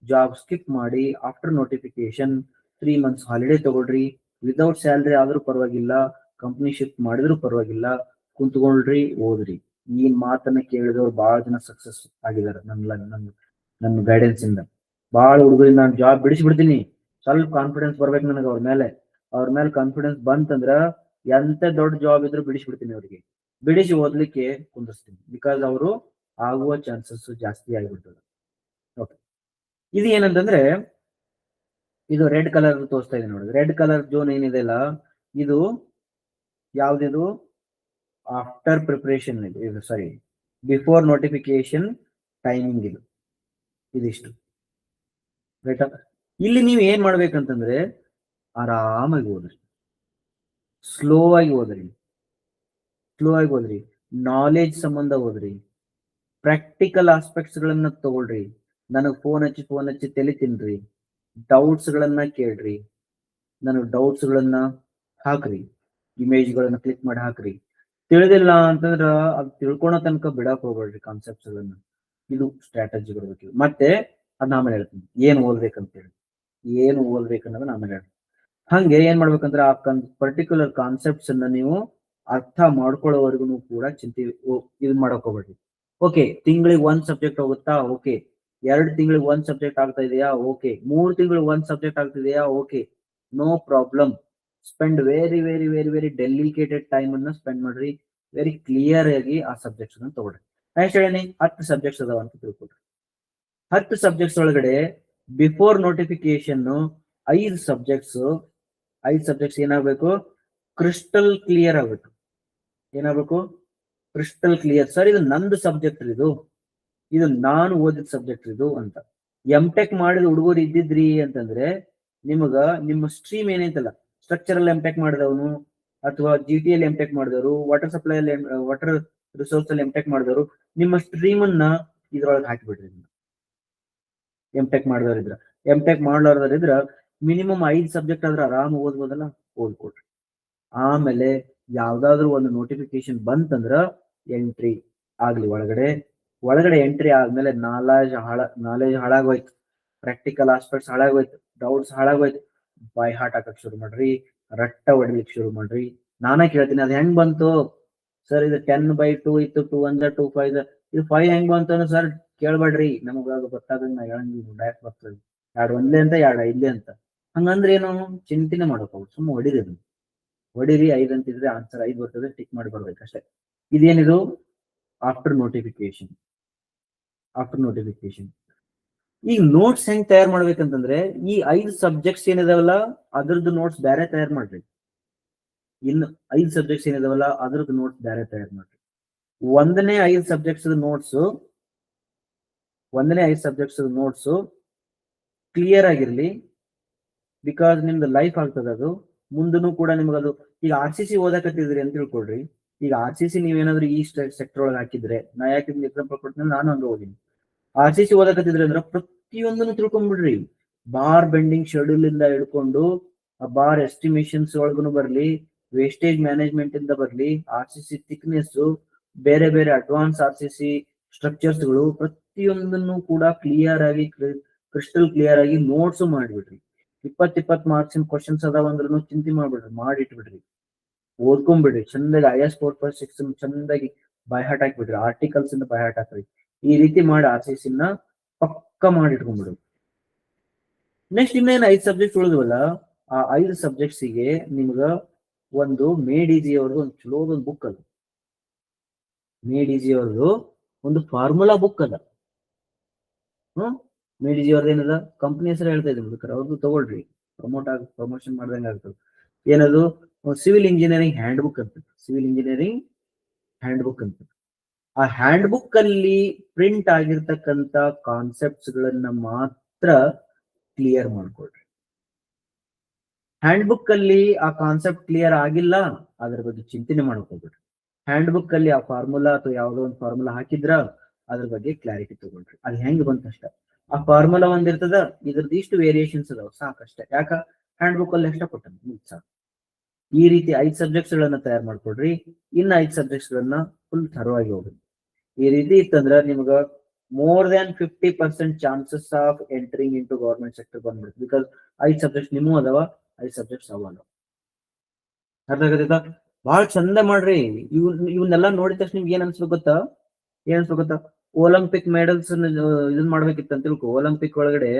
ಜಾಬ್ ಸ್ಕಿಪ್ ಮಾಡಿ ಆಫ್ಟರ್ ನೋಟಿಫಿಕೇಶನ್ 3 months ಹಾಲಿಡೇ ತಗೊಳ್ರಿ. ವಿದೌಟ್ ಸ್ಯಾಲ್ರಿ ಆದ್ರೂ ಪರವಾಗಿಲ್ಲ, ಕಂಪ್ನಿ ಶಿಫ್ಟ್ ಮಾಡಿದ್ರು ಪರವಾಗಿಲ್ಲ, ಕುಂತ್ಕೊಳ್ರಿ, ಓದ್ರಿ. ಈ ಮಾತನ್ನ ಕೇಳಿದವ್ರು ಬಹಳ ಜನ ಸಕ್ಸಸ್ ಆಗಿದ್ದಾರೆ ನನ್ನ ಗೈಡೆನ್ಸ್ ಇಂದ. ಬಹಳ ಹುಡುಗರಿಗೆ ನಾನು ಜಾಬ್ ಬಿಡಿಸ್ಬಿಡ್ತೀನಿ. ಸ್ವಲ್ಪ ಕಾನ್ಫಿಡೆನ್ಸ್ ಬರ್ಬೇಕು ನನಗೆ ಅವ್ರ ಮೇಲೆ ಕಾನ್ಫಿಡೆನ್ಸ್ ಬಂತಂದ್ರ ಎಂತ ದೊಡ್ಡ ಜಾಬ್ ಇದ್ರು ಬಿಡಿಸ್ಬಿಡ್ತೀನಿ. ಅವ್ರಿಗೆ ಬಿಡಿಸಿ ಓದ್ಲಿಕ್ಕೆ ಕುಂದಿಸ್ತೀನಿ. ಬಿಕಾಸ್ ಅವರು ಆಗುವ ಚಾನ್ಸಸ್ ಜಾಸ್ತಿ ಆಗಿಬಿಡ್ತದೆ. ಓಕೆ, ಇದು ಏನಂತಂದ್ರೆ, ಇದು ರೆಡ್ ಕಲರ್ ತೋರಿಸ್ತಾ ಇದೆ ನೋಡಿ. ರೆಡ್ ಕಲರ್ ಜೋನ್ ಏನಿದೆ ಅಲ್ಲ, ಇದು ಯಾವ್ದಿದು, ಆಫ್ಟರ್ ಪ್ರಿಪರೇಷನ್. ಇದು ಸಾರಿ, ಬಿಫೋರ್ ನೋಟಿಫಿಕೇಶನ್ ಟೈಮಿಂಗ್. ಇದಿಷ್ಟು ರೈಟಾ. ಇಲ್ಲಿ ನೀವು ಏನ್ ಮಾಡ್ಬೇಕಂತಂದ್ರೆ, ಆರಾಮಾಗಿ ಓದ್ರಿ, ಸ್ಲೋ ಆಗಿ ಓದ್ರಿ, ನಾಲೆಜ್ ಸಂಬಂಧ ಓದ್ರಿ, ಪ್ರಾಕ್ಟಿಕಲ್ ಆಸ್ಪೆಕ್ಟ್ಸ್ ಗಳನ್ನ ತಗೊಳ್ರಿ. ನನಗೆ ಫೋನ್ ಹಚ್ಚಿ ತಲೆ ತಿನ್ರಿ, ಡೌಟ್ಸ್ ಗಳನ್ನ ಕೇಳ್ರಿ, ನನಗೆ ಡೌಟ್ಸ್ ಗಳನ್ನ ಹಾಕ್ರಿ, ಇಮೇಜ್ ಗಳನ್ನ ಕ್ಲಿಕ್ ಮಾಡಿ ಹಾಕ್ರಿ. ತಿಳಿದಿಲ್ಲ ಅಂತಂದ್ರ ಅದು ತಿಳ್ಕೊಳೋ ತನಕ ಬಿಡಕ್ ಹೋಗ್ಬೇಡ್ರಿ ಕಾನ್ಸೆಪ್ಟ್ಸ್ ಗಳನ್ನ. ಇದು ಸ್ಟ್ರಾಟಜಿಗಳು. ಮತ್ತೆ ಅದ್ ಆಮೇಲೆ ಹೇಳ್ತೀನಿ ಏನ್ ಓದ್ಬೇಕಂತೇಳಿ, ಏನು ಓದ್ಬೇಕನ್ನೋದನ್ನ ಆಮೇಲೆ ಹೇಳ್ತೀನಿ. ಹಂಗೆ ಏನ್ ಮಾಡ್ಬೇಕಂದ್ರೆ, ಆ ಪರ್ಟಿಕ್ಯುಲರ್ ಕಾನ್ಸೆಪ್ಟ್ಸ್ ಅನ್ನ ನೀವು ಅರ್ಥ ಮಾಡ್ಕೊಳ್ಳೋವರೆಗೂ ಕೂಡ ಇದು ಮಾಡಕ್ ಹೋಗ್ಬೇಡ್ರಿ. ಓಕೆ, ತಿಂಗಳಿಗೆ 1 ಸಬ್ಜೆಕ್ಟ್ ಹೋಗುತ್ತಾ, ಓಕೆ. 2 ತಿಂಗಳಿಗೆ 1 ಸಬ್ಜೆಕ್ಟ್ ಆಗ್ತಾ ಇದೆಯಾ, ಓಕೆ. 3 ತಿಂಗಳಿಗೆ 1 ಸಬ್ಜೆಕ್ಟ್ ಆಗ್ತಿದೆಯಾ, okay, no problem. Spend very very very very dedicated time ಅನ್ನ ಸ್ಪೆಂಡ್ ಮಾಡ್ರಿ. ವೆರಿ ಕ್ಲಿಯರ್ ಆಗಿ ಆ ಸಬ್ಜೆಕ್ಟ್ಸ್ ಅನ್ನ ತಗೊಳ್ರಿ. ನೆಕ್ಸ್ಟ್ ಹೇಳಿ, 10 ಸಬ್ಜೆಕ್ಟ್ಸ್ ಅದಾವ ಅಂತ ತಿಳ್ಕೊಳ್ರಿ. 10 ಸಬ್ಜೆಕ್ಟ್ಸ್ ಒಳಗಡೆ ಬಿಫೋರ್ ನೋಟಿಫಿಕೇಶನ್ 5 ಸಬ್ಜೆಕ್ಟ್ಸ್ ಏನಾಗಬೇಕು, ಕ್ರಿಸ್ಟಲ್ ಕ್ಲಿಯರ್ ಆಗ್ಬೇಕು. ಏನಾಗಬೇಕು? Crystal clear. ಸರ್ ಇದು ನಂದು ಸಬ್ಜೆಕ್ಟ್ ಇದು ನಾನು ಓದಿದ ಸಬ್ಜೆಕ್ಟ್ ಇದು ಅಂತ. ಎಂ.ಟೆಕ್ ಮಾಡಿದ ಹುಡುಗರು ಇದ್ದಿದ್ರಿ ಅಂತಂದ್ರೆ ನಿಮಗ ನಿಮ್ಮ ಸ್ಟ್ರೀಮ್ ಏನೈತಲ್ಲ, ಸ್ಟ್ರಕ್ಚರಲ್ ಎಂ.ಟೆಕ್ ಮಾಡಿದವನು ಅಥವಾ GTL ಎಂ.ಟೆಕ್ ಮಾಡಿದವರು, ವಾಟರ್ ಸಪ್ಲೈ ಅಲ್ಲಿ ವಾಟರ್ ರಿಸೋರ್ಸ್ ಅಲ್ಲಿ ಎಂ.ಟೆಕ್ ಮಾಡಿದವರು, ನಿಮ್ಮ ಸ್ಟ್ರೀಮ್ ಅನ್ನ ಇದ್ರೊಳಗೆ ಹಾಕಿಬಿಡ್ರಿ. ಎಂ.ಟೆಕ್ ಮಾಡಿದವರಿದ್ರ, ಎಂ.ಟೆಕ್ ಮಾಡ್ಲಾರ್ದವ್ರಿದ್ರ ಮಿನಿಮಮ್ 5 ಸಬ್ಜೆಕ್ಟ್ ಆದ್ರೆ ಆರಾಮ್ ಓದ್ಬೋದಲ್ಲ, ಓದ್ಕೊಡ್ರಿ. ಆಮೇಲೆ ಯಾವ್ದಾದ್ರು ಒಂದು ನೋಟಿಫಿಕೇಶನ್ ಬಂತಂದ್ರ ಎಂಟ್ರಿ ಆಗ್ಲಿ ಒಳಗಡೆ ಎಂಟ್ರಿ ಆದ್ಮೇಲೆ ನಾಲೆಜ್ ಹಾಳಾಗೋಯ್ತು, ಪ್ರಾಕ್ಟಿಕಲ್ ಆಸ್ಪೆಕ್ಟ್ಸ್ ಹಾಳಾಗೋಯ್ತು, ಡೌಟ್ಸ್ ಹಾಳಾಗೋಯ್ತು, ಬೈ ಹಾರ್ಟ್ ಹಾಕಕ್ ಶುರು ಮಾಡ್ರಿ, ರಟ್ಟ ಹೊಡಿಲಿಕ್ಕೆ ಶುರು ಮಾಡ್ರಿ. ನಾನೇ ಕೇಳ್ತೀನಿ ಅದ್ ಹೆಂಗ್ ಬಂತು ಸರ್, ಇದು 10/2 ಇತ್ತು, 2 1 2 5, ಇದು 5 ಹೆಂಗ್ ಬಂತು ಸರ್ ಕೇಳ್ಬೇಡ್ರಿ, ನಮಗ ಗೊತ್ತಾಗಂಗ ನಾ ಹೇಳಂಗಿಲ್ಲ, ಡೈರೆಕ್ಟ್ ಬರ್ತದೆ 2 1 ಅಂತ 2 5 ಅಂತ. ಹಂಗಂದ್ರೆ ಏನು ಚಿಂತನೆ ಮಾಡಕ್ ಸುಮ್ಮ ಹೊಡಿರಿ 5 ಅಂತಿದ್ರೆ ಆನ್ಸರ್ 5 ಬರ್ತದೆ, ಟಿಕ್ ಮಾಡಿ ಬರ್ಬೇಕಷ್ಟೇ. ಇದೇನಿದು ಆಫ್ಟರ್ ನೋಟಿಫಿಕೇಶನ್. ಈಗ ನೋಟ್ಸ್ ಹೆಂಗ್ ತಯಾರು ಮಾಡ್ಬೇಕಂತಂದ್ರೆ ಈ 5 ಸಬ್ಜೆಕ್ಟ್ಸ್ ಏನಿದಾವಲ್ಲ ಅದ್ರದ್ದು ನೋಟ್ಸ್ ಬೇರೆ ತಯಾರು ಮಾಡ್ರಿ. ಇನ್ನು 5 ಸಬ್ಜೆಕ್ಟ್ಸ್ ಏನಿದಾವಲ್ಲ ಅದ್ರದ್ದು ನೋಟ್ಸ್ ಬೇರೆ ತಯಾರು ಮಾಡ್ರಿ. ಒಂದನೇ 5 ಸಬ್ಜೆಕ್ಟ್ಸ್ ನೋಟ್ಸ್ ಕ್ಲಿಯರ್ ಆಗಿರ್ಲಿ, ಬಿಕಾಸ್ ನಿಮ್ದು ಲೈಫ್ ಆಗ್ತದ ಅದು, ಮುಂದೂ ಕೂಡ ನಿಮ್ಗದು. ಈಗ RCC ಓದಕತ್ತಿದ್ರಿ ಅಂತ ತಿಳ್ಕೊಳ್ರಿ. ಈಗ RCC ನೀವೇನಾದ್ರೂ ಈ ಸೆಕ್ಟರ್ ಒಳಗೆ ಹಾಕಿದ್ರೆ, ನಾ ಯಾಕೆ ಎಕ್ಸಾಂಪಲ್ ಕೊಡ್ತೀನಿ, ನಾನು ಹಂಗ ಓದಿನಿ. RCC ಓದಕತ್ತಿದ್ರಿ ಅಂದ್ರೆ ಪ್ರತಿಯೊಂದನ್ನು ತಿಳ್ಕೊಂಡ್ಬಿಡ್ರಿ. ಬಾರ್ ಬೆಂಡಿಂಗ್ ಶೆಡ್ಯೂಲ್ ಇಂದ ಹಿಡ್ಕೊಂಡು ಬಾರ್ ಎಸ್ಟಿಮೇಷನ್ಸ್ ಒಳಗೂ ಬರ್ಲಿ, ವೇಸ್ಟೇಜ್ ಮ್ಯಾನೇಜ್ಮೆಂಟ್ ಇಂದ ಬರ್ಲಿ, RCC ಥಿಕ್ನೆಸ್, ಬೇರೆ ಬೇರೆ ಅಡ್ವಾನ್ಸ್ RCC ಸ್ಟ್ರಕ್ಚರ್ಸ್ ಗಳು, ಪ್ರತಿಯೊಂದನ್ನು ಕೂಡ ಕ್ರಿಸ್ಟಲ್ ಕ್ಲಿಯರ್ ಆಗಿ ನೋಟ್ಸ್ ಮಾಡಿಬಿಡ್ರಿ. 20 ಮಾರ್ಕ್ಸ್ ಕ್ವಶನ್ಸ್ ಅದಾವ ಅಂದ್ರೂ ಚಿಂತೆ ಮಾಡ್ಬಿಡ್ರಿ, ಮಾಡಿಟ್ಬಿಡ್ರಿ, ಓದ್ಕೊಂಡ್ಬಿಡ್ರಿ ಚಂದಾಗಿ. IS 4/6 ಚಂದಾಗಿ ಬೈ ಹಾರ್ಟ್ ಹಾಕ್ಬಿಡ್ರಿ, ಆರ್ಟಿಕಲ್ಸ್ ಇಂದ ಬೈ ಹಾರ್ಟ್ ಹಾಕ್ರಿ. ಈ ರೀತಿ ಮಾಡಿ RCC ನ ಪಕ್ಕ ಮಾಡಿಟ್ಕೊಂಡ್ಬಿಡು. ನೆಕ್ಸ್ಟ್ ಇನ್ನೇನು 5 ಸಬ್ಜೆಕ್ಟ್ ಉಳಿದ್ವಲ್ಲ, ಆ 5 ಸಬ್ಜೆಕ್ಟ್ಸ್ ಗೆ ನಿಮ್ಗ ಒಂದು ಮೇಡ್-ಈಸಿ ಅವ್ರದ್ದು ಒಂದು ಚಲೋದೊಂದು ಬುಕ್ ಅದ. ಮೇಡ್-ಈಸಿ ಅವ್ರದ್ದು ಒಂದು ಫಾರ್ಮುಲಾ ಬುಕ್ ಅದ. ಮೇಡ್-ಈಸಿ ಅವ್ರದ್ದು ಏನದ, ಕಂಪನಿ ಹೆಸರು ಹೇಳ್ತಾ ಇದ್ದೀನಿ, ಅವ್ರದ್ದು ತಗೊಳ್ರಿ, ಪ್ರಮೋಷನ್ ಮಾಡ್ದಂಗ ಆಗ್ತದೆ. ಏನದು, ಸಿವಿಲ್ ಇಂಜಿನಿಯರಿಂಗ್ ಹ್ಯಾಂಡ್ ಬುಕ್ ಅಂತ. ಆ ಹ್ಯಾಂಡ್ ಬುಕ್ ಅಲ್ಲಿ ಪ್ರಿಂಟ್ ಆಗಿರ್ತಕ್ಕಂಥ ಕಾನ್ಸೆಪ್ಟ್ಸ್ ಗಳನ್ನ ಮಾತ್ರ ಕ್ಲಿಯರ್ ಮಾಡ್ಕೊಳ್ರಿ. ಹ್ಯಾಂಡ್ ಬುಕ್ ಅಲ್ಲಿ ಆ ಕಾನ್ಸೆಪ್ಟ್ ಕ್ಲಿಯರ್ ಆಗಿಲ್ಲ, ಅದ್ರ ಬಗ್ಗೆ ಚಿಂತನೆ ಮಾಡ್ಕೊಳ್ಬಿಡ್ರಿ. ಹ್ಯಾಂಡ್ ಬುಕ್ ಅಲ್ಲಿ ಆ ಫಾರ್ಮುಲಾ ಅಥವಾ ಯಾವುದೋ ಒಂದು ಫಾರ್ಮುಲಾ ಹಾಕಿದ್ರ ಅದ್ರ ಬಗ್ಗೆ ಕ್ಲಾರಿಟಿ ತಗೊಳ್ರಿ. ಅದು ಹೆಂಗ್ ಬಂತಷ್ಟ, ಆ ಫಾರ್ಮುಲಾ ಒಂದಿರ್ತದ, ಇದ್ರದ್ದು ಇಷ್ಟು ವೇರಿಯೇಷನ್ಸ್ ಅದಾವ, ಸಾಕಷ್ಟೇ. ಯಾಕ ಹ್ಯಾಂಡ್ ಬುಕ್ ಅಲ್ಲಿ ಎಷ್ಟ ಕೊಟ್ಟ ಸಾಕು. ಈ ರೀತಿ 5 ಸಬ್ಜೆಕ್ಟ್ಸ್ ಗಳನ್ನ ತಯಾರು ಮಾಡ್ಕೊಡ್ರಿ. ಇನ್ನ 5 ಸಬ್ಜೆಕ್ಟ್ಸ್ ಗಳನ್ನ ಫುಲ್ ಥರವಾಗಿ ಹೋಗ್ರಿ. ಈ ರೀತಿ ಇತ್ತಂದ್ರ ನಿಮ್ಗ more than 50% chances of entering into government sector ಬಂದ್ಬಿಡುತ್ತೆ. ಬಿಕಾಸ್ 5 ಸಬ್ಜೆಕ್ಟ್ಸ್ ನಿಮ್ಮೂ ಅದಾವ, 5 ಸಬ್ಜೆಕ್ಟ್ಸ್ ಅವ. ಅರ್ಥ ಆಗತ್ತ? ಬಹಳ ಚಂದ ಮಾಡ್ರಿ. ಇವನ್ನೆಲ್ಲ ನೋಡಿದ ತಕ್ಷಣ ನಿಮ್ಗೆ ಏನ್ ಅನ್ಸ್ಬೇಕು ಗೊತ್ತಾ? ಒಲಿಂಪಿಕ್ ಮೆಡಲ್ಸ್ ಇದನ್ ಮಾಡ್ಬೇಕಿತ್ತ ತಿಳ್ಕೊ. ಒಲಿಂಪಿಕ್ ಒಳಗಡೆ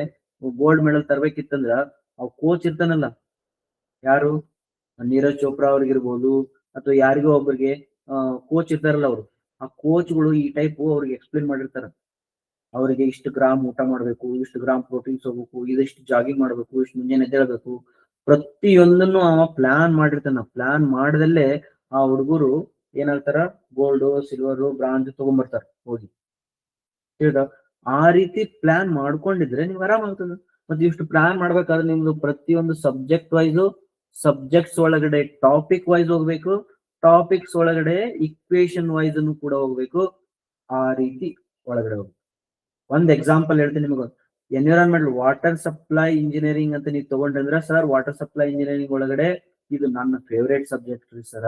ಗೋಲ್ಡ್ ಮೆಡಲ್ ತರ್ಬೇಕಿತ್ತಂದ್ರ ಅವ್ ಕೋಚ್ ಇರ್ತಾನಲ್ಲ, ಯಾರು, ನೀರಜ್ ಚೋಪ್ರಾ ಅವ್ರಿಗಿರ್ಬೋದು ಅಥವಾ ಯಾರಿಗೋ ಒಬ್ಬರಿಗೆ ಕೋಚ್ ಇರ್ತಾರಲ್ಲ, ಅವರು ಆ ಕೋಚ್ಗಳು ಈ ಟೈಪ್ ಅವ್ರಿಗೆ ಎಕ್ಸ್ಪ್ಲೇನ್ ಮಾಡಿರ್ತಾರ. ಅವರಿಗೆ ಇಷ್ಟು ಗ್ರಾಮ್ ಊಟ ಮಾಡ್ಬೇಕು, ಇಷ್ಟು ಗ್ರಾಮ್ ಪ್ರೋಟೀನ್ಸ್ ಹೋಗ್ಬೇಕು, ಇದಿಷ್ಟು ಜಾಗಿಂಗ್ ಮಾಡ್ಬೇಕು, ಇಷ್ಟು ಮುಂಜಾನೆ ಎದ್ದೇಳ್ಬೇಕು, ಪ್ರತಿಯೊಂದನ್ನು ಅವ ಪ್ಲಾನ್ ಮಾಡಿರ್ತಾನ. ಪ್ಲಾನ್ ಮಾಡದಲ್ಲೇ ಆ ಹುಡುಗರು ಏನಾಗ್ತಾರ, ಗೋಲ್ಡ್, ಸಿಲ್ವರ್, ಬ್ರಾಂಜ್ ತಗೊಂಡ್ಬರ್ತಾರ ಹೋಗಿ. ಆ ರೀತಿ ಪ್ಲಾನ್ ಮಾಡ್ಕೊಂಡಿದ್ರೆ ನೀವು ಆರಾಮ್ ಆಗ್ತದ. ಮತ್ತೆ ಇಷ್ಟು ಪ್ಲಾನ್ ಮಾಡ್ಬೇಕಾದ್ರೆ ನಿಮ್ದು ಪ್ರತಿಯೊಂದು ಸಬ್ಜೆಕ್ಟ್ಸ್ ಒಳಗಡೆ ಟಾಪಿಕ್ ವೈಸ್ ಹೋಗ್ಬೇಕು, ಟಾಪಿಕ್ಸ್ ಒಳಗಡೆ ಇಕ್ವೇಶನ್ ವೈಸ್ ಅನ್ನು ಕೂಡ ಹೋಗ್ಬೇಕು. ಆ ರೀತಿ ಒಳಗಡೆ ಹೋಗ್ಬೇಕು. ಒಂದ್ ಎಕ್ಸಾಂಪಲ್ ಹೇಳ್ತೀನಿ ನಿಮಗೆ. ಎನ್ವಿರಾನ್ಮೆಂಟಲ್ ವಾಟರ್ ಸಪ್ಲೈ ಇಂಜಿನಿಯರಿಂಗ್ ಅಂತ ನೀವು ತಗೊಂಡ್ರೆ, ಸರ್ ವಾಟರ್ ಸಪ್ಲೈ ಇಂಜಿನಿಯರಿಂಗ್ ಒಳಗಡೆ ಇದು ನನ್ನ ಫೇವ್ರೇಟ್ ಸಬ್ಜೆಕ್ಟ್ ರೀ ಸರ.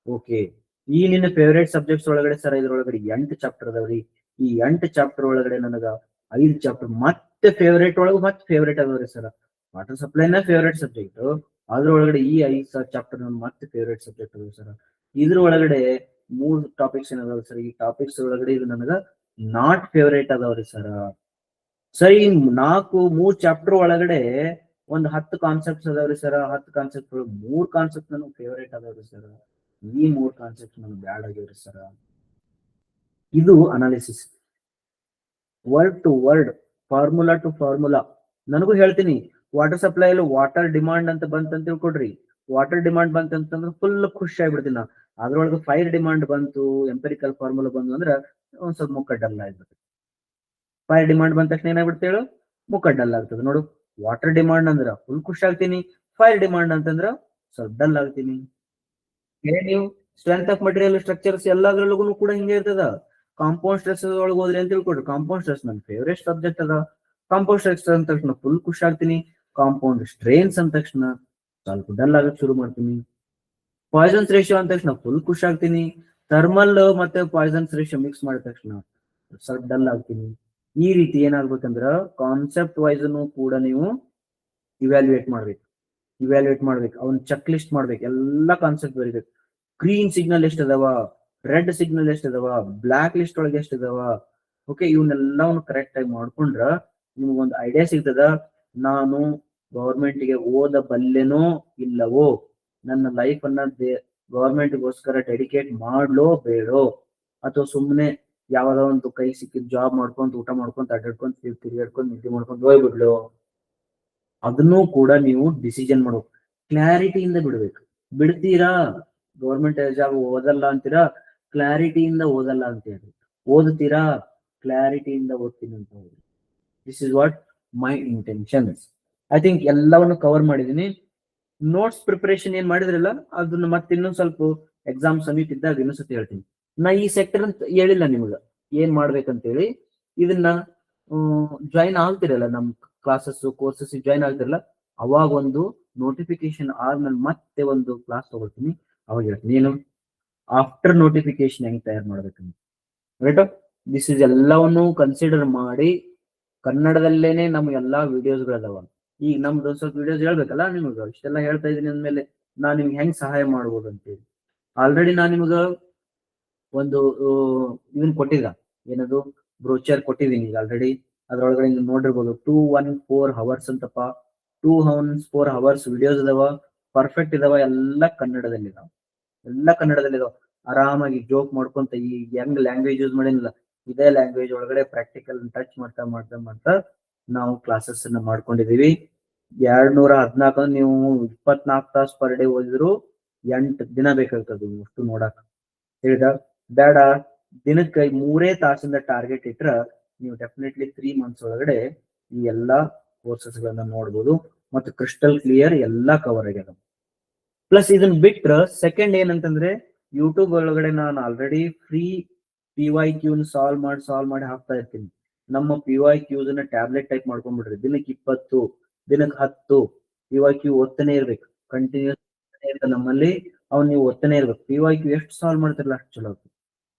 ಓಕೆ, ಈ ನಿನ್ನ ಫೇವ್ರೇಟ್ ಸಬ್ಜೆಕ್ಟ್ಸ್ ಒಳಗಡೆ ಸರ್ ಇದ್ರೊಳಗಡೆ 8 ಚಾಪ್ಟರ್ ಅದಾವ್ರಿ. ಈ 8 ಚಾಪ್ಟರ್ ಒಳಗಡೆ ನನಗ 5 ಚಾಪ್ಟರ್ ಮತ್ತೆ ಫೇವ್ರೇಟ್ ಒಳಗೆ ಮತ್ತೆ ಫೇವ್ರೇಟ್ ಅದಾವ್ರಿ ಸರ್. ವಾಟರ್ ಸಪ್ಲೈನ ಫೇವ್ರೇಟ್ ಸಬ್ಜೆಕ್ಟ್, ಅದ್ರೊಳಗಡೆ ಈ 5 ಚಾಪ್ಟರ್ ಮತ್ತೆ ಫೇವ್ರೇಟ್ ಸಬ್ಜೆಕ್ಟ್ ಅದಾವ ಸರ್. ಇದ್ರ ಒಳಗಡೆ 3 ಟಾಪಿಕ್ಸ್ ಏನದಾವ ಸರ್, ಈ ಟಾಪಿಕ್ಸ್ ಒಳಗಡೆ ಇದು ನನಗ ನಾಟ್ ಫೇವ್ರೇಟ್ ಅದಾವ್ರಿ ಸರ್. ಸರಿ, 3 ಚಾಪ್ಟರ್ ಒಳಗಡೆ ಒಂದು 10 ಕಾನ್ಸೆಪ್ಟ್ಸ್ ಅದಾವ್ರಿ ಸರ್. 10 ಕಾನ್ಸೆಪ್ಟ್ 3 ಕಾನ್ಸೆಪ್ಟ್ ನನಗೆ ಫೇವ್ರೇಟ್ ಅದಾವ್ರಿ ಸರ್. ಈ 3 ಕಾನ್ಸೆಪ್ಟ್ ನನಗೆ ಬ್ಯಾಡ್ ಆಗ್ಯಾವ್ರಿ ಸರ್. ಇದು analysis, word to word, formula to formula. ನನಗೂ ಹೇಳ್ತೀನಿ, ವಾಟರ್ ಸಪ್ಲೈ ಅಲ್ಲಿ ವಾಟರ್ ಡಿಮಾಂಡ್ ಅಂತ ಬಂತಂತ ತಿಳ್ಕೊಡ್ರಿ. ವಾಟರ್ ಡಿಮಾಂಡ್ ಬಂತಂತಂದ್ರೆ ಫುಲ್ ಖುಷಿ ಆಗ್ಬಿಡ್ತೀನಿ ನಾ. ಅದ್ರೊಳಗೆ ಫೈರ್ ಡಿಮಾಂಡ್ ಬಂತು, ಎಂಪೆರಿಕಲ್ ಫಾರ್ಮುಲಾ ಬಂತು ಅಂದ್ರೆ ಒಂದ್ ಸ್ವಲ್ಪ ಮುಖ ಡಲ್ ಆಗ್ಬಿಡುತ್ತೆ. ಫೈರ್ ಡಿಮಾಂಡ್ ಬಂದ ತಕ್ಷಣ ಏನಾಗ್ಬಿಡುತ್ತೆ ಹೇಳು, ಮುಖ ಡಲ್ ಆಗ್ತದೆ. ನೋಡು, ವಾಟರ್ ಡಿಮಾಂಡ್ ಅಂದ್ರ ಫುಲ್ ಖುಷಿ ಆಗ್ತೀನಿ, ಫೈರ್ ಡಿಮಾಂಡ್ ಅಂತಂದ್ರ ಸ್ವಲ್ಪ ಡಲ್ ಆಗ್ತೀನಿ. ನೀವು ಸ್ಟ್ರೆಂತ್ ಆಫ್ ಮಟೀರಿಯಲ್ ಸ್ಟ್ರಕ್ಚರ್ಸ್ ಎಲ್ಲದ್ರೊಳಗೂ ಕೂಡ ಹಿಂಗೆ ಇರ್ತದ. ಕಾಂಪೌಂಡ್ ಸ್ಟ್ರೆಸ್ ಒಳಗೆ ಹೋದ್ರಿ ಅಂತ ತಿಳ್ಕೊಡ್ರಿ, ಕಾಂಪೌಂಡ್ ಸ್ಟ್ರೆಸ್ ನನ್ನ ಫೇವ್ರೇಟ್ ಸಬ್ಜೆಕ್ಟ್ ಅದ. ಕಾಂಪೌಂಡ್ ಸ್ಟ್ರೆಸ್ ಅಂದ ತಕ್ಷಣ ಫುಲ್ ಖುಷಿ ಆಗ್ತೀನಿ. ಕಾಂಪೌಂಡ್ ಸ್ಟ್ರೇನ್ಸ್ ಅಂದ ತಕ್ಷಣ ಸ್ವಲ್ಪ ಡಲ್ ಆಗಕ್ ಶುರು ಮಾಡ್ತೀನಿ. ಪಾಯ್ಸನ್ಸ್ ರೇಷಿಯೋ ಅಂದ ತಕ್ಷಣ ಫುಲ್ ಖುಷಿ ಆಗ್ತೀನಿ. ಥರ್ಮಲ್ ಮತ್ತೆ ಪಾಯ್ಸನ್ಸ್ ರೇಷಿಯೋ ಮಿಕ್ಸ್ ಮಾಡಿದ ತಕ್ಷಣ ಸ್ವಲ್ಪ ಡಲ್ ಆಗ್ತೀನಿ. ಈ ರೀತಿ ಏನಾಗ್ಬೇಕಂದ್ರ ಕಾನ್ಸೆಪ್ಟ್ ವೈಸ್ ಕೂಡ ನೀವು ಇವ್ಯಾಲ್ಯೂಯೇಟ್ ಮಾಡ್ಬೇಕು. ಅವ್ನ ಚೆಕ್ ಲಿಸ್ಟ್ ಮಾಡ್ಬೇಕು, ಎಲ್ಲಾ ಕಾನ್ಸೆಪ್ಟ್ ಬರೀಬೇಕು. ಗ್ರೀನ್ ಸಿಗ್ನಲ್ ಎಷ್ಟ್ ಅದಾವ, ರೆಡ್ ಸಿಗ್ನಲ್ ಎಷ್ಟ್ ಅದಾವ, ಬ್ಲಾಕ್ ಲಿಸ್ಟ್ ಒಳಗೆ ಎಷ್ಟ್ ಅದಾವ. ಓಕೆ, ಇವನ್ನೆಲ್ಲವನ್ನು ಕರೆಕ್ಟ್ ಆಗಿ ಮಾಡ್ಕೊಂಡ್ರ ನಿಮ್ಗೊಂದು ಐಡಿಯಾ ಸಿಗ್ತದ. ನಾನು ಗೌರ್ಮೆಂಟ್ಗೆ ಓದಬಲ್ಲೆನೋ ಇಲ್ಲವೋ, ನನ್ನ ಲೈಫ್ ಅನ್ನ ಗೌರ್ಮೆಂಟ್ಗೋಸ್ಕರ ಡೆಡಿಕೇಟ್ ಮಾಡ್ಲೋ ಬೇಡೋ, ಅಥವಾ ಸುಮ್ಮನೆ ಯಾವ್ದೋ ಒಂದು ಕೈ ಸಿಕ್ಕಿದ್ ಜಾಬ್ ಮಾಡ್ಕೊಂತ ಊಟ ಮಾಡ್ಕೊಂತ ಅಡ್ಡಾಡ್ಕೊಂತ ತಿರ್ಗಾಡ್ಕೊಂಡ್ ನಿದ್ದೆ ಮಾಡ್ಕೊಂತ ಹೋಗ್ಬಿಡ್ಲು. ಅದನ್ನು ಕೂಡ ನೀವು ಡಿಸಿಷನ್ ಮಾಡ್ಬೇಕು, ಕ್ಲಾರಿಟಿಯಿಂದ ಬಿಡ್ಬೇಕು. ಬಿಡ್ತೀರಾ, ಗೌರ್ಮೆಂಟ್ ಜಾಬ್ ಓದಲ್ಲ ಅಂತೀರಾ, ಕ್ಲಾರಿಟಿಯಿಂದ ಓದಲ್ಲ ಅಂತ ಹೇಳಿ. ಓದ್ತೀರಾ, ಕ್ಲಾರಿಟಿಯಿಂದ ಓದ್ತೀನಿ ಅಂತ ಹೇಳಿ. This is what my intentions. I think ಎಲ್ಲವನ್ನು ಕವರ್ ಮಾಡಿದೀನಿ. ನೋಟ್ಸ್ ಪ್ರಿಪರೇಷನ್ ಏನ್ ಮಾಡಿದ್ರಲ್ಲ ಅದನ್ನ ಮತ್ತೆ ಇನ್ನೊಂದ್ ಸ್ವಲ್ಪ ಎಕ್ಸಾಮ್ ಸಮೀಪ ಇದ್ದಾಗ ಇನ್ನೊಂದ್ಸತಿ ಹೇಳ್ತೀನಿ. ನಾ ಈ ಸೆಕ್ಟರ್ ಅಂತ ಹೇಳಿಲ್ಲ ನಿಮ್ಗ ಏನ್ ಮಾಡ್ಬೇಕಂತೇಳಿ. ಇದನ್ನ ಜಾಯಿನ್ ಆಗ್ತಿರಲ್ಲ, ನಮ್ ಕ್ಲಾಸಸ್ ಕೋರ್ಸಸ್ ಜಾಯಿನ್ ಆಗ್ತಿರಲ್ಲ, ಅವಾಗ ಒಂದು ನೋಟಿಫಿಕೇಶನ್ ಆದ್ಮೇಲೆ ಮತ್ತೆ ಒಂದು ಕ್ಲಾಸ್ ತಗೊಳ್ತೀನಿ. ಅವಾಗ ಹೇಳ್ತೀನಿ ಏನು ಆಫ್ಟರ್ ನೋಟಿಫಿಕೇಶನ್ ಹೆಂಗ್ ತಯಾರು ಮಾಡ್ಬೇಕಂತ. ರೈಟ್, ದಿಸ್ ಇಸ್ ಎಲ್ಲವನ್ನು ಕನ್ಸಿಡರ್ ಮಾಡಿ ಕನ್ನಡದಲ್ಲೇನೆ ನಮ್ ಎಲ್ಲಾ ವಿಡಿಯೋಸ್ಗಳದಾವ. ಈಗ ನಮ್ದು ಸ್ವಲ್ಪ ವಿಡಿಯೋಸ್ ಹೇಳ್ಬೇಕಲ್ಲ ನಿಮ್ಗೆ, ಇಷ್ಟೆಲ್ಲ ಹೇಳ್ತಾ ಇದೀನಿ ಅಂದ್ಮೇಲೆ ನಾನ್ ನಿಮ್ಗೆ ಹೆಂಗ್ ಸಹಾಯ ಮಾಡ್ಬೋದು ಅಂತೇಳಿ. ಆಲ್ರೆಡಿ ನಾನ್ ನಿಮ್ಗ ಒಂದು ಇದನ್ ಕೊಟ್ಟಿದ್ದ, ಏನದು ಬ್ರೋಚರ್ ಕೊಟ್ಟಿದ್ದೀನಿ ಈಗ ಆಲ್ರೆಡಿ. ಅದ್ರೊಳಗಡೆ ನೀವು ನೋಡಿರ್ಬೋದು 214 hours ಅಂತಪ್ಪ. 214 hours ವಿಡಿಯೋಸ್ ಇದಾವ, ಪರ್ಫೆಕ್ಟ್ ಇದಾವ, ಎಲ್ಲ ಕನ್ನಡದಲ್ಲಿದಾವ. ಆರಾಮಾಗಿ ಜೋಕ್ ಮಾಡ್ಕೊಂತ ಈ ಹೆಂಗ್ ಲ್ಯಾಂಗ್ವೇಜ್ ಯೂಸ್ ಮಾಡಿಲ್ಲ, ಇದೇ ಲ್ಯಾಂಗ್ವೇಜ್ ಒಳಗಡೆ ಪ್ರಾಕ್ಟಿಕಲ್ ಟಚ್ ಮಾಡ್ತಾ ನಾವು ಕ್ಲಾಸಸ್ ಅನ್ನ ಮಾಡ್ಕೊಂಡಿದೀವಿ. 214 ನೀವು 24 ತಾಸು ಪರ್ ಡೇ ಓದಿದ್ರು 8 ದಿನ ಬೇಕಾಗ್ತದೆ ಅಷ್ಟು ನೋಡಕ್. ಹೇಳಿದ ಬೇಡ, ದಿನಕ್ಕೆ 3 ತಾಸಿಂದ ಟಾರ್ಗೆಟ್ ಇಟ್ರ ನೀವು ಡೆಫಿನೆಟ್ಲಿ 3 months ಒಳಗಡೆ ಈ ಎಲ್ಲಾ ಕೋರ್ಸಸ್ ಗಳನ್ನ ನೋಡ್ಬೋದು. ಮತ್ತು ಕ್ರಿಸ್ಟಲ್ ಕ್ಲಿಯರ್ ಎಲ್ಲಾ ಕವರ್ ಆಗ್ಯದ. ಪ್ಲಸ್ ಇದನ್ನ ಬಿಟ್ರ ಸೆಕೆಂಡ್ ಏನಂತಂದ್ರೆ, ಯೂಟ್ಯೂಬ್ ಒಳಗಡೆ ನಾನು ಆಲ್ರೆಡಿ ಫ್ರೀ PYQ ಸಾಲ್ವ್ ಮಾಡಿ ಹಾಕ್ತಾ ಇರ್ತೀನಿ. ನಮ್ಮ PYQs ನ ಟ್ಯಾಬ್ಲೆಟ್ ಟೈಪ್ ಮಾಡ್ಕೊಂಡ್ಬಿಡ್ರಿ. ದಿನಕ್ಕೆ 20, ದಿನಕ್ಕೆ 10 PYQ ಓದ್ತಾನೆ ಇರ್ಬೇಕು, ಕಂಟಿನ್ಯೂಸ್ ನಮ್ಮಲ್ಲಿ ಅವ್ನು ನೀವು ಓದ್ತಾನೆ ಇರ್ಬೇಕು. PYQ ಎಷ್ಟು ಸಾಲ್ವ್ ಮಾಡ್ತಿರಲ್ಲ ಅಷ್ಟು ಚಲೋ.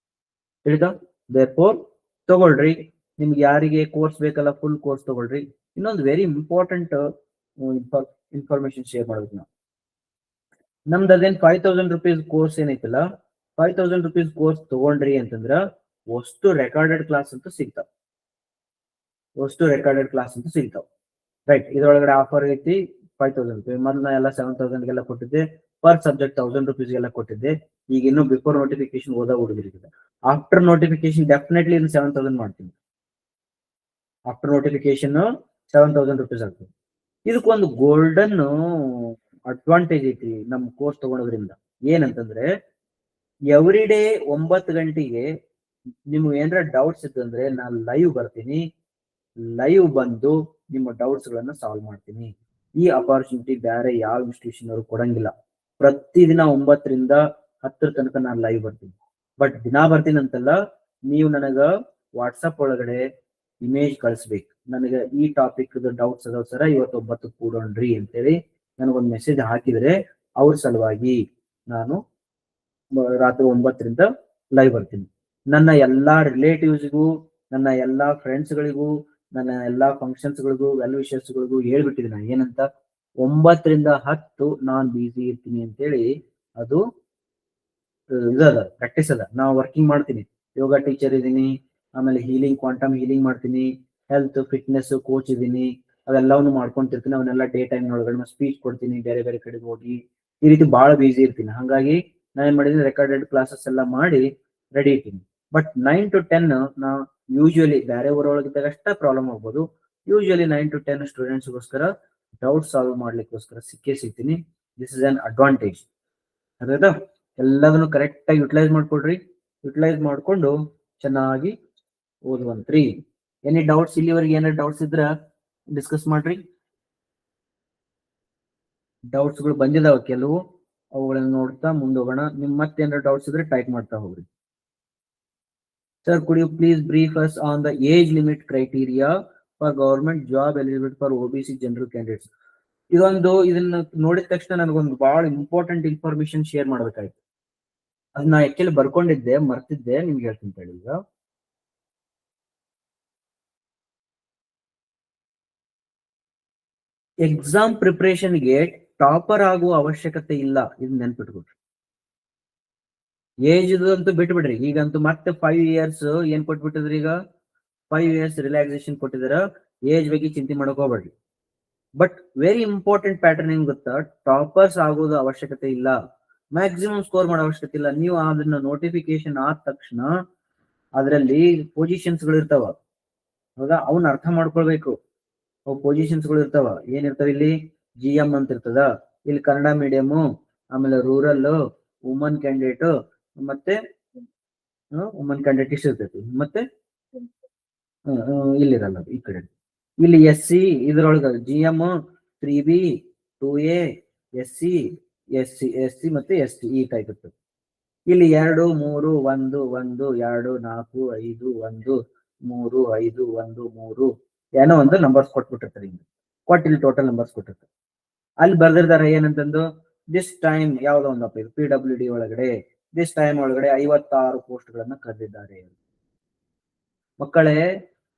ತಿಳಿತಾ? ದೇರ್ಫೋರ್ ತಗೊಳ್ರಿ, ನಿಮ್ಗೆ ಯಾರಿಗೆ ಕೋರ್ಸ್ ಬೇಕಲ್ಲ ಫುಲ್ ಕೋರ್ಸ್ ತಗೊಳ್ರಿ. ಇನ್ನೊಂದು ವೆರಿ ಇಂಪಾರ್ಟೆಂಟ್ ಇನ್ಫಾರ್ಮೇಶನ್ ಶೇರ್ ಮಾಡ್ಬೇಕು. ನಮ್ದು ಅದೇನ್ 5000 rupees ಕೋರ್ಸ್ ಏನೈತಲ್ಲ, 5000 rupees ಕೋರ್ಸ್ ತಗೊಂಡ್ರಿ ಅಂತಂದ್ರ ಅಷ್ಟು ರೆಕಾರ್ಡೆಡ್ ಕ್ಲಾಸ್ ಅಂತ ಸಿಗ್ತಾವ. ರೈಟ್, ಇದ್ರೊಳಗಡೆ ಆಫರ್ ಐತಿ 5000 rupees. ಮೊದ್ಲು ಎಲ್ಲ 7000 ಗೆಲ್ಲ ಕೊಟ್ಟಿದ್ದೆ, ಪರ್ ಸಬ್ಜೆಕ್ಟ್ 1000 rupees ಗೆಲ್ಲ ಕೊಟ್ಟಿದ್ದೆ. ಈಗ ಇನ್ನು ಬಿಫೋರ್ ನೋಟಿಫಿಕೇಶನ್ ಓದೋ ಹುಡುಗರಿಗೆ, ಆಫ್ಟರ್ ನೋಟಿಫಿಕೇಶನ್ ಡೆಫಿನೆಟ್ಲಿ ಇನ್ನು 7000 ಮಾಡ್ತೀನಿ. ಆಫ್ಟರ್ ನೋಟಿಫಿಕೇಶನ್ 7000 rupees ಆಗ್ತದೆ. ಇದಕ್ಕೊಂದು ಗೋಲ್ಡನ್ ಅಡ್ವಾಂಟೇಜ್ ಐತಿ ನಮ್ ಕೋರ್ಸ್ ತಗೊಳೋದ್ರಿಂದ. ಏನಂತಂದ್ರೆ ಎವ್ರಿ ಡೇ 9 ಗಂಟೆಗೆ ನಿಮ್ಗೆ ಏನಾರ ಡೌಟ್ಸ್ ಇತ್ತಂದ್ರೆ ನಾನು ಲೈವ್ ಬರ್ತೀನಿ. ಲೈವ್ ಬಂದು ನಿಮ್ಮ ಡೌಟ್ಸ್ ಗಳನ್ನ ಸಾಲ್ವ್ ಮಾಡ್ತೀನಿ. ಈ ಅಪಾರ್ಚುನಿಟಿ ಬೇರೆ ಯಾವ ಇನ್ಸ್ಟಿಟ್ಯೂಷನ್ ಅವರು ಕೊಡಂಗಿಲ್ಲ. ಪ್ರತಿದಿನ 9 ರಿಂದ 10 ತನಕ ನಾನು ಲೈವ್ ಬರ್ತೀನಿ. ಬಟ್ ದಿನ ಬರ್ತೀನಿ ಅಂತಲ್ಲ, ನೀವು ನನಗ ವಾಟ್ಸಪ್ ಒಳಗಡೆ ಇಮೇಜ್ ಕಳಿಸ್ಬೇಕು. ನನಗೆ ಈ ಟಾಪಿಕ್ ಡೌಟ್ಸ್ ಅದಾವ ಸರ, ಇವತ್ತು 9 ಕೂಡೋಣ್ರಿ ಅಂತೇಳಿ ನನಗೊಂದು ಮೆಸೇಜ್ ಹಾಕಿದ್ರೆ ಅವ್ರ ಸಲುವಾಗಿ ನಾನು ರಾತ್ರಿ 9 ರಿಂದ ಲೈವ್ ಬರ್ತೀನಿ. ನನ್ನ ಎಲ್ಲಾ ರಿಲೇಟಿವ್ಸ್ಗೂ, ನನ್ನ ಎಲ್ಲಾ ಫ್ರೆಂಡ್ಸ್ಗಳಿಗೂ, ನನ್ನ ಎಲ್ಲಾ ಫಂಕ್ಷನ್ಸ್ಗಳಿಗೂ, ವೆಲ್ ವಿಶರ್ಸ್ಗಳಿಗೂ ಹೇಳ್ಬಿಟ್ಟಿದ್ದೀನಿ ಏನಂತ, 9 ರಿಂದ 10 ನಾನ್ ಬಿಸಿ ಇರ್ತೀನಿ ಅಂತೇಳಿ. ಅದು ಇದದ ಪ್ರಾಕ್ಟೀಸ್ ಅದ. ನಾವು ವರ್ಕಿಂಗ್ ಮಾಡ್ತೀನಿ, ಯೋಗ ಟೀಚರ್ ಇದೀನಿ, ಆಮೇಲೆ ಹೀಲಿಂಗ್, ಕ್ವಾಂಟಮ್ ಹೀಲಿಂಗ್ ಮಾಡ್ತೀನಿ, ಹೆಲ್ತ್ ಫಿಟ್ನೆಸ್ ಕೋಚ್ ಇದೀನಿ, ಅವೆಲ್ಲವನ್ನು ಮಾಡ್ಕೊಂತಿರ್ತೀನಿ. ಅವನ್ನೆಲ್ಲ ಡೇ ಟೈಮ್ ಒಳಗಡೆ ಸ್ಪೀಚ್ ಕೊಡ್ತೀನಿ, ಬೇರೆ ಬೇರೆ ಕಡೆಗೆ ಹೋಗಿ ಈ ರೀತಿ ಬಹಳ ಬಿಸಿ ಇರ್ತೀನಿ. ಹಾಗಾಗಿ ನಾನು ಏನ್ ಮಾಡಿದೀನಿ, ರೆಕಾರ್ಡೆಡ್ ಕ್ಲಾಸಸ್ ಎಲ್ಲ ಮಾಡಿ ರೆಡಿ ಇರ್ತೀನಿ. ಬಟ್ 9 to 10 ನಾ ಯೂಶುವಲಿ ಬೇರೆ ಊರೊಳಗಿದ್ದಾಗ ಅಷ್ಟೇ ಪ್ರಾಬ್ಲಮ್ ಆಗ್ಬೋದು. ಯೂಶುವಲಿ 9 to 10 ಸ್ಟೂಡೆಂಟ್ಸ್ಗೋಸ್ಕರ ಡೌಟ್ ಸಾಲ್ವ್ ಮಾಡ್ಲಿಕ್ಕೋಸ್ಕರ ಸಿಕ್ಕೇ ಸಿಗ್ತೀನಿ. This is an advantage. ಅದಾಯ್ತಾ? ಎಲ್ಲದನ್ನು ಕರೆಕ್ಟ್ ಆಗಿ ಯುಟಿಲೈಸ್ ಮಾಡ್ಕೊಡ್ರಿ. ಯುಟಿಲೈಸ್ ಮಾಡ್ಕೊಂಡು ಚೆನ್ನಾಗಿ ಓದುವಂತ್ರಿ. Any doubts? ಇಲ್ಲಿವರೆಗೆ ಏನಾದ್ರು ಡೌಟ್ಸ್ ಇದ್ರ ಡಿಸ್ಕಸ್ ಮಾಡ್ರಿ. ಡೌಟ್ಸ್ ಗಳು ಬಂದಿದಾವ ಕೆಲವು, ಅವುಗಳನ್ನ ನೋಡ್ತಾ ಮುಂದೋಗೋಣ. ನಿಮ್ ಮತ್ತೇನಾದ್ರು ಡೌಟ್ಸ್ ಇದ್ರೆ ಟೈಪ್ ಮಾಡ್ತಾ ಹೋಗ್ರಿ. Sir, could you please brief us on the age limit criteria for government job eligibility for OBC general candidates? ಇದನ್ನ ನೋಡಿದ ತಕ್ಷಣ ನನಗೊಂದು ಬಹಳ ಇಂಪಾರ್ಟೆಂಟ್ ಇನ್ಫಾರ್ಮೇಶನ್ ಶೇರ್ ಮಾಡ್ಬೇಕಾಯ್ತು. ಅದನ್ನ ಆಕ್ಚುಲಿ ಬರ್ಕೊಂಡಿದ್ದೆ, ಮರ್ತಿದ್ದೆ, ನಿಮ್ಗೆ ಹೇಳ್ತೀನಿ ಹೇಳಿ. ಈಗ ಎಕ್ಸಾಮ್ ಪ್ರಿಪರೇಷನ್ಗೆ ಟಾಪರ್ ಆಗುವ ಅವಶ್ಯಕತೆ ಇಲ್ಲ, ಇದು ನೆನ್ಪಿಟ್ಕೊಡ್ರಿ. ಏಜ್ ಅಂತೂ ಬಿಟ್ಬಿಡ್ರಿ. ಈಗಂತೂ ಮತ್ತೆ 5 years ಏನ್ ಕೊಟ್ಬಿಟ್ಟಿದ್ರಿ, ಈಗ 5 years ರಿಲ್ಯಾಕ್ಸೇಷನ್ ಕೊಟ್ಟಿದಾರ. ಏಜ್ ಬಗ್ಗೆ ಚಿಂತೆ ಮಾಡಕ್ ಹೋಗ್ಬೇಡ್ರಿ. ಬಟ್ ವೆರಿ ಇಂಪಾರ್ಟೆಂಟ್ ಪ್ಯಾಟರ್ನ್ ಏನ್ ಗೊತ್ತಾ, ಟಾಪರ್ಸ್ ಆಗೋದು ಅವಶ್ಯಕತೆ ಇಲ್ಲ, ಮ್ಯಾಕ್ಸಿಮಮ್ ಸ್ಕೋರ್ ಮಾಡೋ ಅವಶ್ಯಕತೆ ಇಲ್ಲ. ನೀವು ಅದನ್ನ ನೋಟಿಫಿಕೇಶನ್ ಆದ ತಕ್ಷಣ ಅದರಲ್ಲಿ ಪೊಸಿಷನ್ಸ್ ಗಳು ಇರ್ತಾವ, ಹೌದಾ? ಅವನ್ನ ಅರ್ಥ ಮಾಡ್ಕೊಳ್ಬೇಕು. ಅವು ಪೊಸಿಷನ್ಸ್ ಗಳು ಇರ್ತಾವ. ಏನಿರ್ತಾವ ಇಲ್ಲಿ? GM ಅಂತ ಇರ್ತದ, ಇಲ್ಲಿ ಕನ್ನಡ ಮೀಡಿಯಂ, ಆಮೇಲೆ ರೂರಲ್, ವುಮನ್ ಕ್ಯಾಂಡಿಡೇಟ್, ಮತ್ತೆ ವುಮನ್ ಕ್ಯಾಂಡಿಡೇಟ್ ಇಷ್ಟ ಇರ್ತೈತಿ. ಮತ್ತೆ ಇಲ್ಲಿರಲ್ಲ ಈ ಕಡೆ. ಇಲ್ಲಿ SC, ಇದ್ರೊಳಗ GM 3B 2A SC SC ಮತ್ತೆ ST ಈ ಟೈಪ್ ಇರ್ತದೆ. ಇಲ್ಲಿ 2 3 1 1 2 4 5 1 3 5 1 3 ಏನೋ ಒಂದು ನಂಬರ್ಸ್ ಕೊಟ್ಬಿಟ್ಟಿರ್ತಾರೆ. ಹಿಂಗೆ ಕೊಟ್ಟು ಇಲ್ಲಿ ಟೋಟಲ್ ನಂಬರ್ಸ್ ಕೊಟ್ಟಿರ್ತಾರೆ. ಅಲ್ಲಿ ಬರ್ದಿರ್ತಾರೆ ಏನಂತಂದು, ದಿಸ್ ಟೈಮ್ ಯಾವ್ದೋ ಒಂದಪ್ಪ ಇದು PWD ಒಳಗಡೆ ದಿಸ್ ಟೈಮ್ ಒಳಗಡೆ 56 ಪೋಸ್ಟ್ ಗಳನ್ನ ಕರೆದಿದ್ದಾರೆ. ಮಕ್ಕಳೇ,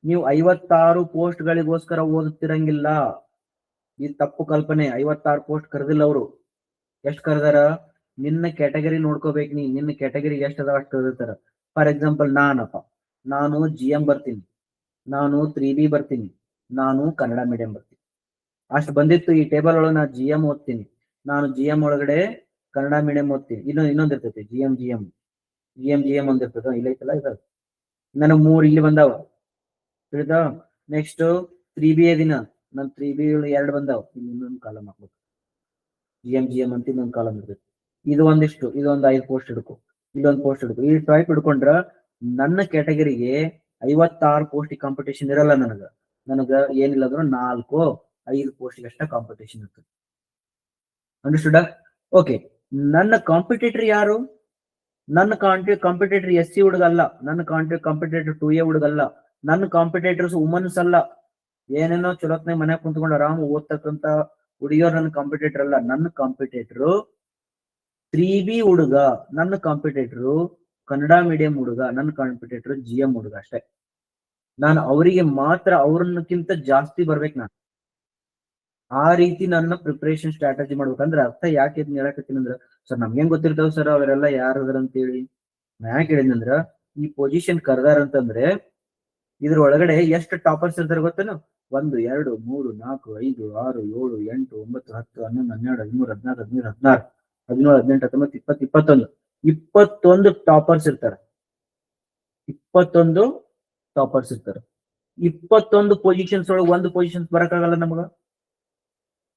ನೀವು 56 ಪೋಸ್ಟ್ ಗಳಿಗೋಸ್ಕರ ಓದುತ್ತಿರಂಗಿಲ್ಲ. ಈ ತಪ್ಪು ಕಲ್ಪನೆ. 56 ಪೋಸ್ಟ್ ಕರೆದಿಲ್ಲ ಅವರು. ಎಷ್ಟು ಕರೆದಾರ? ನಿನ್ನ ಕ್ಯಾಟಗರಿ ನೋಡ್ಕೋಬೇಕು. ನಿನ್ನ ಕ್ಯಾಟಗರಿ ಎಷ್ಟು ಅದಾವ ಅಷ್ಟು ಕರೆದಿರ್ತಾರ. ಫಾರ್ ಎಕ್ಸಾಂಪಲ್ ನಾನು GM ಬರ್ತೀನಿ, ನಾನು 3B ಬರ್ತೀನಿ, ನಾನು ಕನ್ನಡ ಮೀಡಿಯಂ ಬರ್ತೀನಿ. ಅಷ್ಟು ಬಂದಿತ್ತು. ಈ ಟೇಬಲ್ ಒಳಗೆ ನಾನು GM ಓದ್ತೀನಿ, ನಾನು GM ಒಳಗಡೆ ಕನ್ನಡ ಮೀಡಿಯಂ ಓದ್ತೀನಿ. ಇನ್ನೊಂದು ಇರ್ತೈತಿ GM ಒಂದಿರ್ತದ. ಇಲ್ಲ ಐತಲ್ಲ, ಇದ ನನಗೆ 3 ಇಲ್ಲಿ ಬಂದಾವ, ತಿಳಿದ? ನೆಕ್ಸ್ಟ್ 3B ದಿನ ನಾನು 3B 2 ಬಂದಾವ. ಇನ್ನೊಂದು ಕಾಲಮ್ ಹಾಕ್ಬೇಕು, GM ಅಂತ ಇನ್ನೊಂದು ಕಾಲಮ್ ಇರ್ತೈತಿ. ಇದು ಒಂದಿಷ್ಟು, ಇದೊಂದು 5 ಪೋಸ್ಟ್ ಹಿಡ್ಕೊ, ಇಲ್ಲೊಂದು ಪೋಸ್ಟ್ ಹಿಡ್ಕೊ. ಈ ಟೈಪ್ ಹಿಡ್ಕೊಂಡ್ರ ನನ್ನ ಕ್ಯಾಟಗರಿಗೆ 56 ಪೋಸ್ಟ್ ಕಾಂಪಿಟೇಷನ್ ಇರಲ್ಲ. ನನಗ ಏನಿಲ್ಲ ಅಂದ್ರೂ 4-5 ಪೋಸ್ಟ್ ಅಷ್ಟ ಕಾಂಪಿಟೇಷನ್ ಇರ್ತದೆ. ಅಂಡರ್ಸ್ಟುಡ್? ಓಕೆ. ನನ್ನ ಕಾಂಪಿಟೇಟರ್ ಯಾರು? ನನ್ನ ಕಾಂಪಿಟೇಟರ್ SC ಹುಡುಗಲ್ಲ, ನನ್ನ ಕಾಂಪಿಟೇಟರ್ 2A ಹುಡುಗಲ್ಲ, ನನ್ನ ಕಾಂಪಿಟೇಟರ್ಸ್ ವುಮನ್ಸ್ ಅಲ್ಲ. ಏನೇನೋ ಚಲೋತ್ನೆ ಮನ್ಯಾಗ ಕುಂತ್ಕೊಂಡು ಆರಾಮ್ ಓದ್ತಕ್ಕಂತ ಹುಡುಗಿಯವ್ರು ನನ್ನ ಕಾಂಪಿಟೇಟರ್ ಅಲ್ಲ. ನನ್ನ ಕಾಂಪಿಟೇಟರ್ 3B ಹುಡುಗ, ನನ್ನ ಕಾಂಪಿಟೇಟರ್ ಕನ್ನಡ ಮೀಡಿಯಂ ಹುಡುಗ, ನನ್ನ ಕಾಂಪಿಟೇಟರ್ GM ಹುಡುಗ ಅಷ್ಟೇ. ನಾನು ಅವರಿಗೆ ಮಾತ್ರ, ಅವ್ರನ್ನಕ್ಕಿಂತ ಜಾಸ್ತಿ ಬರ್ಬೇಕು ನಾನು. ಆ ರೀತಿ ನನ್ನ ಪ್ರಿಪರೇಷನ್ ಸ್ಟ್ರಾಟಜಿ ಮಾಡ್ಬೇಕಂದ್ರೆ ಅರ್ಥ ಯಾಕೆ ಇದನ್ನ ಹೇಳಕತ್ತೀನಿ ಅಂದ್ರೆ, ಸರ್ ನಮ್ಗೇನ್ ಗೊತ್ತಿರ್ತಾವ ಸರ್ ಅವರೆಲ್ಲ ಯಾರದ್ರ ಅಂತೇಳಿ. ನಾ ಯಾಕೆ ಹೇಳಿದ್ನಂದ್ರ, ಈ ಪೊಸಿಷನ್ ಕರ್ದಾರ ಅಂತಂದ್ರೆ ಇದ್ರ ಒಳಗಡೆ ಎಷ್ಟು ಟಾಪರ್ಸ್ ಇರ್ತಾರೆ ಗೊತ್ತೇನು? 1 2 3 4 5 6 7 8 9 10 11 12 13 14 15 16 17 18 19 20 21 ಟಾಪರ್ಸ್ ಇರ್ತಾರೆ. 21 ಟಾಪರ್ಸ್ ಇರ್ತಾರೆ. 21 ಪೊಸಿಷನ್ಸ್ ಒಳಗೆ ಒಂದು ಪೊಸಿಷನ್ಸ್ ಬರಕ್ಕಾಗಲ್ಲ ನಮಗ.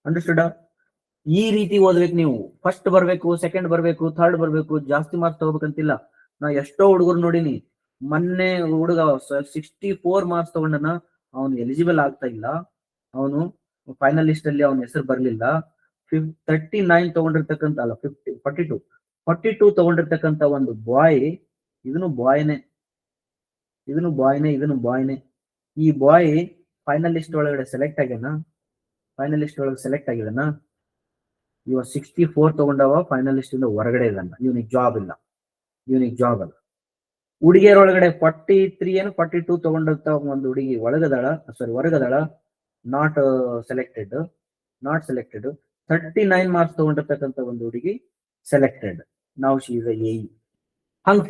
ಅಂಡರ್ಸ್ಟುಡ್? ಈ ರೀತಿ ಓದ್ಬೇಕು ನೀವು. ಫಸ್ಟ್ ಬರ್ಬೇಕು, ಸೆಕೆಂಡ್ ಬರ್ಬೇಕು, ಥರ್ಡ್ ಬರ್ಬೇಕು, ಜಾಸ್ತಿ ಮಾರ್ಕ್ಸ್ ತಗೋಬೇಕಂತಿಲ್ಲ. ನಾ ಎಷ್ಟೋ ಹುಡುಗರು ನೋಡಿನಿ, ಮೊನ್ನೆ ಹುಡುಗ 64 ಮಾರ್ಕ್ಸ್ ತಗೊಂಡನ, ಅವನು ಎಲಿಜಿಬಲ್ ಆಗ್ತಾ ಇಲ್ಲ, ಅವನು ಫೈನಲ್ ಲಿಸ್ಟ್ ಅಲ್ಲಿ ಅವನ ಹೆಸರು ಬರ್ಲಿಲ್ಲ. 39 ತಗೊಂಡಿರ್ತಕ್ಕಂತ, ಅಲ್ಲ 42 ತಗೊಂಡಿರ್ತಕ್ಕಂತ ಒಂದು ಬಾಯ್, ಇದನ್ನು ಬಾಯ್ನೆ. ಈ ಬಾಯ್ ಫೈನಲ್ ಲಿಸ್ಟ್ ಒಳಗಡೆ ಸೆಲೆಕ್ಟ್ ಆಗ್ಯಾನ. ಇವ 64 ತಗೊಂಡವ, ಫೈನಲ್ ಲಿಸ್ಟ್ ಇಂದ ಹೊರಗಡೆ ಇದ್ದಾನ. ಇವನಿಗೆ ಜಾಬ್ ಇಲ್ಲ. ಹುಡುಗಿಯರೊಳಗಡೆ 42 ತಗೊಂಡಂತ ಒಂದು ಹುಡುಗಿ ಹೊರಗದಾಳ, ನಾಟ್ ಸೆಲೆಕ್ಟೆಡ್. 39 ಮಾರ್ಕ್ಸ್ ತಗೊಂಡಿರ್ತಕ್ಕಂಥ ಒಂದು ಹುಡುಗಿ ಸೆಲೆಕ್ಟೆಡ್. ನಾವು ಶಿ ಇಸ್ AE. ಹಂಗ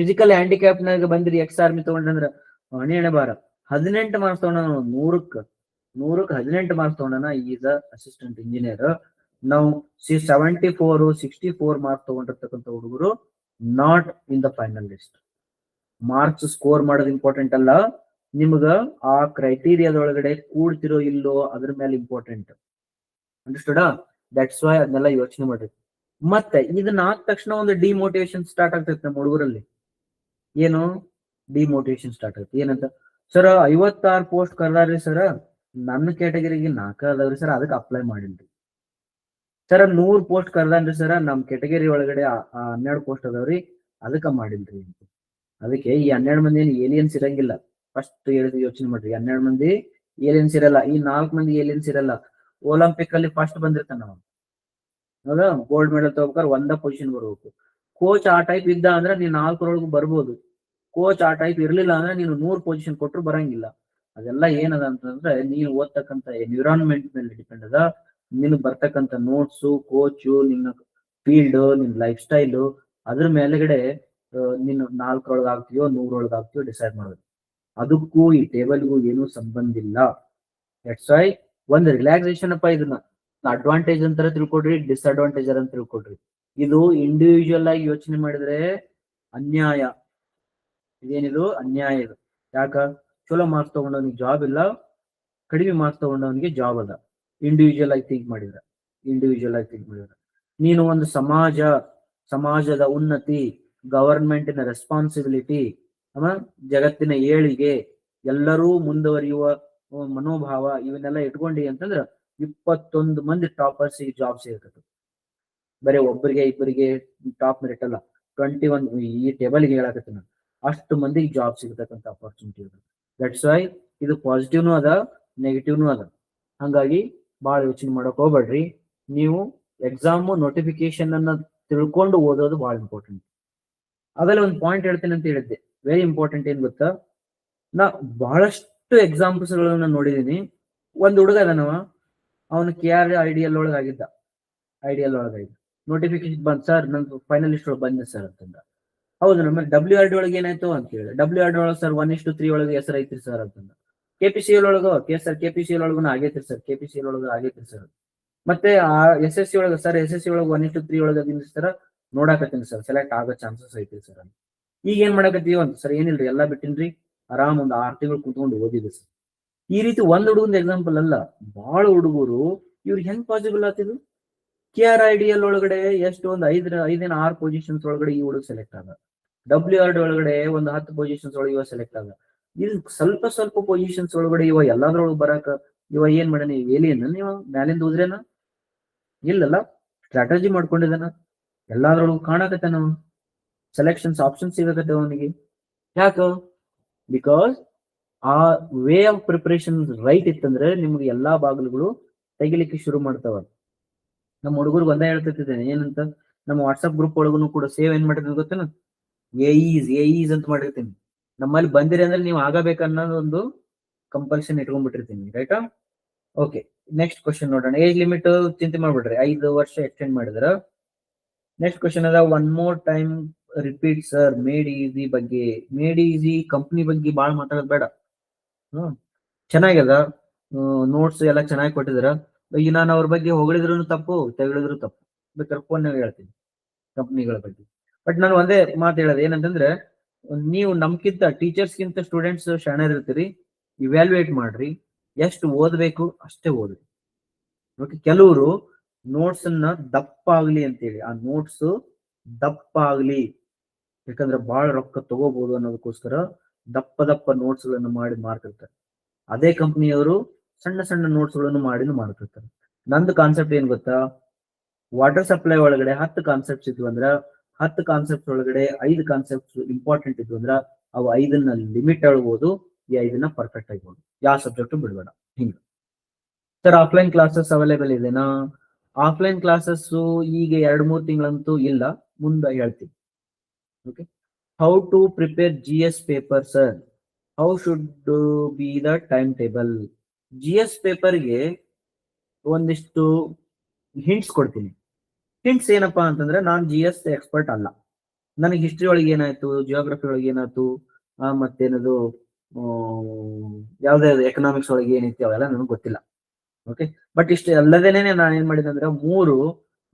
ಫಿಸಿಕಲ್ ಹ್ಯಾಂಡಿಕ್ಯಾಪ್ ನಾಗ ಬಂದ್ರಿ, ಎಕ್ಸ್ ಆರ್ಮಿ ತಗೊಂಡ್ರಂದ್ರ ಹಣೆ ಬಾರ. 18 ಮಾರ್ಕ್ಸ್ ತಗೊಂಡ, 100ಕ್ಕೆ 18 ಮಾರ್ಕ್ಸ್ ತಗೊಂಡನ. Is assistant engineer. ನಾವು 74 64 ಮಾರ್ಕ್ಸ್ ತಗೊಂಡಿರ್ತಕ್ಕಂಥ ಹುಡುಗರು not in the final list. Marks score ಮಾಡೋದು ಇಂಪಾರ್ಟೆಂಟ್ ಅಲ್ಲ, ನಿಮ್ಗ ಆ ಕ್ರೈಟೀರಿಯಾದೊಳಗಡೆ ಕೂಡ್ತಿರೋ ಇಲ್ಲೋ ಅದ್ರ ಮೇಲೆ ಇಂಪಾರ್ಟೆಂಟ್. ಅಂಡರ್ಸ್ಟುಡ್? ದಟ್ಸ್ ವೈ ಅದನ್ನೆಲ್ಲ ಯೋಚನೆ ಮಾಡ್ರಿ. ಮತ್ತೆ ಇದನ್ನ ಆದ ತಕ್ಷಣ ಒಂದು ಡಿಮೋಟಿವೇಶನ್ ಸ್ಟಾರ್ಟ್ ಆಗ್ತೈತೆ ನಮ್ಮ ಹುಡುಗರಲ್ಲಿ. ಏನು ಡಿಮೋಟಿವೇಶನ್ ಸ್ಟಾರ್ಟ್ ಆಗುತ್ತೆ ಏನಂತ, ಸರ್ 56 ಪೋಸ್ಟ್ ಕರ್ದಾರ್ರಿ ಸರ್, ನನ್ನ ಕ್ಯಾಟಗರಿಗೆ 4 ಅದಾವ್ರಿ ಸರ್, ಅದಕ್ಕೆ ಅಪ್ಲೈ ಮಾಡಿಲ್ರಿ. ಸರ್ 100 ಪೋಸ್ಟ್ ಕರ್ದಾನ್ರಿ ಸರ್, ನಮ್ ಕ್ಯಾಟಗರಿ ಒಳಗಡೆ 12 ಪೋಸ್ಟ್ ಅದಾವ್ರಿ, ಅದಕ್ಕೆ ಮಾಡಿಲ್ರಿ ಅಂತ. ಅದಕ್ಕೆ ಈ 12 ಮಂದಿ ಏಲಿಯನ್ಸ್ ಇರಂಗಿಲ್ಲ. ಫಸ್ಟ್ ಹೇಳಿದ ಯೋಚನೆ ಮಾಡ್ರಿ, 12 ಮಂದಿ ಏಲಿಯನ್ಸ್ ಇರಲ್ಲ, ಈ 4 ಮಂದಿ ಏಲಿಯನ್ಸ್ ಇರಲ್ಲ. ಒಲಿಂಪಿಕ್ ಅಲ್ಲಿ ಫಸ್ಟ್ ಬಂದಿರ್ತಾನ ನಾವು, ಹೌದಾ, ಗೋಲ್ಡ್ ಮೆಡಲ್ ತಗೋಬೇಕಾದ್ರೆ 1 ಪೊಸಿಷನ್ ಬರ್ಬೇಕು. ಕೋಚ್ ಆ ಟೈಪ್ ಇದ್ದ ಅಂದ್ರೆ ನೀನ್ 4 ಬರ್ಬೋದು. ಕೋಚ್ ಆ ಟೈಪ್ ಇರ್ಲಿಲ್ಲ ಅಂದ್ರೆ ನೀನು 100 ಪೊಸಿಷನ್ ಕೊಟ್ಟರು ಬರಂಗಿಲ್ಲ. ಅದೆಲ್ಲ ಏನದ ಅಂತಂದ್ರೆ ನೀನು ಓದ್ತಕ್ಕಂತ ಎನ್ವಿರಾನ್ಮೆಂಟ್ ಮೇಲೆ ಡಿಪೆಂಡ್ ಅದ. ನೀನು ಬರ್ತಕ್ಕಂಥ ನೋಟ್ಸು, ಕೋಚು, ನಿನ್ನ ಫೀಲ್ಡ್, ನಿನ್ ಲೈಫ್ ಸ್ಟೈಲು, ಅದ್ರ ಮೇಲೆಗಡೆ ನೀನು 4 ಆಗ್ತೀಯೋ 100 ಆಗ್ತೀಯೋ ಡಿಸೈಡ್ ಮಾಡೋದು. ಅದಕ್ಕೂ ಈ ಟೇಬಲ್ಗೂ ಏನೂ ಸಂಬಂಧ ಇಲ್ಲ. ದಟ್ಸ್ ವೈ ಒಂದು ರಿಲ್ಯಾಕ್ಸೇಷನ್ ಅಪ್ಪ, ಇದನ್ನ ಅಡ್ವಾಂಟೇಜ್ ಅಂತಾರ ತಿಳ್ಕೊಡ್ರಿ, ಡಿಸ್ಅಡ್ವಾಂಟೇಜ್ ಅಂತ ತಿಳ್ಕೊಡ್ರಿ. ಇದು ಇಂಡಿವಿಜುವಲ್ ಆಗಿ ಯೋಚನೆ ಮಾಡಿದ್ರೆ ಅನ್ಯಾಯ. ಇದೇನಿದು ಅನ್ಯಾಯ. ಇದು ಯಾಕ, ಚಲೋ ಮಾರ್ಕ್ಸ್ ತಗೊಂಡವನಿಗೆ ಜಾಬ್ ಇಲ್ಲ, ಕಡಿಮೆ ಮಾರ್ಕ್ಸ್ ತಗೊಂಡವನಿಗೆ ಜಾಬ್ ಅದ. ಇಂಡಿವಿಜುವಲ್ ಆಗಿ ಥಿಂಕ್ ಮಾಡಿದ್ರ, ನೀನು ಒಂದು ಸಮಾಜದ ಉನ್ನತಿ, ಗವರ್ಮೆಂಟಿನ ರೆಸ್ಪಾನ್ಸಿಬಿಲಿಟಿ, ಜಗತ್ತಿನ ಏಳಿಗೆ, ಎಲ್ಲರೂ ಮುಂದುವರಿಯುವ ಮನೋಭಾವ, ಇವನ್ನೆಲ್ಲ ಇಟ್ಕೊಂಡಿ ಅಂತಂದ್ರ 21 ಮಂದಿ ಟಾಪರ್ಸ್ ಜಾಬ್ ಸಿಗತ್ತೆ. ಬರೀ ಒಬ್ಬರಿಗೆ ಇಬ್ಬರಿಗೆ ಟಾಪ್ ಮೆರಿಟ್ ಅಲ್ಲ, 21 ಈ ಟೇಬಲ್ಗೆ ಹೇಳಕತ್ತೆ ನಾನು, ಅಷ್ಟು ಮಂದಿಗೆ ಜಾಬ್ ಸಿಗತಕ್ಕಂಥ ಅಪರ್ಚುನಿಟಿ ಇದೆ. ದಟ್ಸ್ ವೈ ಇದು ಪಾಸಿಟಿವ್ನು ಅದ, ನೆಗೆಟಿವ್ನು ಅದ. ಹಂಗಾಗಿ ಬಹಳ ಯೋಚನೆ ಮಾಡಕ್ ಹೋಗ್ಬೇಡ್ರಿ. ನೀವು ಎಕ್ಸಾಮ್ ನೋಟಿಫಿಕೇಶನ್ ಅನ್ನ ತಿಳ್ಕೊಂಡು ಓದೋದು ಬಹಳ ಇಂಪಾರ್ಟೆಂಟ್. ಅದರಲ್ಲಿ ಒಂದು ಪಾಯಿಂಟ್ ಹೇಳ್ತೇನೆ ಅಂತ ಹೇಳಿದ್ದೆ, ವೆರಿ ಇಂಪಾರ್ಟೆಂಟ್. ಏನ್ ಗೊತ್ತಾ, ನಾ ಬಹಳಷ್ಟು ಎಕ್ಸಾಂಪಲ್ಸ್ ಗಳನ್ನ ನೋಡಿದೀನಿ. ಒಂದು ಹುಡುಗ ಅದನವ, ಅವನು KR IDL ಒಳಗಾಗಿದ್ದ, ನೋಟಿಫಿಕೇಶನ್ ಬಂದ್, ಸರ್ ನಂದು ಫೈನಲಿಸ್ಟ್ ಒಳಗೆ ಬಂದ ಸರ್ ಅಂತಂದ. ಹೌದು, ನಮ್ಮ WRD ಒಳಗೆ ಏನಾಯ್ತು ಅಂತ ಹೇಳಿ, WRD ಒಳಗೆ ಸರ್ 1:3 ಒಳಗೆ ಹೆಸರು ಐತ್ರಿ ಸರ್ ಅಂತಂದ. KPCL ಒಳಗ KPCL ಒಳಗೂ ಆಗೈತ್ರಿ ಸರ್, KPCL ಒಳಗೆ ಆಗೈತ್ರಿ ಸರ್. ಮತ್ತೆ SSC ಒಳಗ ಸರ್, SSC ಒಳಗೆ 1:3 ಒಳಗೆ ಸರ್ ನೋಡಾಕತ್ತೀನಿ ಸರ್, ಸೆಲೆಕ್ಟ್ ಆಗೋ ಚಾನ್ಸಸ್ ಐತ್ರಿ ಸರ್ ಅಂತ. ಈಗ ಏನ್ ಮಾಡಕತ್ತೀವಿ ಅಂತ, ಸರ್ ಏನಿಲ್ರಿ ಎಲ್ಲಾ ಬಿಟ್ಟಿನ್ರಿ, ಆರಾಮ್ ಒಂದು 6 ತಿಂಗಳು ಕುತ್ಕೊಂಡು ಓದಿದೆ ಸರ್. ಈ ರೀತಿ ಒಂದ್ ಹುಡುಗನ ಎಕ್ಸಾಂಪಲ್ ಅಲ್ಲ, ಬಹಳ ಹುಡುಗರು ಇವ್ರಿಗೆ ಹೆಂಗ್ ಪಾಸಿಬಲ್ ಆಗ್ತಿದ್ರು. KR IDL ಒಳಗಡೆ ಎಷ್ಟು ಒಂದು 5-6 ಪೊಸಿಷನ್ಸ್ ಒಳಗಡೆ ಈ ಹುಡುಗ ಸೆಲೆಕ್ಟ್ ಆದ. WRD ಒಳಗಡೆ ಒಂದು 10 ಪೊಸಿಷನ್ಸ್ ಒಳಗೆ ಇವ ಸೆಲೆಕ್ಟ್ ಆದ. ಇದು ಸ್ವಲ್ಪ ಪೊಸಿಷನ್ಸ್ ಒಳಗಡೆ ಇವ ಎಲ್ಲಾದ್ರೊಳಗೆ ಬರಾಕ ಇವ ಏನ್ ಮಾಡ್ಯಾನ, ಏಲಿಯನ್ ಇವ ಮ್ಯಾಲಿಂದ ಹೋದ್ರೇನ? ಇಲ್ಲಲ್ಲ, ಸ್ಟ್ರಾಟಜಿ ಮಾಡ್ಕೊಂಡಿದ್ದಾನ, ಎಲ್ಲಾದ್ರೊಳಗೂ ಕಾಣಕತ್ತಾನ, ಸೆಲೆಕ್ಷನ್ಸ್ ಆಪ್ಷನ್ ಸಿಗಕತ್ತೆ ಅವನಿಗೆ. ಯಾಕ? ಬಿಕಾಸ್ ಆ ವೇ ಆಫ್ ಪ್ರಿಪರೇಷನ್ ರೈಟ್ ಇತ್ತಂದ್ರೆ ನಿಮ್ಗೆ ಎಲ್ಲಾ ಬಾಗಿಲುಗಳು ತೆಗಿಲಿಕ್ಕೆ ಶುರು ಮಾಡ್ತಾವ. ನಮ್ಮ ಹುಡುಗರಿಗೆ ಒಂದೇ ಹೇಳ್ತಿದ್ದೇನೆ, ಏನಂತ, ನಮ್ಮ ವಾಟ್ಸ್ಆಪ್ ಗ್ರೂಪ್ ಒಳಗೂ ಕೂಡ ಸೇವ್ ಏನ್ ಮಾಡಿರ್ತೀನಿ ಗೊತ್ತೇನ, AEs ಅಂತ ಮಾಡಿರ್ತೀನಿ. ನಮ್ಮಲ್ಲಿ ಬಂದಿರಿ ಅಂದ್ರೆ ನೀವು ಆಗಬೇಕನ್ನೋದು ಒಂದು ಕಂಪಲ್ಷನ್ ಇಟ್ಕೊಂಡ್ಬಿಟ್ಟಿರ್ತೀನಿ, ರೈಟಾ? ಓಕೆ, ನೆಕ್ಸ್ಟ್ ಕ್ವಶನ್ ನೋಡೋಣ. ಏಜ್ ಲಿಮಿಟ್ ಚಿಂತೆ ಮಾಡ್ಬಿಡ್ರಿ, 5 ವರ್ಷ ಎಕ್ಸ್ಟೆಂಡ್ ಮಾಡಿದ್ರ. ನೆಕ್ಸ್ಟ್ ಕ್ವಶನ್ ಅದ, one more time repeat sir, made easy ಬಗ್ಗೆ. ಮೇಡ್ ಈಸಿ ಕಂಪ್ನಿ ಬಗ್ಗೆ ಬಾಳ್ ಮಾತಾಡೋದು ಬೇಡ. ಚೆನ್ನಾಗ್ಯದ, ನೋಟ್ಸ್ ಎಲ್ಲ ಚೆನ್ನಾಗಿ ಕೊಟ್ಟಿದಾರ. ಈಗ ನಾನು ಅವ್ರ ಬಗ್ಗೆ ಹೊಗಳಿದ್ರು ತಪ್ಪು, ತೆಗಳಿದ್ರು ತಪ್ಪು, ಬೇಕಾದ್ರೆ ಫೋನ್ನಾಗ ಹೇಳ್ತೀನಿ ಕಂಪ್ನಿಗಳ ಬಗ್ಗೆ. ಬಟ್ ನಾನು ಒಂದೇ ಮಾತು ಹೇಳೋದು ಏನಂತಂದ್ರೆ, ನೀವು ನಮ್ಕಿಂತ ಟೀಚರ್ಸ್ಗಿಂತ ಸ್ಟೂಡೆಂಟ್ಸ್ ಶಾಣರ್ ಇರ್ತೀರಿ, ಇವ್ಯಾಲ್ಯೂಯೇಟ್ ಮಾಡ್ರಿ, ಎಷ್ಟು ಓದ್ಬೇಕು ಅಷ್ಟೇ ಓದ್ರಿ. ಓಕೆ, ಕೆಲವರು ನೋಟ್ಸ್ ಅನ್ನ ದಪ್ಪ ಆಗ್ಲಿ ಅಂತೇಳಿ, ಆ ನೋಟ್ಸ್ ದಪ್ಪ ಆಗ್ಲಿ, ಯಾಕಂದ್ರೆ ಬಹಳ ರೊಕ್ಕ ತಗೋಬಹುದು ಅನ್ನೋದಕ್ಕೋಸ್ಕರ ದಪ್ಪ ನೋಟ್ಸ್ ಗಳನ್ನು ಮಾಡಿ ಮಾರ್ತಿರ್ತಾರೆ. ಅದೇ ಕಂಪ್ನಿಯವರು ಸಣ್ಣ ನೋಟ್ಸ್ ಗಳನ್ನು ಮಾಡಿ ಮಾಡ್ತಿರ್ತಾರೆ. ನಂದು ಕಾನ್ಸೆಪ್ಟ್ ಏನ್ ಗೊತ್ತಾ, ವಾಟರ್ ಸಪ್ಲೈ ಒಳಗಡೆ 10 ಕಾನ್ಸೆಪ್ಟ್ಸ್ ಇದ್ವು ಅಂದ್ರ 10 ಕಾನ್ಸೆಪ್ಟ್ ಒಳಗಡೆ 5 ಕಾನ್ಸೆಪ್ಟ್ಸ್ ಇಂಪಾರ್ಟೆಂಟ್ ಇದ್ವು ಅಂದ್ರ ಅವು 5ನ್ನ ಲಿಮಿಟ್ ಹೇಳ್ಬೋದು, ಈ 5ನ್ನ ಪರ್ಫೆಕ್ಟ್ ಆಗ್ಬೋದು, ಯಾವ ಸಬ್ಜೆಕ್ಟ್ ಬಿಡ್ಬೇಡ. ಹಿಂಗ ಸರ್ ಆಫ್ಲೈನ್ ಕ್ಲಾಸಸ್ ಅವೈಲೇಬಲ್ ಇದೆನಾ? ಆಫ್ಲೈನ್ ಕ್ಲಾಸಸ್ ಈಗ 2-3 ತಿಂಗಳಂತೂ ಇಲ್ಲ, ಮುಂದೆ ಹೇಳ್ತೀವಿ. Okay, how to prepare GS paper sir, how should be the time table? GS ಪೇಪರ್ಗೆ ಒಂದಿಷ್ಟು ಹಿಂಟ್ಸ್ ಕೊಡ್ತೀನಿ. ಹಿಂಟ್ಸ್ ಏನಪ್ಪಾ ಅಂತಂದ್ರೆ, ನಾನು GS ಎಕ್ಸ್ಪರ್ಟ್ ಅಲ್ಲ, ನನಗೆ ಹಿಸ್ಟ್ರಿ ಒಳಗೆ ಏನಾಯ್ತು, ಜಿಯೋಗ್ರಫಿ ಒಳಗೆ ಏನಾಯ್ತು, ಮತ್ತೇನದು ಯಾವ್ದು ಎಕನಾಮಿಕ್ಸ್ ಒಳಗೆ ಏನೈತಿ ಅವೆಲ್ಲ ನನಗೆ ಗೊತ್ತಿಲ್ಲ. ಓಕೆ, ಬಟ್ ಇಷ್ಟು ಅಲ್ಲದೇನೆ ನಾನು ಏನ್ ಮಾಡಿದೆ ಅಂದ್ರೆ 3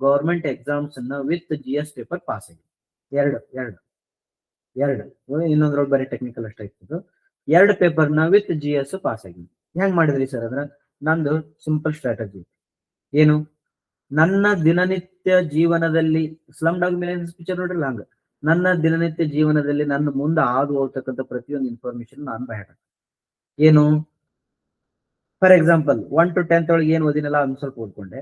ಗವರ್ಮೆಂಟ್ ಎಕ್ಸಾಮ್ಸ್ ಅನ್ನ ವಿತ್ GS ಪೇಪರ್ ಪಾಸ್ ಆಗಿದೆ. ಎರಡು ಇನ್ನೊಂದ್ರೊಳಗೆ ಬರೀ ಟೆಕ್ನಿಕಲ್ ಅಷ್ಟೇ ಇತ್ತು. 2 ಪೇಪರ್ನ ವಿತ್ GS ಪಾಸ್ ಆಗಿದೆ. ಹೆಂಗ್ ಮಾಡಿದ್ರಿ ಸರ್ ಅಂದ್ರೆ, ನಂದು ಸಿಂಪಲ್ ಸ್ಟ್ರಾಟಜಿ ಏನು, ನನ್ನ ದಿನನಿತ್ಯ ಜೀವನದಲ್ಲಿ ಸ್ಲಮ್ ಡಾಗ್ ಮಿಲಿಯನೇರ್ಸ್ ಪಿಕ್ಚರ್ ನೋಡ್ರಲ್ಲ ಹಂಗ ನನ್ನ ದಿನನಿತ್ಯ ಜೀವನದಲ್ಲಿ ನನ್ನ ಮುಂದೆ ಆಗಿ ಹೋಗ್ತಕ್ಕಂಥ ಪ್ರತಿಯೊಂದು ಇನ್ಫಾರ್ಮೇಶನ್ ನಾನು ಬಯಟ ಏನು ಫಾರ್ ಎಕ್ಸಾಂಪಲ್ 1 to 10th ಒಳಗೆ ಏನು ಓದಿನಲ್ಲ ಅದನ್ನ ಸ್ವಲ್ಪ ಓದ್ಕೊಂಡೆ.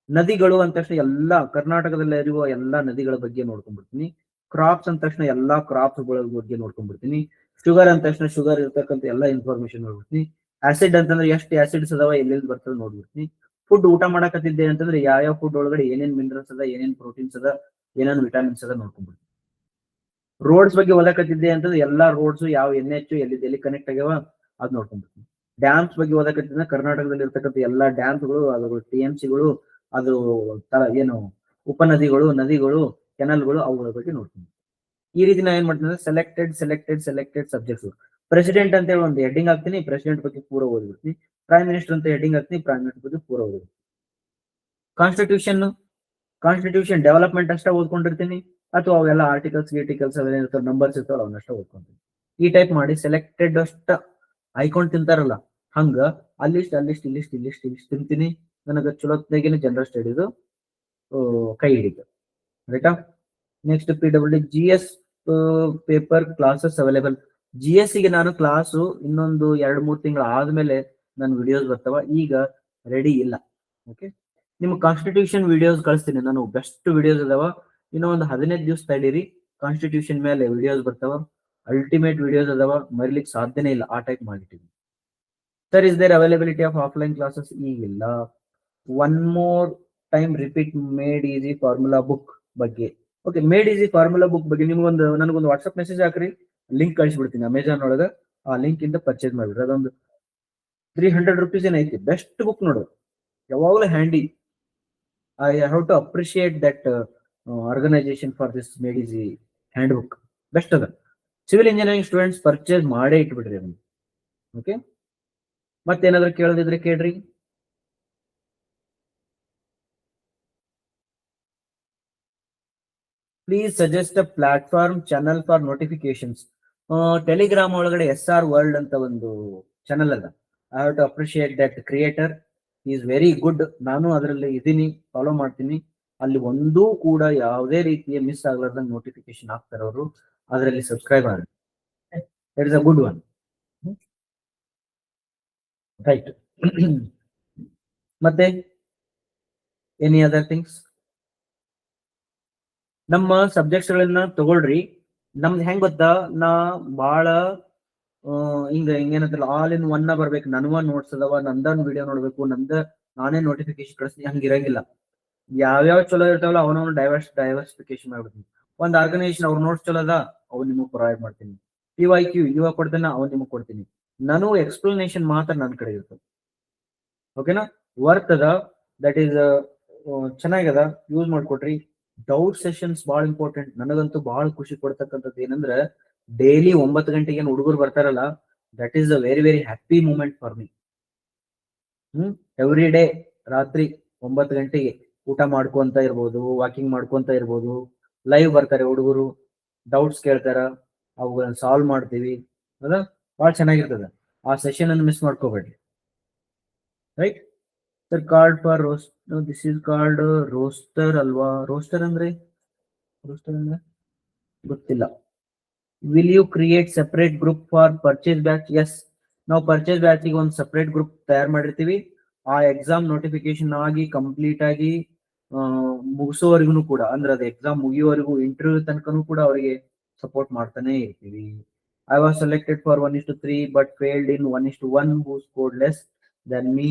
ನದಿಗಳು ಅಂದ ತಕ್ಷಣ ಎಲ್ಲಾ ಕರ್ನಾಟಕದಲ್ಲಿ ಇರುವ ಎಲ್ಲಾ ನದಿಗಳ ಬಗ್ಗೆ ನೋಡ್ಕೊಂಡ್ಬಿಡ್ತೀನಿ. ಕ್ರಾಪ್ಸ್ ಅಂದ ತಕ್ಷಣ ಎಲ್ಲಾ ಕ್ರಾಪ್ಸ್ ಗಳ ಬಗ್ಗೆ ನೋಡ್ಕೊಂಡ್ಬಿಡ್ತೀನಿ. ಶುಗರ್ ಅಂದ ತಕ್ಷಣ ಶುಗರ್ ಇರ್ತಕ್ಕಂಥ ಎಲ್ಲಾ ಇನ್ಫಾರ್ಮೇಶನ್ ನೋಡ್ಬಿಡ್ತೀನಿ. ಆಸಿಡ್ ಅಂತಂದ್ರೆ ಎಷ್ಟು ಆಸಿಡ್ಸ್ ಅದಾವ ಎಲ್ಲೆಲ್ಲಿ ಬರ್ತದೆ ನೋಡ್ಬಿಡ್ತೀನಿ. ಫುಡ್ ಊಟ ಮಾಡಕತ್ತಿದ್ದೆ ಅಂತಂದ್ರೆ ಯಾವ ಫುಡ್ ಒಳಗಡೆ ಏನೇನ್ ಮಿನರಲ್ಸ್ ಅದ ಏನೇನ್ ಪ್ರೋಟೀನ್ಸ್ ಅದ ಏನೇನ್ ವಿಟಾಮಿನ್ಸ್ ಅದ ನೋಡ್ಕೊಂಡ್ಬಿಡ್ತೀನಿ. ರೋಡ್ಸ್ ಬಗ್ಗೆ ಓದಕತ್ತಿದ್ದೆ ಅಂತಂದ್ರೆ ಎಲ್ಲಾ ರೋಡ್ಸ್ ಯಾವ NH ಎಲ್ಲಿ ಕನೆಕ್ಟ್ ಆಗ್ಯಾವ ಅದ್ ನೋಡ್ಕೊಂಡ್ಬಿಡ್ತೀನಿ. ಡ್ಯಾಮ್ಸ್ ಬಗ್ಗೆ ಓದಕತ್ತಿದ್ರೆ ಕರ್ನಾಟಕದಲ್ಲಿ ಇರ್ತಕ್ಕಂಥ ಎಲ್ಲಾ ಡ್ಯಾಮ್ಸ್ಗಳು ಅದು TMCಗಳು ಅದು ಏನು ಉಪನದಿಗಳು ನದಿಗಳು ಕೆನಲ್ಗಳು ಅವುಗಳ ಬಗ್ಗೆ ನೋಡ್ತೀನಿ. ಈ ರೀತಿ ನಾ ಏನ್ ಮಾಡ್ತೀನಿ ಸೆಲೆಕ್ಟೆಡ್ ಸಬ್ಜೆಕ್ಟ್ಸ್. ಪ್ರೆಸಿಡೆಂಟ್ ಅಂತ ಹೇಳಿ ಒಂದು ಹೆಡ್ಡಿಂಗ್ ಹಾಕ್ತೀನಿ, ಪ್ರೆಸಿಡೆಂಟ್ ಬಗ್ಗೆ ಪೂರ ಓದ್ಬಿಡ್ತೀನಿ. ಪ್ರೈಮ್ ಮಿನಿಸ್ಟರ್ ಅಂತ ಹೆಡ್ಡಿಂಗ್ ಹಾಕ್ತೀನಿ, ಪ್ರೈಮ್ ಮಿನಿಸ್ಟರ್ ಬಗ್ಗೆ ಪೂರ ಓದ್ಬಿಡ್ತೀನಿ. ಕಾನ್ಸ್ಟಿಟ್ಯೂಷನ್ ಡೆವಲಪ್ಮೆಂಟ್ ಅಷ್ಟೇ ಓದ್ಕೊಂಡಿರ್ತೀನಿ ಅಥವಾ ಅವೆಲ್ಲ ಆರ್ಟಿಕಲ್ಸ್ ಅವೇನಿರ್ತಾವ ನಂಬರ್ಸ್ ಇರ್ತಾವಲ್ಲ ಅವನ್ನಷ್ಟ ಓದ್ಕೊಂತೀನಿ. ಈ ಟೈಪ್ ಮಾಡಿ ಸೆಲೆಕ್ಟೆಡ್ ಅಷ್ಟ ಐಕೊಂಡ್ ತಿಂತಾರಲ್ಲ ಹಂಗ ಅಲ್ಲಿಸ್ಟ್ ತಿಂತೀನಿ. ನನಗೆ ಚಲೋತ್ನಾಗಿನ ಜನರಲ್ ಸ್ಟಡೀಸ್ ಕೈ ಹಿಡಿತು. ರೈಟಾ? Next PWD GS paper classes available. GS ಗೆ ನಾನು ಕ್ಲಾಸು ಇನ್ನೊಂದು 2-3 ತಿಂಗಳು ಆದ್ಮೇಲೆ ನನ್ನ ವಿಡಿಯೋಸ್ ಬರ್ತಾವ, ಈಗ ರೆಡಿ ಇಲ್ಲ. ಓಕೆ, ನಿಮ್ಗೆ ಕಾನ್ಸ್ಟಿಟ್ಯೂಷನ್ ವಿಡಿಯೋಸ್ ಕಳಿಸ್ತೀನಿ, ನಾನು ಬೆಸ್ಟ್ ವಿಡಿಯೋಸ್ ಅದಾವ. ಇನ್ನೂ ಒಂದು 15 ದಿವಸ ತಡೀರಿ, ಕಾನ್ಸ್ಟಿಟ್ಯೂಷನ್ ಮೇಲೆ ವಿಡಿಯೋಸ್ ಬರ್ತಾವ. ಅಲ್ಟಿಮೇಟ್ ವಿಡಿಯೋಸ್ ಅದಾವ, ಮರಿಲಿಕ್ಕೆ ಸಾಧ್ಯನೇ ಇಲ್ಲ, ಆ ಟೈಪ್ ಮಾಡಿಟ್ಟಿದ್ದೀನಿ. Sir, is there availability of offline classes? ಈಗಿಲ್ಲ. One more time repeat made easy formula book ಬಗ್ಗೆ. Okay, made easy formula book ಬಗ್ಗೆ ನನಗೊಂದು ವಾಟ್ಸ್ಆಪ್ ಮೆಸೇಜ್ ಹಾಕ್ರಿ, ಲಿಂಕ್ ಕಳಿಸ್ಬಿಡ್ತೀನಿ. ಅಮೆಜಾನ್ ಒಳಗ ಆ ಲಿಂಕ್ ಇಂದ ಪರ್ಚೇಸ್ ಮಾಡ್ಬಿಡ್ರಿ. ಅದೊಂದು 300 rupees ಏನೈತಿ, ಬೆಸ್ಟ್ ಬುಕ್ ನೋಡು, ಯಾವಾಗಲೂ handy. I have to appreciate that organization for this Made Easy hand book, best ಅದ. ಸಿವಿಲ್ ಇಂಜಿನಿಯರಿಂಗ್ ಸ್ಟೂಡೆಂಟ್ಸ್ ಪರ್ಚೇಸ್ ಮಾಡೇ ಇಟ್ಬಿಡ್ರಿ ಅದನ್ನು. ಓಕೆ, ಮತ್ತೇನಾದ್ರೂ ಕೇಳೋದಿದ್ರೆ ಕೇಳ್ರಿ. Please suggest a platform channel for notifications. Telegram ಒಳಗಡೆ SR ವರ್ಲ್ಡ್ ಅಂತ ಒಂದು ಚಾನಲ್ ಅದ. I have to appreciate that creator, is very good. ನಾನು ಅದರಲ್ಲಿ ಇದೀನಿ, ಫಾಲೋ ಮಾಡ್ತೀನಿ. ಅಲ್ಲಿ ಒಂದೂ ಕೂಡ ಯಾವುದೇ ರೀತಿಯ ಮಿಸ್ ಆಗ್ಲಾರ್ದಂಗೆ ನೋಟಿಫಿಕೇಶನ್ ಹಾಕ್ತಾರೆ ಅವರು. ಅದರಲ್ಲಿ ಸಬ್ಸ್ಕ್ರೈಬ್ ಆಗಿ, that is a good one. Right. ಮತ್ತೆ ಎನಿ ಅದರ್ ಥಿಂಗ್ಸ್? ನಮ್ಮ ಸಬ್ಜೆಕ್ಟ್ಸ್ ಗಳನ್ನ ತಗೊಳ್ರಿ. ನಮ್ದು ಹೆಂಗ್ ಗೊತ್ತಾ, ನಾ ಬಾಳ ಹಿಂಗೇನಂತಲ್ಲ ಆಲ್ ಇನ್ ಒನ್ ಬರ್ಬೇಕು. ನನ್ವ ನೋಟ್ಸ್ ಅದಾವ, ನಂದನ್ ವಿಡಿಯೋ ನೋಡ್ಬೇಕು, ನಾನೇ ನೋಟಿಫಿಕೇಶನ್ ಕಳಿಸ್ತೀನಿ, ಹಂಗಿರಂಗಿಲ್ಲ. ಯಾವ್ಯಾವ ಚಲೋ ಇರ್ತಾವಲ್ಲ ಅವನವನು ಡೈವರ್ಸಿಫಿಕೇಶನ್ ಮಾಡ್ಬಿಡ್ತೀನಿ. ಒಂದ್ ಆರ್ಗನೈಸೇಷನ್ ಅವ್ರ ನೋಟ್ಸ್ ಚಲೋ ಅದ, ಅವ್ನು ನಿಮಗೆ ಪ್ರೊವೈಡ್ ಮಾಡ್ತೀನಿ. PYQ ಇವಾಗ ಕೊಡ್ತೇನೆ, ಅವ್ನು ನಿಮಗೆ ಕೊಡ್ತೀನಿ. ನಾನು ಎಕ್ಸ್ಪ್ಲನೇಷನ್ ಮಾತ್ರ ನನ್ನ ಕಡೆ ಇರ್ತದೆ. ಓಕೆನಾ? ವರ್ತ್ ಅದ, ದಟ್ ಈಸ್ ಚೆನ್ನಾಗದ, ಯೂಸ್ ಮಾಡ್ಕೊಟ್ರಿ. ಡೌಟ್ ಸೆಷನ್ಸ್ ಬಹಳ ಇಂಪಾರ್ಟೆಂಟ್. ನನಗಂತೂ ಬಹಳ ಖುಷಿ ಕೊಡ್ತಕ್ಕಂಥದ್ದು ಏನಂದ್ರೆ ಡೈಲಿ 9 ಗಂಟೆಗೆ ಏನು ಹುಡುಗರು ಬರ್ತಾರಲ್ಲ, that is a very very happy moment for me. Every day ರಾತ್ರಿ 9 ಗಂಟೆಗೆ ಊಟ ಮಾಡ್ಕೊಂತ ಇರ್ಬೋದು, ವಾಕಿಂಗ್ ಮಾಡ್ಕೊಂತ ಇರ್ಬೋದು, ಲೈವ್ ಬರ್ತಾರೆ ಹುಡುಗರು, ಡೌಟ್ಸ್ ಕೇಳ್ತಾರ, ಅವುಗಳನ್ನ ಸಾಲ್ವ್ ಮಾಡ್ತೀವಿ. ಅದ ಬಹಳ ಚೆನ್ನಾಗಿರ್ತದ. ಆ ಸೆಷನ್ ಅನ್ನು ಮಿಸ್ ಮಾಡ್ಕೋಬೇಡ್ರಿ. Right sir? Card for roast, this is card roster ಅಲ್ವಾ? ರೋಸ್ಟರ್ ಅಂದ್ರೆ ಗೊತ್ತಿಲ್ಲ. Will you create separate group for purchase batch? Yes, ನಾವು ಪರ್ಚೇಸ್ ಬ್ಯಾಚ್ ಗೆ ಒಂದು ಸೆಪರೇಟ್ ಗ್ರೂಪ್ ತಯಾರು ಮಾಡಿರ್ತೀವಿ. ಆ ಎಕ್ಸಾಮ್ ನೋಟಿಫಿಕೇಶನ್ ಆಗಿ ಕಂಪ್ಲೀಟ್ ಆಗಿ ಮುಗಿಸೋವರೆಗೂ ಕೂಡ, ಅಂದ್ರೆ ಅದು ಎಕ್ಸಾಮ್ ಮುಗಿಯೋವರೆಗೂ ಇಂಟರ್ವ್ಯೂ ತನಕನೂ ಕೂಡ ಅವರಿಗೆ ಸಪೋರ್ಟ್ ಮಾಡ್ತಾನೆ ಇರ್ತೀವಿ. I was selected for 1:3 but failed in 1:1 who scored less than me,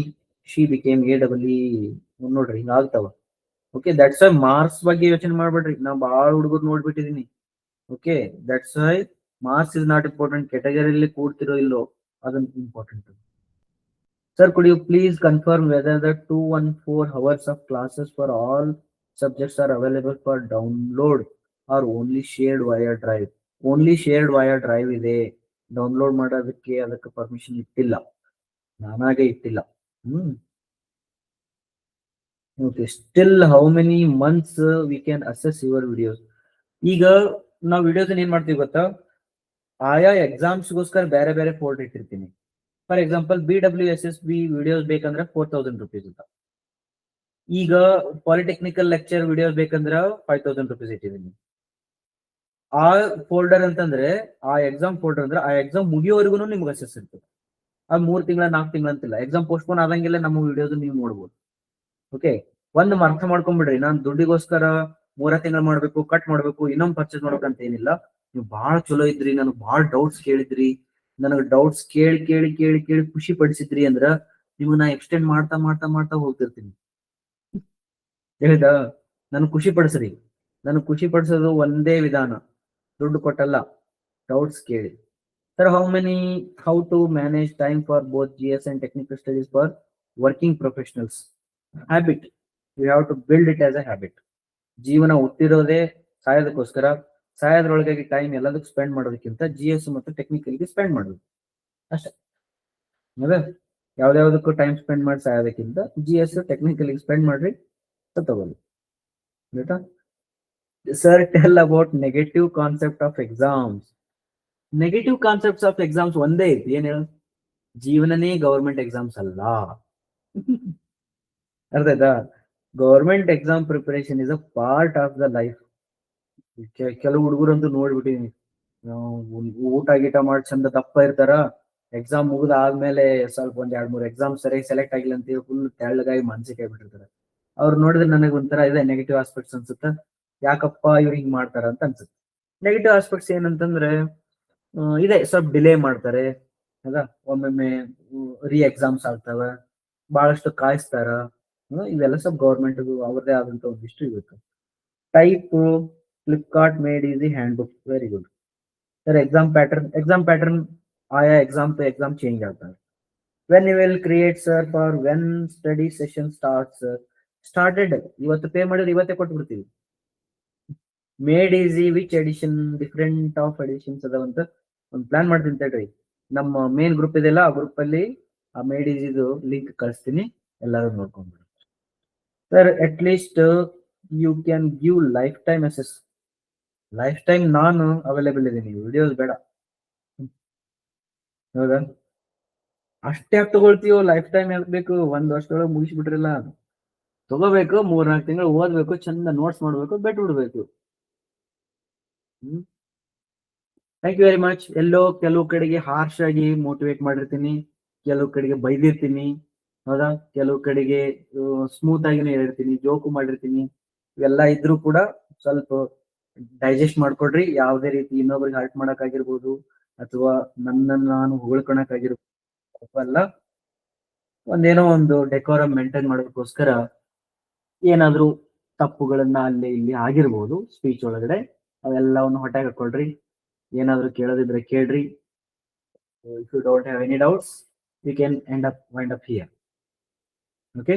she became AEE. ನೋಡ್ರಿ, ಹಿಂಗ ಆಗ್ತಾವ. ಓಕೆ, ದಟ್ಸ್ ವೈ ಮಾರ್ಕ್ಸ್ ಬಗ್ಗೆ ಯೋಚನೆ ಮಾಡ್ಬೇಡ್ರಿ. ನಾ ಬಾಳ ಹುಡುಗರು ನೋಡ್ಬಿಟ್ಟಿದೀನಿ. Okay, that's why marks is not important. ಕೆಟಗರಿಯಲ್ಲಿ ಕೂಡ್ತಿರೋ ಇಲ್ಲೋ ಅದಂತ important. Sir, could you please confirm whether the 214 hours of classes for all subjects are available for download or only shared via drive? Only shared via drive ಇದೆ. Download ಮಾಡೋದಕ್ಕೆ ಅದಕ್ಕೆ permission ಇಟ್ಟಿಲ್ಲ, ನಾನಾಗೆ ಇಟ್ಟಿಲ್ಲ. Okay, still how many months we can assess your videos? ಈಗ ನಾವು videos ಏನ್ ಮಾಡ್ತೀವಿ ಗೊತ್ತಾ, ಆಯಾ ಎಕ್ಸಾಮ್ಸ್ಗೋಸ್ಕರ ಬೇರೆ ಬೇರೆ ಫೋಲ್ಡರ್ ಇಟ್ಟಿರ್ತೀನಿ. ಫಾರ್ ಎಕ್ಸಾಂಪಲ್ BWSSB ವಿಡಿಯೋಸ್ ಬೇಕಂದ್ರೆ 4000 rupees ಅಂತ. ಈಗ ಪಾಲಿಟೆಕ್ನಿಕಲ್ ಲೆಕ್ಚರ್ ವಿಡಿಯೋಸ್ ಬೇಕಂದ್ರ 5000 rupees ಇಟ್ಟಿದ್ದೀನಿ. ಆ ಫೋಲ್ಡರ್ ಅಂತಂದ್ರೆ ಆ ಎಕ್ಸಾಮ್ ಫೋಲ್ಡರ್ ಅಂದ್ರೆ ಆ ಎಕ್ಸಾಮ್ ಮುಗಿಯೋವರೆಗೂ ನಿಮ್ಗೆ ಅಸೆಸ್ ಇರ್ತದೆ. ಅದು 3 ತಿಂಗಳ 4 ತಿಂಗಳ ಅಂತಿಲ್ಲ. ಎಕ್ಸಾಮ್ ಪೋಸ್ಟ್ಪೋನ್ ಆದಂಗೆಲ್ಲ ನಮ್ಮ ವಿಡಿಯೋಸ್ ನೀವು ನೋಡ್ಬೋದು. ಓಕೆ, ಒಂದು ಅರ್ಥ ಮಾಡ್ಕೊಂಡ್ಬಿಡ್ರಿ, ನಾನು ದುಡ್ಡಿಗೋಸ್ಕರ 3 ತಿಂಗಳು ಮಾಡ್ಬೇಕು, ಕಟ್ ಮಾಡ್ಬೇಕು, ಇನ್ನೊಂದು ಪರ್ಚೇಸ್ ಮಾಡ್ಬೇಕಂತ ಏನಿಲ್ಲ. ನೀವು ಬಹಳ ಚಲೋ ಇದ್ರಿ, ನನಗೆ ಬಹಳ ಡೌಟ್ಸ್ ಕೇಳಿದ್ರಿ, ನನಗೆ ಡೌಟ್ಸ್ ಕೇಳಿ ಕೇಳಿ ಕೇಳಿ ಕೇಳಿ ಖುಷಿ ಪಡಿಸಿದ್ರಿ ಅಂದ್ರ ನೀವು ನಾ ಎಕ್ಸ್ಟೆಂಡ್ ಮಾಡ್ತಾ ಮಾಡ್ತಾ ಮಾಡ್ತಾ ಹೋಗ್ತಿರ್ತೀನಿ. ಹೇಳಿದ ನನ್ ಖುಷಿ ಪಡಿಸ್ರಿ. ನನ್ ಖುಷಿ ಪಡಿಸೋದು ಒಂದೇ ವಿಧಾನ, ದುಡ್ಡು ಕೊಟ್ಟಲ್ಲ, ಡೌಟ್ಸ್ ಕೇಳಿ. Sir, how to manage time for both GS and technical studies for working professionals? Habit. You have to build it as a habit. ಜೀವನ ಹುಟ್ಟಿರೋದೇ ಸಾಯೋದಕ್ಕೋಸ್ಕರ. ಸಾಯೋದ್ರೊಳಗಾಗಿ ಟೈಮ್ ಎಲ್ಲದಕ್ಕೂ ಸ್ಪೆಂಡ್ ಮಾಡೋದಕ್ಕಿಂತ GS ಮತ್ತು ಟೆಕ್ನಿಕಲ್ಗೆ ಸ್ಪೆಂಡ್ ಮಾಡೋದು ಅಷ್ಟೇ. ಅದೇ ಯಾವ್ದಾವ್ದಕ್ಕೂ ಟೈಮ್ ಸ್ಪೆಂಡ್ ಮಾಡಿ ಸಾಯೋದಕ್ಕಿಂತ GS ಟೆಕ್ನಿಕಲ್ಗೆ ಸ್ಪೆಂಡ್ ಮಾಡ್ರಿ, ತಗೊಳ್ಳಿ. ಆಯ್ತಾ? Sir, tell about negative concept of exams. Negative concepts of exams ಒಂದೇ ಐತಿ. ಏನ್ ಹೇಳ, ಜೀವನನೇ ಗವರ್ಮೆಂಟ್ ಎಕ್ಸಾಮ್ಸ್ ಅಲ್ಲ. ಅರ್ಥ ಆಯ್ತಾ? Government exam preparation is a part of the life. ಕೆಲವು ಹುಡುಗರಂತೂ ನೋಡ್ಬಿಟ್ಟಿನಿ, ಊಟ ಗೀಟ ಮಾಡಿ ಚಂದ ದಪ್ಪ ಇರ್ತಾರ, ಎಕ್ಸಾಮ್ ಮುಗಿದ ಆದ್ಮೇಲೆ ಸ್ವಲ್ಪ ಒಂದ್ 2-3 ಎಕ್ಸಾಮ್ ಸರಿಯಾಗಿ ಸೆಲೆಕ್ಟ್ ಆಗಿಲ್ಲ ಅಂತ ಫುಲ್ ತೆಳ್ಳಗಾಗಿ ಮಾನಸಿಕ ಆಗಿಬಿಟ್ಟಿರ್ತಾರೆ. ಅವ್ರು ನೋಡಿದ್ರೆ ನನಗೆ ಒಂಥರ ಇದೆ ನೆಗೆಟಿವ್ ಆಸ್ಪೆಕ್ಟ್ಸ್ ಅನ್ಸುತ್ತ. ಯಾಕಪ್ಪ ಇವ್ರು ಹಿಂಗ್ ಮಾಡ್ತಾರ ಅಂತ ಅನ್ಸುತ್ತೆ. ನೆಗೆಟಿವ್ ಆಸ್ಪೆಕ್ಟ್ಸ್ ಏನಂತಂದ್ರೆ ಇದೆ, ಸ್ವಲ್ಪ ಡಿಲೇ ಮಾಡ್ತಾರೆ, ಹೌದಾ, ಒಮ್ಮೊಮ್ಮೆ ರೀ ಎಕ್ಸಾಮ್ಸ್ ಆಗ್ತಾವ, ಬಹಳಷ್ಟು ಕಾಯಿಸ್ತಾರ. ಇವೆಲ್ಲ ಸ್ವಲ್ಪ ಗೌರ್ಮೆಂಟ್ ಅವ್ರದೇ ಆದಂತ ಒಂದಿಷ್ಟು ಇರುತ್ತೆ. Type Flipkart Made Easy hand book, very good sir. Exam pattern ಆಯಾ ಎಕ್ಸಾಮ್ ಟು ಎಕ್ಸಾಮ್ ಚೇಂಜ್ ಆಗ್ತವೆ. When you will create sir for when study session started? ಇವತ್ತು ಪೇ ಮಾಡಿದ್ರೆ ಇವತ್ತೇ ಕೊಟ್ಬಿಡ್ತೀವಿ. Made Easy which edition? Different of editions ಅದಾವಂತ ಒಂದು plan ಮಾಡ್ತೀನಿ ತಡ್ರಿ. ನಮ್ಮ ಮೇನ್ ಗ್ರೂಪ್ ಇದೆಲ್ಲ, ಆ ಗ್ರೂಪ್ ಅಲ್ಲಿ ಆ ಮೇಡ್ ಈಸಿದು ಲಿಂಕ್ ಕಳಿಸ್ತೀನಿ, ಎಲ್ಲರೂ ನೋಡ್ಕೊಂಡ್ಬಿಡಿ. Sir, at least you can give lifetime access. Lifetime ನಾನು ಅವೈಲೇಬಲ್ ಇದ್ದೀನಿ, ವಿಡಿಯೋಸ್ ಬೇಡ. ಹೌದಾ? ಅಷ್ಟೇ ಯಾಕೆ ತಗೊಳ್ತೀವೋ? ಲೈಫ್ ಟೈಮ್ ಯಾಕೆ ಬೇಕು? 1 ವರ್ಷದೊಳಗೆ ಮುಗಿಸ್ಬಿಟ್ರಿಲ್ಲ. ತಗೋಬೇಕು, 3-4 ತಿಂಗಳು ಓದ್ಬೇಕು, ಚಂದ ನೋಟ್ಸ್ ಮಾಡ್ಬೇಕು, ಬಿಟ್ಟು ಬಿಡ್ಬೇಕು. Thank you very much. ಕೆಲವು ಕಡೆಗೆ ಹಾರ್ಶ್ ಆಗಿ ಮೋಟಿವೇಟ್ ಮಾಡಿರ್ತೀನಿ, ಕೆಲವು ಕಡೆಗೆ ಬೈದಿರ್ತೀನಿ, ಹೌದಾ, ಕೆಲವು ಕಡೆಗೆ ಸ್ಮೂತ್ ಆಗಿನೇ ಹೇಳಿರ್ತೀನಿ, ಜೋಕು ಮಾಡಿರ್ತೀನಿ. ಇವೆಲ್ಲ ಇದ್ರೂ ಕೂಡ ಸ್ವಲ್ಪ ಡೈಜೆಸ್ಟ್ ಮಾಡ್ಕೊಡ್ರಿ. ಯಾವುದೇ ರೀತಿ ಇನ್ನೊಬ್ರಿಗೆ ಹರ್ಟ್ ಮಾಡಕ್ ಆಗಿರ್ಬೋದು ಅಥವಾ ನನ್ನನ್ನು ನಾನು ಹೊಗಳ್ಕೊಳಕ್ ಆಗಿರ್ಬೋದು ಅಲ್ಲ, ಒಂದೇನೋ ಒಂದು ಡೆಕೋರಮ್ ಮೇಂಟೈನ್ ಮಾಡೋದಕ್ಕೋಸ್ಕರ ಏನಾದ್ರೂ ತಪ್ಪುಗಳನ್ನ ಅಲ್ಲಿ ಇಲ್ಲಿ ಆಗಿರ್ಬೋದು ಸ್ಪೀಚ್ ಒಳಗಡೆ, ಅವೆಲ್ಲವನ್ನು ಹೊಟ್ಟೆಗೆ ಹಾಕೊಳ್ರಿ. ಏನಾದ್ರೂ ಕೇಳೋದಿದ್ರೆ ಕೇಳ್ರಿ. If you don't have any doubts, you can wind up here. Okay,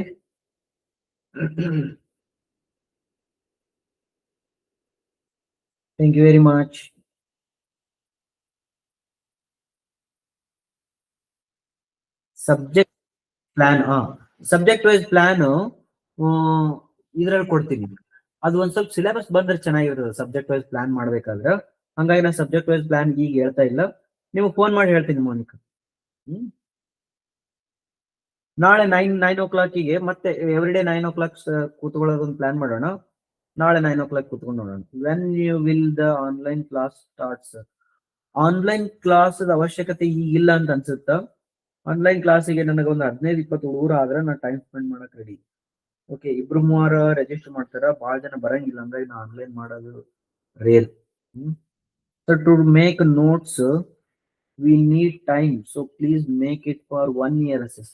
thank you very much. Subject wise plan ಇದ್ರಲ್ಲಿ ಕೊಡ್ತೀನಿ. ಅದು ಒಂದ್ ಸ್ವಲ್ಪ ಸಿಲೆಬಸ್ ಬಂದ್ರೆ ಚೆನ್ನಾಗಿರ್ತದೆ ಸಬ್ಜೆಕ್ಟ್ ವೈಸ್ ಪ್ಲಾನ್ ಮಾಡ್ಬೇಕಾದ್ರೆ. ಹಂಗಾಗಿ ನಾನು ಸಬ್ಜೆಕ್ಟ್ ವೈಸ್ ಪ್ಲಾನ್ ಈಗ ಹೇಳ್ತಾ ಇಲ್ಲ, ನಿಮ್ಗೆ ಫೋನ್ ಮಾಡಿ ಹೇಳ್ತೀನಿ ಮೋನಿಕಾ. ನಾಳೆ 9 o'clock ಮತ್ತೆ ಎವ್ರಿ ಡೇ 9 o'clock ಕೂತ್ಕೊಳ್ಳೋದೊಂದು ಪ್ಲಾನ್ ಮಾಡೋಣ. ನಾಳೆ 9 o'clock ಕೂತ್ಕೊಂಡು ನೋಡೋಣ. When you will the online class starts? Online class ಅವಶ್ಯಕತೆ ಈಗಿಲ್ಲ ಅಂತ ಅನ್ಸುತ್ತ. ಆನ್ಲೈನ್ ಕ್ಲಾಸಿಗೆ ನನಗೆ ಒಂದು 15-20 ಹುಡುಗರು ಆದ್ರೆ ನಾನು ಟೈಮ್ ಸ್ಪೆಂಡ್ ಮಾಡಕ್ ರೆಡಿ. ಓಕೆ, 2-3 ರಿಜಿಸ್ಟರ್ ಮಾಡ್ತಾರ, ಬಹಳ ಜನ ಬರಂಗಿಲ್ಲ, ಹಂಗಾಗಿ ನಾ ಆನ್ಲೈನ್ ಮಾಡೋದು rare. So to make notes we need time, so please make it for 1 year access.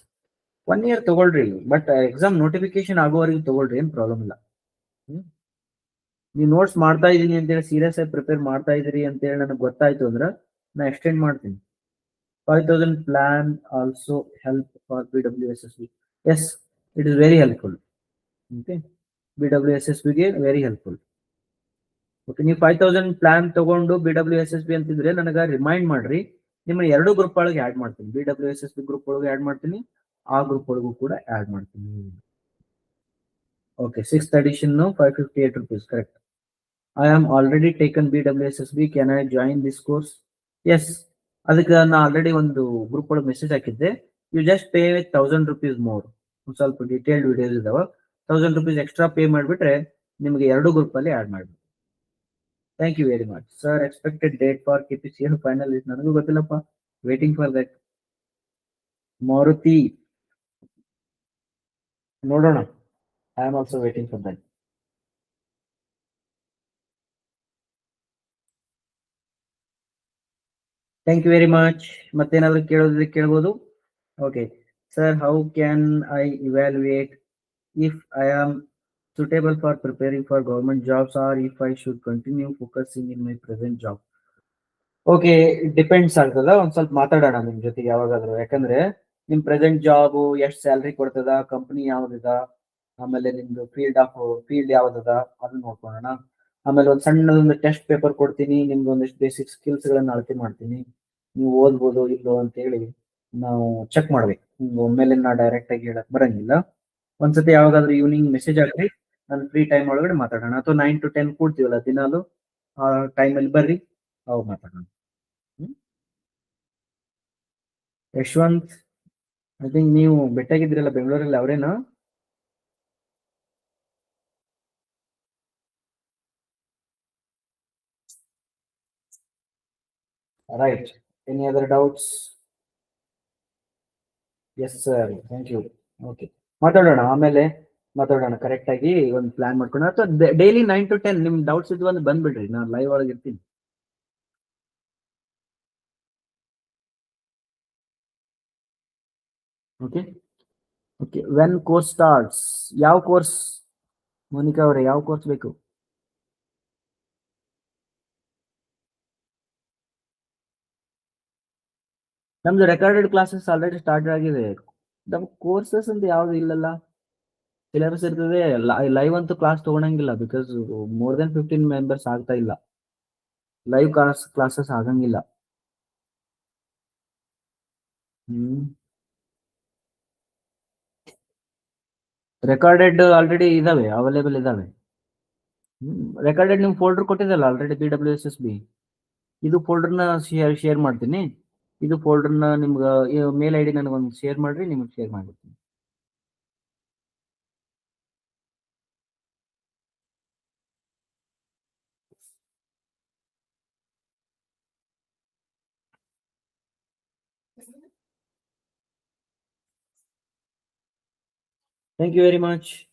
1 year ತಗೊಳ್ರಿ, ಬಟ್ ಎಕ್ಸಾಮ್ ನೋಟಿಫಿಕೇಶನ್ ಆಗೋವರೆಗೆ ತಗೊಳ್ರಿ, ಏನ್ ಪ್ರಾಬ್ಲಮ್ ಇಲ್ಲ. ನೀವು ನೋಟ್ಸ್ ಮಾಡ್ತಾ ಇದೀನಿ ಅಂತೇಳಿ ಸೀರಿಯಸ್ ಆಗಿ ಪ್ರಿಪೇರ್ ಮಾಡ್ತಾ ಇದೀರಿ ಅಂತೇಳಿ ನನಗೆ ಗೊತ್ತಾಯ್ತು ಅಂದ್ರೆ ನಾ ಎಕ್ಸ್ಟೆಂಡ್ ಮಾಡ್ತೀನಿ. 5,000 plan also help for BWSSB. Yes, it is very helpful. Okay, BWSSB ಗೆ ವೆರಿ ಹೆಲ್ಪ್ಫುಲ್. ಓಕೆ, ನೀವು 5,000 ಪ್ಲಾನ್ ತಗೊಂಡು BWSSB ಅಂತಿದ್ರೆ ನನಗೆ ರಿಮೈಂಡ್ ಮಾಡ್ರಿ, ನಿಮ್ಮ 2 ಗ್ರೂಪ್ ಒಳಗೆ ಆಡ್ ಮಾಡ್ತೀನಿ. BWSSB ಗ್ರೂಪ್ ಒಳಗೆ ಆಡ್ ಮಾಡ್ತೀನಿ, ಆ ಗ್ರೂಪ್ ಒಳಗೂ ಕೂಡ ಆಡ್ ಮಾಡ್ತೀನಿ. Okay, 6th edition 558 rupees, correct. I am already taken BWSSB, can I join this course? Yes, ಅದಕ್ಕೆ ನಾನು ಆಲ್ರೆಡಿ ಒಂದು ಗ್ರೂಪ್ ಒಳಗೆ ಮೆಸೇಜ್ ಹಾಕಿದ್ದೆ. You just pay 1,000 rupees more. ಸ್ವಲ್ಪ ಡೀಟೇಲ್ಡ್ ವಿಡಿಯೋಸ್ ಇದಾವ, ₹1000 ಎಕ್ಸ್ಟ್ರಾ ಪೇ ಮಾಡಿಬಿಟ್ರೆ ನಿಮಗೆ 2 ಗ್ರೂಪ್ ಅಲ್ಲಿ ಆಡ್ ಮಾಡ್ಬೋದು. Thank you very much sir. Expected date for KPCL final is ನನಗೂ ಗೊತ್ತಿಲ್ಲಪ್ಪ. Waiting for that. ಮಾರುತಿ ನೋಡೋಣ. I am also waiting for that. Thank you very much. ಮತ್ತೇನಾದ್ರು ಕೇಳೋದಿದ್ರೆ ಕೇಳ್ಬೋದು. Okay sir, how can I evaluate if I am suitable for preparing for government jobs or if I should continue focusing in my present job? Okay, depends ಆಗ್ತದ. ಒಂದ್ ಸ್ವಲ್ಪ ಮಾತಾಡೋಣ ನಿಮ್ ಜೊತೆಗೆ ಯಾವಾಗಾದ್ರು. ಯಾಕಂದ್ರೆ ನಿಮ್ ಪ್ರೆಸೆಂಟ್ ಜಾಬ್ ಎಷ್ಟ್ ಸ್ಯಾಲ್ರಿ ಕೊಡ್ತದ, ಕಂಪನಿ ಯಾವ್ದದ, ಆಮೇಲೆ ನಿಮ್ದು ಫೀಲ್ಡ್ ಯಾವ್ದದ ಅದನ್ನ ನೋಡ್ಕೊಳ್ಳೋಣ. ಆಮೇಲೆ ಒಂದ್ ಸಣ್ಣದೊಂದು ಟೆಸ್ಟ್ ಪೇಪರ್ ಕೊಡ್ತೀನಿ, ನಿಮ್ಗೆ ಒಂದಿಷ್ಟು ಬೇಸಿಕ್ ಸ್ಕಿಲ್ಸ್ ಗಳನ್ನ ಅಳತೆ ಮಾಡ್ತೀನಿ. ನೀವು ಓದ್ಬೋದು ಇಲ್ಲೋ ಅಂತ ಹೇಳಿ ನಾವು ಚೆಕ್ ಮಾಡ್ಬೇಕು. ಒಮ್ಮೆಲೆ ನಾ ಡೈರೆಕ್ಟ್ ಆಗಿ ಹೇಳಕ್ ಬರಂಗಿಲ್ಲ. ಒಂದ್ಸತಿ ಯಾವಾಗಾದ್ರೂ ಈವ್ನಿಂಗ್ ಮೆಸೇಜ್ ಹಾಕ್ರಿ, ನಾನು ಫ್ರೀ ಟೈಮ್ ಒಳಗಡೆ ಮಾತಾಡೋಣ. ಅಥವಾ 9 to 10 ಕೂಡ್ತೀವಲ್ಲ ದಿನಾಲು, ಆ ಟೈಮಲ್ಲಿ ಬರ್ರಿ, ಅವಾಗ ಮಾತಾಡೋಣ. ಯಶವಂತ್, ಐ ಥಿಂಕ್ ನೀವು ಬೆಟ್ಟಾಗಿದ್ರಲ್ಲ ಬೆಂಗಳೂರಲ್ಲಿ, ಅವರೇನಾ? Right. Any other doubts? Yes sir, thank you. Okay, ಮಾತಾಡೋಣ ಆಮೇಲೆ. ಮಾತಾಡೋಣ ಕರೆಕ್ಟ್ ಆಗಿ ಒಂದು ಪ್ಲಾನ್ ಮಾಡ್ಕೊಂಡು. ಅಥವಾ ಡೈಲಿ 9 to 10 ನಿಮ್ ಡೌಟ್ಸ್ ಇದ್ವು ಅಂದ್ರೆ ಬಂದ್ಬಿಡ್ರಿ, ನಾನು ಲೈವ್ ಒಳಗೆ ಇರ್ತೀನಿ. Okay okay. When course starts? ಯಾವ ಕೋರ್ಸ್ ಮೋನಿಕಾ ಅವರೇ, ಯಾವ ಕೋರ್ಸ್ ಬೇಕು? ನಮ್ದು ರೆಕಾರ್ಡೆಡ್ ಕ್ಲಾಸಸ್ ಆಲ್ರೆಡಿ ಸ್ಟಾರ್ಟ್ ಆಗಿದೆ. ನಮ್ ಕೋರ್ಸಸ್ ಅಂತ ಯಾವ್ದು ಇಲ್ಲಲ್ಲ. ಸಿಲೆಬಸ್ ಇರ್ತದೆ. ಲೈವ್ ಅಂತೂ ಕ್ಲಾಸ್ ತಗೊಳಂಗಿಲ್ಲ, ಬಿಕಾಸ್ ಮೋರ್ ದೆನ್ 15 ಮೆಂಬರ್ಸ್ ಆಗ್ತಾ ಇಲ್ಲ. ಲೈವ್ ಕ್ಲಾಸಸ್ ಆಗಂಗಿಲ್ಲ. ರೆಕಾರ್ಡೆಡ್ ಆಲ್ರೆಡಿ ಇದಾವೆ, ಅವೈಲೇಬಲ್ ಇದಾವೆ. ರೆಕಾರ್ಡೆಡ್ ನಿಮ್ ಫೋಲ್ಡರ್ ಕೊಟ್ಟಿದ್ದಲ್ಲ ಆಲ್ರೆಡಿ, BWSSB. ಇದು ಫೋಲ್ಡರ್ನ ಶೇರ್ ಮಾಡ್ತೀನಿ. ಇದು ಫೋಲ್ಡರ್ನ ನಿಮ್ಗೆ ಮೇಲ್ ID ನನಗೊಂದು ಶೇರ್ ಮಾಡ್ರಿ, ನಿಮ್ಗೆ ಶೇರ್ ಮಾಡ್ಬಿಡ್ತೀನಿ. Thank you very much.